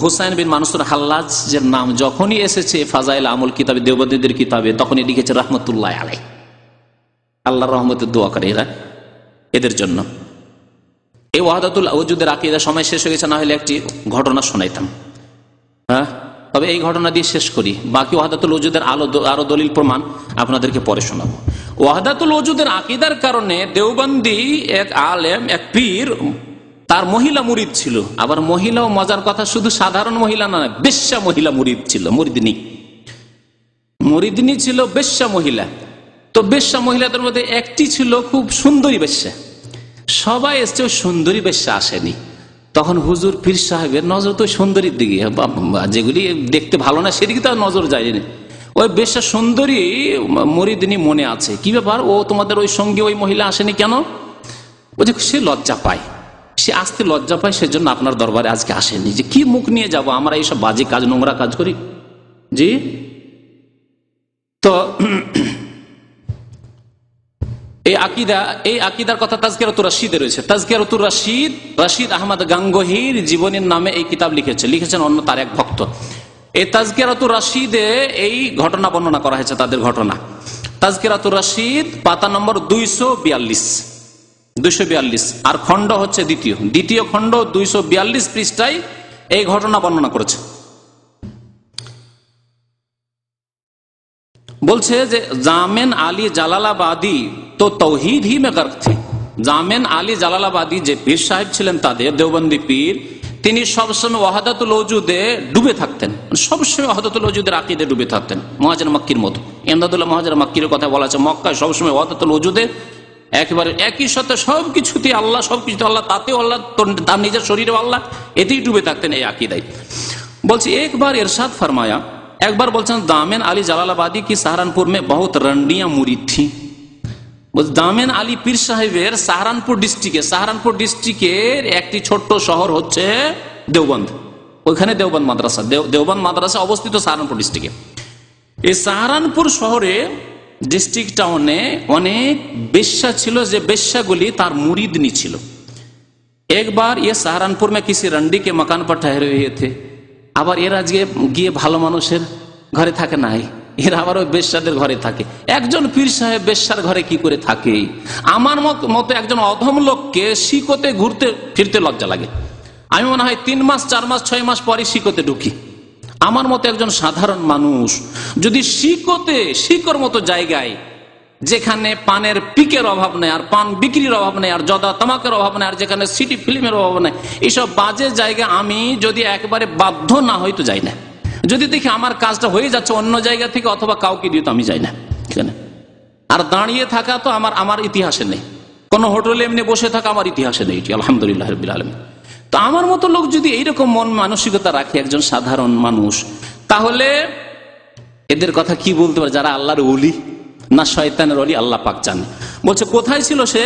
হুসাইন বিন মানসুর হাল্লাজের নাম যখনই এসেছে ফাজাইল আমল কিতাবে, দেওবন্দীদের কিতাবে, তখনই লিখেছে রাহমাতুল্লাহ আলাইহি, আল্লাহর রহমতের দোয়া করে এরা এদের জন্য। এই ওয়াহদাতুল ওজুদের আকীদা সময় শেষ হয়ে গেছে, না হলে একটি ঘটনা শোনাইতাম। তবে এই ঘটনা দিয়ে শেষ করি, বাকি ওয়াহদাতুল ওজুদের আরো দলিল প্রমাণ আপনাদেরকে পরে শোনাবো। ওয়াহদাতুল ওজুদের আকীদার কারণে দেওবন্দি এক আলেম, এক পীর, তার মহিলা মুরিদ ছিল। আবার মহিলা, ও মজার কথা, শুধু সাধারণ মহিলা না, বেশ্যা মহিলা মুরিদ ছিল, মুরিদিনী ছিল, বেশ্যা মহিলা। তো বেশ্যা মহিলাদের মধ্যে একটি ছিল খুব সুন্দরী বেশ্যা। সবাই এসছে, সুন্দরী বেশ্যা আসেনি। তখন হুজুর পীর সাহেবের নজর তো সুন্দরীর দিকে, যেগুলি দেখতে ভালো না সেদিকে তো নজর যায়নি। ওই বেশ্যা সুন্দরী মুরিদিনী মনে আছে, কি ব্যাপার, ও তোমাদের ওই সঙ্গে ওই মহিলা আসেনি কেন? বলছে সে লজ্জা পায়, সে আসতে লজ্জা পায়, সেজন্য আপনার দরবারে আজকে আসেনি। যে কি মুখ নিয়ে যাব, আমরা এইসব বাজে কাজ, নোংরা কাজ করি। জি, তো এই আকীদার কথা তাজকিরাতুর রাশিদে রয়েছে। তাজকিরাতুর রাশিদ আহমদ গাঙ্গোহীর জীবনীর নামে এই কিতাব লিখেছেন অন্য তার এক ভক্ত। এই তাজকিরাতুর রাশিদে এই ঘটনা বর্ণনা করা হয়েছে, তাদের ঘটনা। তাজকিরাতুর রাশিদ পাতা নম্বর 242, আর খণ্ড হচ্ছে দ্বিতীয় খণ্ড 242 পৃষ্ঠায় এই ঘটনা বর্ণনা করেছে। বলছে যে জামেন আলী জালালাবাদী তো তৌহিদ হি মে গর্ক থে। জামেন আলী জালালাবাদী যে পীর সাহেব ছিলেন তাদের, দেওবন্দি পীর, তিনি সবসময় ওয়াহদাতুল ওজুদে ডুবে থাকতেন, সবসময় ওয়াহদাতুল ওজুদের আকীদায় ডুবে থাকতেন, মুহাজির মক্কির মতো। ইমদাদুল্লাহ মুহাজির মক্কির কথা বলা আছে, মক্কায় সবসময় ওয়াহদাতুল ওজুদে একেবারে একই সাথে সবকিছুতে আল্লাহ, সবকিছুতে আল্লাহ, তাতেও আল্লাহ, তার নিজের শরীরেও আল্লাহ, এতেই ডুবে থাকতেন এই আকীদায়। বলছে একবার ইরশাদ ফরমায়া, একবার বলছেন দামেন আলী জালালাবাদী কি সাহারানপুর में बहुत रंडियां मुरीद थी। দামেন আলী পীর সাহেবের সাহারানপুর ডিস্ট্রিক্টের একটি ছোট্ট শহর হচ্ছে দেওবন্দ, ওইখানে দেওবন্দ মাদ্রাসা অবস্থিত সাহারানপুর ডিস্ট্রিক্টে। এই সাহারানপুর শহরে, ডিস্ট্রিক্ট টাউনে অনেক বেশ্যা ছিল, যে বেশ্যাগুলি তার মুরিদনি ছিল। एक बार ये सहारनपुर में किसी रंडी के मकान पर ठहरे हुए थे। আবার এরা গিয়ে ভালো মানুষের ঘরে থাকে না, এরা আবার ওই বেশ্যাদের ঘরে থাকে। একজন পীর সাহেব বেশ্যার ঘরে কি করে থাকে? আমার মতো একজন অধম লোককে শিকতে ঘুরতে ফিরতে লজ্জা লাগে। আমি মনে হয় 3 মাস 4 মাস 6 মাস পরে শিকতে ঢুকি। আমার মতো একজন সাধারণ মানুষ যদি শিকর মতো জায়গায়, যেখানে পানের পিকের অভাব নেই, আর পান বিক্রির অভাব নেই, আর জদা তামাকের অভাব নেই, আর যেখানে সিটি ফিল্মের অভাব নেই, এইসব বাজে জায়গায় আমি যদি একবারে বাধ্য না হই তো যাই না। যদি দেখি আমার কাজটা হয়ে যাচ্ছে অন্য জায়গা থেকে অথবা কাউকে দিয়ে, তো আমি যাই না। আর দাঁড়িয়ে থাকা তো আমার ইতিহাসে নেই, কোন হোটেলে এমনি বসে থাকা আমার ইতিহাসে নেই, আলহামদুলিল্লাহ রাব্বিল আলামিন। তো আমার মতো লোক যদি এইরকম মন মানসিকতা রাখে, একজন সাধারণ মানুষ, তাহলে এদের কথা কি বলতে পারে? যারা আল্লাহর ওলি না শয়তানের ওলি, আল্লাহ পাক জানে। বলছে কোথায় ছিল সে?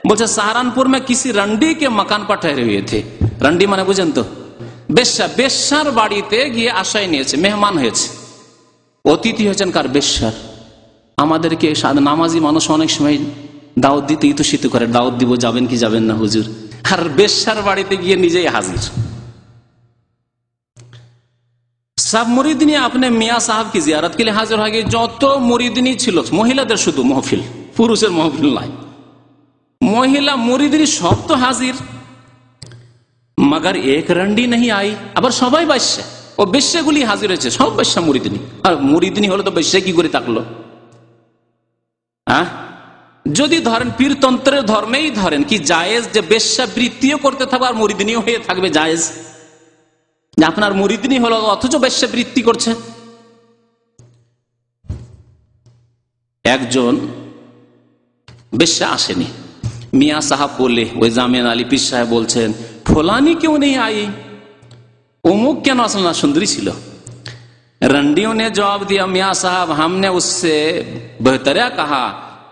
বলছে সাহারানপুর মে কিসি রন্ডি কে মকান পর ঠহরে হুয়ে থে। রন্ডি মানে বুঝেন তো? বেশ্যার বাড়িতে গিয়ে আশ্রয় নিয়েছে, মেহমান হয়েছে, অতিথি হয়েছেন কার? বেশ্যার। আমাদেরকে নামাজি মানুষ অনেক সময় দাওয়াত দিতে ইতশিত করে, দাওয়াত দিব, যাবেন কি যাবেন না হুজুর? আর বেশ্যার বাড়িতে গিয়ে নিজেই হাজির। সব মুরিদিনী আপনি মিয়া সাহেব কি জিয়ারত কে লিয়ে হাজির হয়ে গিয়ে, যত মুরিদিনী ছিল, মহিলাদের শুধু মহফিল, পুরুষের মহফিল নয়, মহিলা মুরিদিনী সব তো হাজির, মগর এক রন্ডি নেই আই। আবার সবাই বেশ্যা, ও বেশ্যাগুলি হাজির হয়েছে, সব বেশ্যা মুরিদিনী। আর মুরিদিনী হলে তো বেশ্যা কি করে থাকলো? যদি ধরেন পীরতন্ত্রের ধর্মেই ধরেন কি জায়েজ যে বেশ্যা বৃত্তিও করতে থাকবে আর মুরিদিনীও হয়ে থাকবে? জায়েজ? আপনার মুরিদিনী হলো অথচ বেশ্যা বৃত্তি করছে। একজন বেশ্যা আসেনি, মিয়া সাহাব বললে, ওই জামিয়ান আলী পীর সাহেব বলছেন, ফলানি কেউ নেই আই, অমুক কেন আসল না? সুন্দরী ছিল। रंडियों ने जवाब दिया, मियाँ साहब हमने उससे बेहतरिया कहा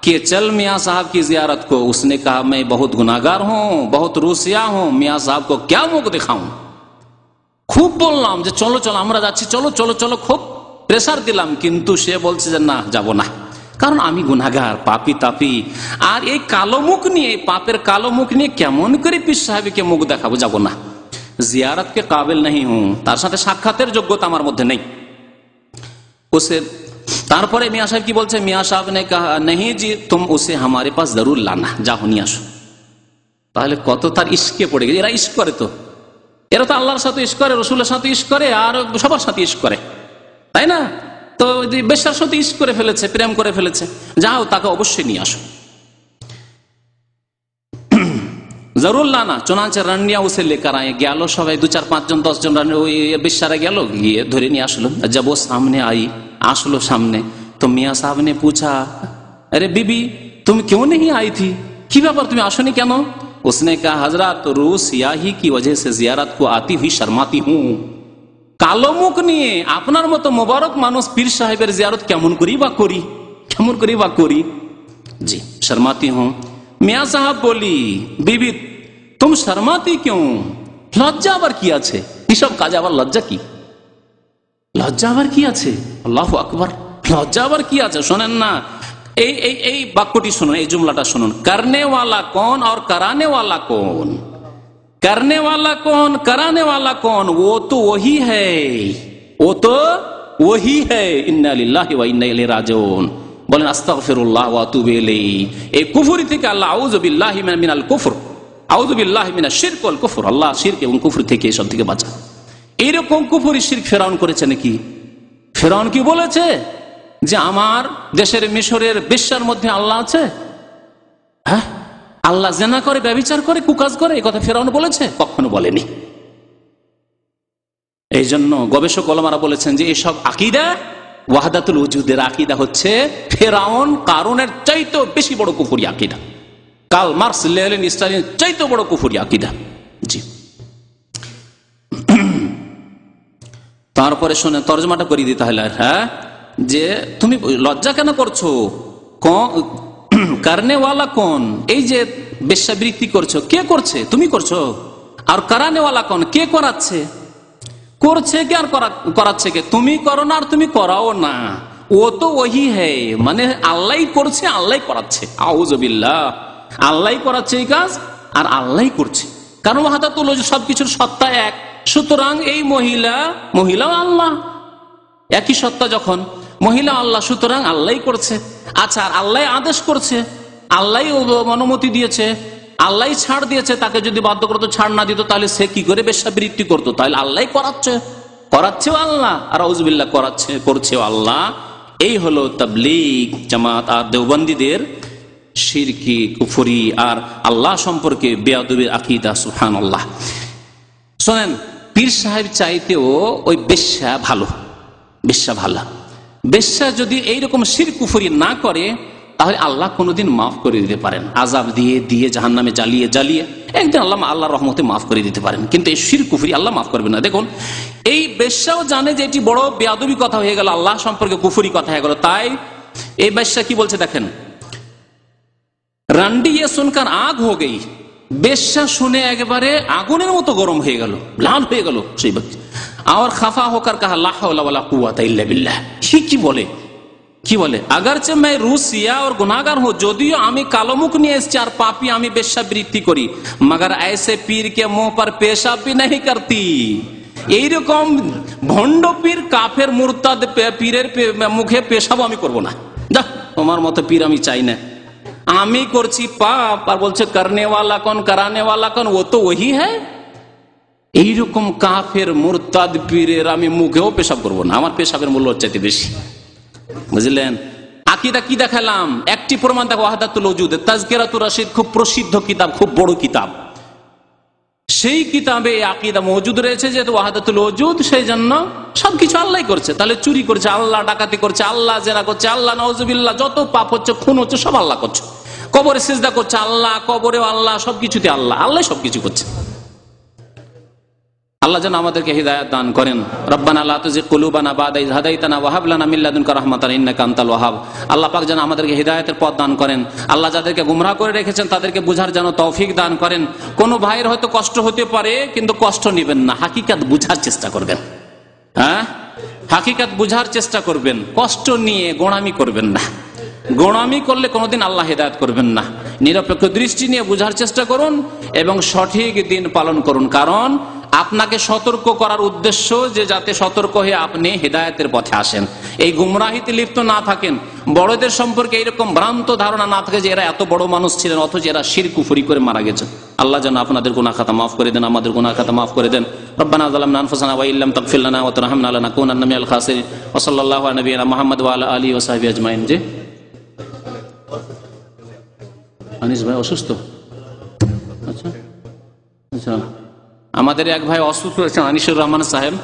कि चल मियाँ साहब की जियारत को। उसने कहा मैं बहुत गुनाहगार हूँ, बहुत रूसिया हूँ, मियाँ साहब को क्या मुख दिखाऊं। খুব বললাম যে চলো চলো আমরা যাচ্ছি, চলো চলো চলো, খুব প্রেসার দিলাম, কিন্তু সে বলছে যে না, যাব না, কারণ আমি গুনাহগার, পাপী তাপি, আর এই কালো মুখ নিয়ে, পাপের কালো মুখ নিয়ে কেমন করে পীর সাহেবকে মুখ দেখাবো, যাব না, জিয়ারত কে কাবিল नहीं हूं, তার সাথে সাক্ষাতের যোগ্যতা আমার মধ্যে নেই। उसे তারপরে মিয়াঁ সাহেব কি বলছে? মিয়াঁ সাহেব ने कहा नहीं जी तुम उसे हमारे पास जरूर लाना, যাও নিয়ে আসো। তাহলে কত তার ইশকে পড়ে গেছে। এরা ইশক করে, তো এরা তো আল্লাহর সাথে ইশক করে, রসুলের সাথে ইশক করে, আর সবার সাথে ইশক করে, তাই না? তো বেশ্যার সাথে ইশক করে ফেলেছে, প্রেম করে ফেলেছে, যাও তাকে অবশ্যই নিয়ে আসো। জরুর লানা। চুনাঞ্চে রান্নিয়া উসে লেকার আয়ে, গেল সবাই 2 4 5 জন 10 জন ওই বেশ্যারা গেল, গিয়ে ধরে নিয়ে আসলো। जब वो सामने आई, আসলো সামনে, তো মিয়াঁ সাহেব ने पूछा, अरे बीबी तुम क्यों नहीं आई थी, কি ব্যাপার তুমি আসোনি কেন? उसने कहा हजरत रूस सियाही की वजह से जियारत को आती हुई शर्माती हूँ। কালো মুখ নিয়ে আপনার মতো মোবারক মানুষ পীর সাহেবের জিয়ারত কেমন করি বা করি, কেমন করি বা করি, জি শর্মাতি হুঁ। মিয়াঁ সাহেব বলি, বিবি তুম শর্মাতি क्यों, লজ্জা আবার কি আছে? এসব কাজে আবার লজ্জা কি? লজ্জা আবার কি আছে? আল্লাহু আকবার, লজ্জা আবার কি আছে? শোনেন না, এই বাক্যটি শুনুন, এই জুমলাটা শুনুন। করনে ওয়ালা কौन और कराने वाला कौन, करने वाला कौन, कराने वाला कौन, वो तो वही है, वो तो वही है। इन्ना लिल्लाहि व इन्ना इलैहि राजिऊन। বলেন আস্তাগফিরুল্লাহ ওয়া আতুবু ইলাইহি। এই কুফরি থেকে আল্লাহ আউযু বিল্লাহি মিনাল কুফর, আউযু বিল্লাহি মিনাশ শিরক ওয়াল কুফর, আল্লাহ শিরক এবং কুফর থেকে, এসব থেকে বাঁচা। এইরকম কুফরি শিরক ফেরাউন করেছে নাকি? ফেরাউন কি বলেছে যে আমার দেশের মিশরের বেশ্যার মধ্যে আল্লাহ আছে? হ্যাঁ, আল্লাহ জেনা করে, ব্যভিচার করে, কুকাজ করে, এই কথা ফেরাউন বলেছে? কখনো বলেনি। এই জন্য গবেষক ওলামারা বলেছেন যে এসব আকীদা, ওয়াহদাতুল ওজুদের আকীদা হচ্ছে ফেরাউন কারুনের চাইতেও বেশি বড় কুফরি আকীদা, কার্ল মার্কস, লেনিন, স্টালিন চাইতেও বড় কুফরি আকীদা। জি, তারপরে শুনে তরজমাটা করে দিতে হলে, হ্যাঁ, যে তুমি লজ্জা কেন করছো? করনে ওয়ালা কোন, এই যে বেশ্যাবৃত্তি করছো, কে করছে? তুমি করছো। আর করানে ওয়ালা কোন, কে করাচ্ছে? করছে কে আর করাচ্ছে কে? তুমি করো না আর তুমি করাও না, ও তো ওহি হ্যায়, মানে আল্লাহ করছে, আল্লাহ করাচ্ছে। আউযু বিল্লাহ, আল্লাহ করাচ্ছে এই কাজ আর আল্লাহ করছে। কারণ ওয়াহদাতুল ওজুদ, সবকিছুর সত্তা এক, সুতরাং এই মহিলাও আল্লাহ, একই সত্তা যখন মহিলা আল্লাহ, সুতরাং আল্লাহ করছে। আচ্ছা, আর আল্লাহ আদেশ করছে, আল্লাহ অনুমতি দিয়েছে, আল্লাহ ছাড় দিয়েছে। তাকে যদি বাধ্য করতো, ছাড় না দিত, তাহলে সে কি করে বেশ্যাবৃত্তি করতো? তাহলে আল্লাহ করাচ্ছেও আল্লাহ, আর আউযুবিল্লাহ করছেও আল্লাহ। এই হলো তাবলীগ জামাত আর দেওবন্দীদের শিরকি, কুফরি আর আল্লাহ সম্পর্কে বেয়াদবির আকীদা। সুবহানাল্লাহ। শোনেন, পীর সাহেব চাইতেও ওই বেশ্যা ভালো। বেশ্যা যদি এইরকম শিরক কুফরি না করে, তাহলে আল্লাহ কোনোদিন মাফ করে দিতে পারেন। আযাব দিয়ে জাহান্নামে জ্বালিয়ে একদিন আল্লাহর রহমতে মাফ করে দিতে পারেন, কিন্তু এই শিরক কুফরি আল্লাহ মাফ করবে না। দেখুন, এই বেশ্যাও জানে যে এটি বড় বেয়াদবি কথা হয়ে গেল, আল্লাহ সম্পর্কে কুফরি কথা হয়ে গেল। তাই এই বেশ্যা কি বলছে দেখেন, রান্ডি ये सुनकर आग हो गई। বেশ্যা শুনে একবারে আগুনের মতো গরম হয়ে গেল, লাল হয়ে গেল সেই ব্যক্তি। আর খাফা হোকার কাহা লা হাওলা ওয়ালা কুওয়াতা ইল্লা বিল্লাহ। কি বলে अगरचे मैं रूसिया और गुनाहगार हूं, যদিও আমি কালো মুখ নিয়ে এসেছি আর পাপী, আমি বেশ্যাবৃত্তি করি, मगर ऐसे पीर के मुंह पर पेशाब भी नहीं करती। এইরকম ভণ্ড পীর, কাফের, মুরতাদ পীরের মুখে পেশাব আমি করব না। যা, তোমার মতো পীর আমি চাই না। আমি করছি পাপ আর বলছে করনে ওয়ালা কোন, করানে ওয়ালা কোন, ও তো ওহি হ্যায়। এইরকম কাফের মুরতাদ পীরের আমি মুখেও পেশাব করব না, আমার পেশাবের মূল্য চাইতে বেশি। বুঝলেন? আকীদা কি দেখালাম? একটি প্রমাণ দেখো, ওয়াহদাতুল ওজুদ, তাজকিরাতুর রাশিদ, খুব প্রসিদ্ধ কিতাব, খুব বড় কিতাব। সেই কিতাবে আকীদা মওজুদ রয়েছে যে ওয়াহদাতুল ওজুদ, সেই জন্য সবকিছু আল্লাহ করছে। তাহলে চুরি করছে আল্লাহ, ডাকাতি করছে আল্লাহ, জেনা করছে আল্লাহ, নাউজুবিল্লাহ, যত পাপ হচ্ছে, খুন হচ্ছে, সব আল্লাহ করছে। কবরে সিজদা করছে আল্লাহ, কবরেও আল্লাহ, সবকিছুতে আল্লাহ সবকিছু করছে। আল্লাহ যেন আমাদেরকে হিদায়াত দান করেন। রব্বানা লা তুযিগ কুলুবানা বা'দা ইয হাদাইতানা ওয়া হাব লানা মিন লাদুনকা রাহমাতান ইন্নাকা আনতাল ওয়াহাব। আল্লাহ পাক যেন আমাদেরকে হিদায়াতের পথ দান করেন। আল্লাহ যাদেরকে গুমরাহ করে রেখেছেন তাদেরকে বুঝার যেন তৌফিক দান করেন। কোন ভাইয়ের হয়তো কষ্ট হতে পারে, কিন্তু কষ্ট নেবেন না, হাকিকাত বুঝার চেষ্টা করবেন। হাকিকাত বুঝার চেষ্টা করবেন, কষ্ট নিয়ে গোঁড়ামি করবেন না। গোঁড়ামি করলে কোনোদিন আল্লাহ হিদায়াত করবেন না। নিরপেক্ষ দৃষ্টি নিয়ে বুঝার চেষ্টা করুন এবং সঠিক দিন পালন করুন। কারণ আপনাকে সতর্ক করার উদ্দেশ্য যে যাতে সতর্ক হয়ে আপনি হিদায়াতের পথে আসেন, এই গুমরাহিতে লিপ্ত না থাকেন। বড়দের সম্পর্কে এইরকম ভ্রান্ত ধারণা না থাকে যে এরা এত বড় মানুষ ছিলেন অথচ এরা শিরক কুফরি করে মারা গেছেন। আল্লাহ যেন আপনাদের গুনাহ খাতা মাফ করে দেন, আমাদের গুনাহ খাতা মাফ করে দেন। রব্বানা যালামনা আনফুসানা ওয়া ইল্লাম তাগফির লানা ওয়া তারহামনা লানাকুনান্না মিনাল খাসিরিন। ওয়া সাল্লাল্লাহু আলা নবিয়িনা মুহাম্মদ ওয়া আলা আলিহি ওয়া সাহবিহি আজমাইন। জি আনিস ভাই অসুস্থ? আচ্ছা, আমাদের এক ভাই অসুস্থ হয়েছেন, আনিসুর রহমান সাহেব,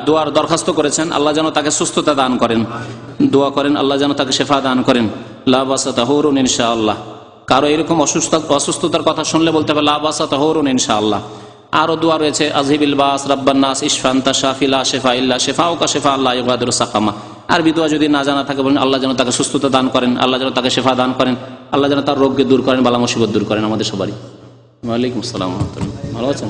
দোয়ার দরখাস্ত করেছেন। আল্লাহ যেন তাকে সুস্থতা দান করেন, দোয়া করেন আল্লাহ যেন তাকে শেফা দান করেন। লা বাসা তাহুরুন ইনশাআল্লাহ। কারো এরকম অসুস্থতার কথা শুনলে বলতে হবে লা বাসা তাহুরুন ইনশাআল্লাহ। আরো দোয়া রয়েছে আযহিবিল বাস রাব্বান নাস ইশফান্তা শাফি লা শিফা ইল্লা শিফাউকা শিফা আল্লাহ ইউগাদিরু সাকামা। আরবি দোয়া যদি না জানা থাকে বলেন আল্লাহ যেন তাকে সুস্থতা দান করেন, আল্লাহ যেন তাকে শেফা দান করেন, আল্লাহ যেন তার রোগকে দূর করেন, বালা মুসিবত দূর করেন আমাদের সবারই। ওয়ালাইকুম আসসালাম। ভালো আছেন?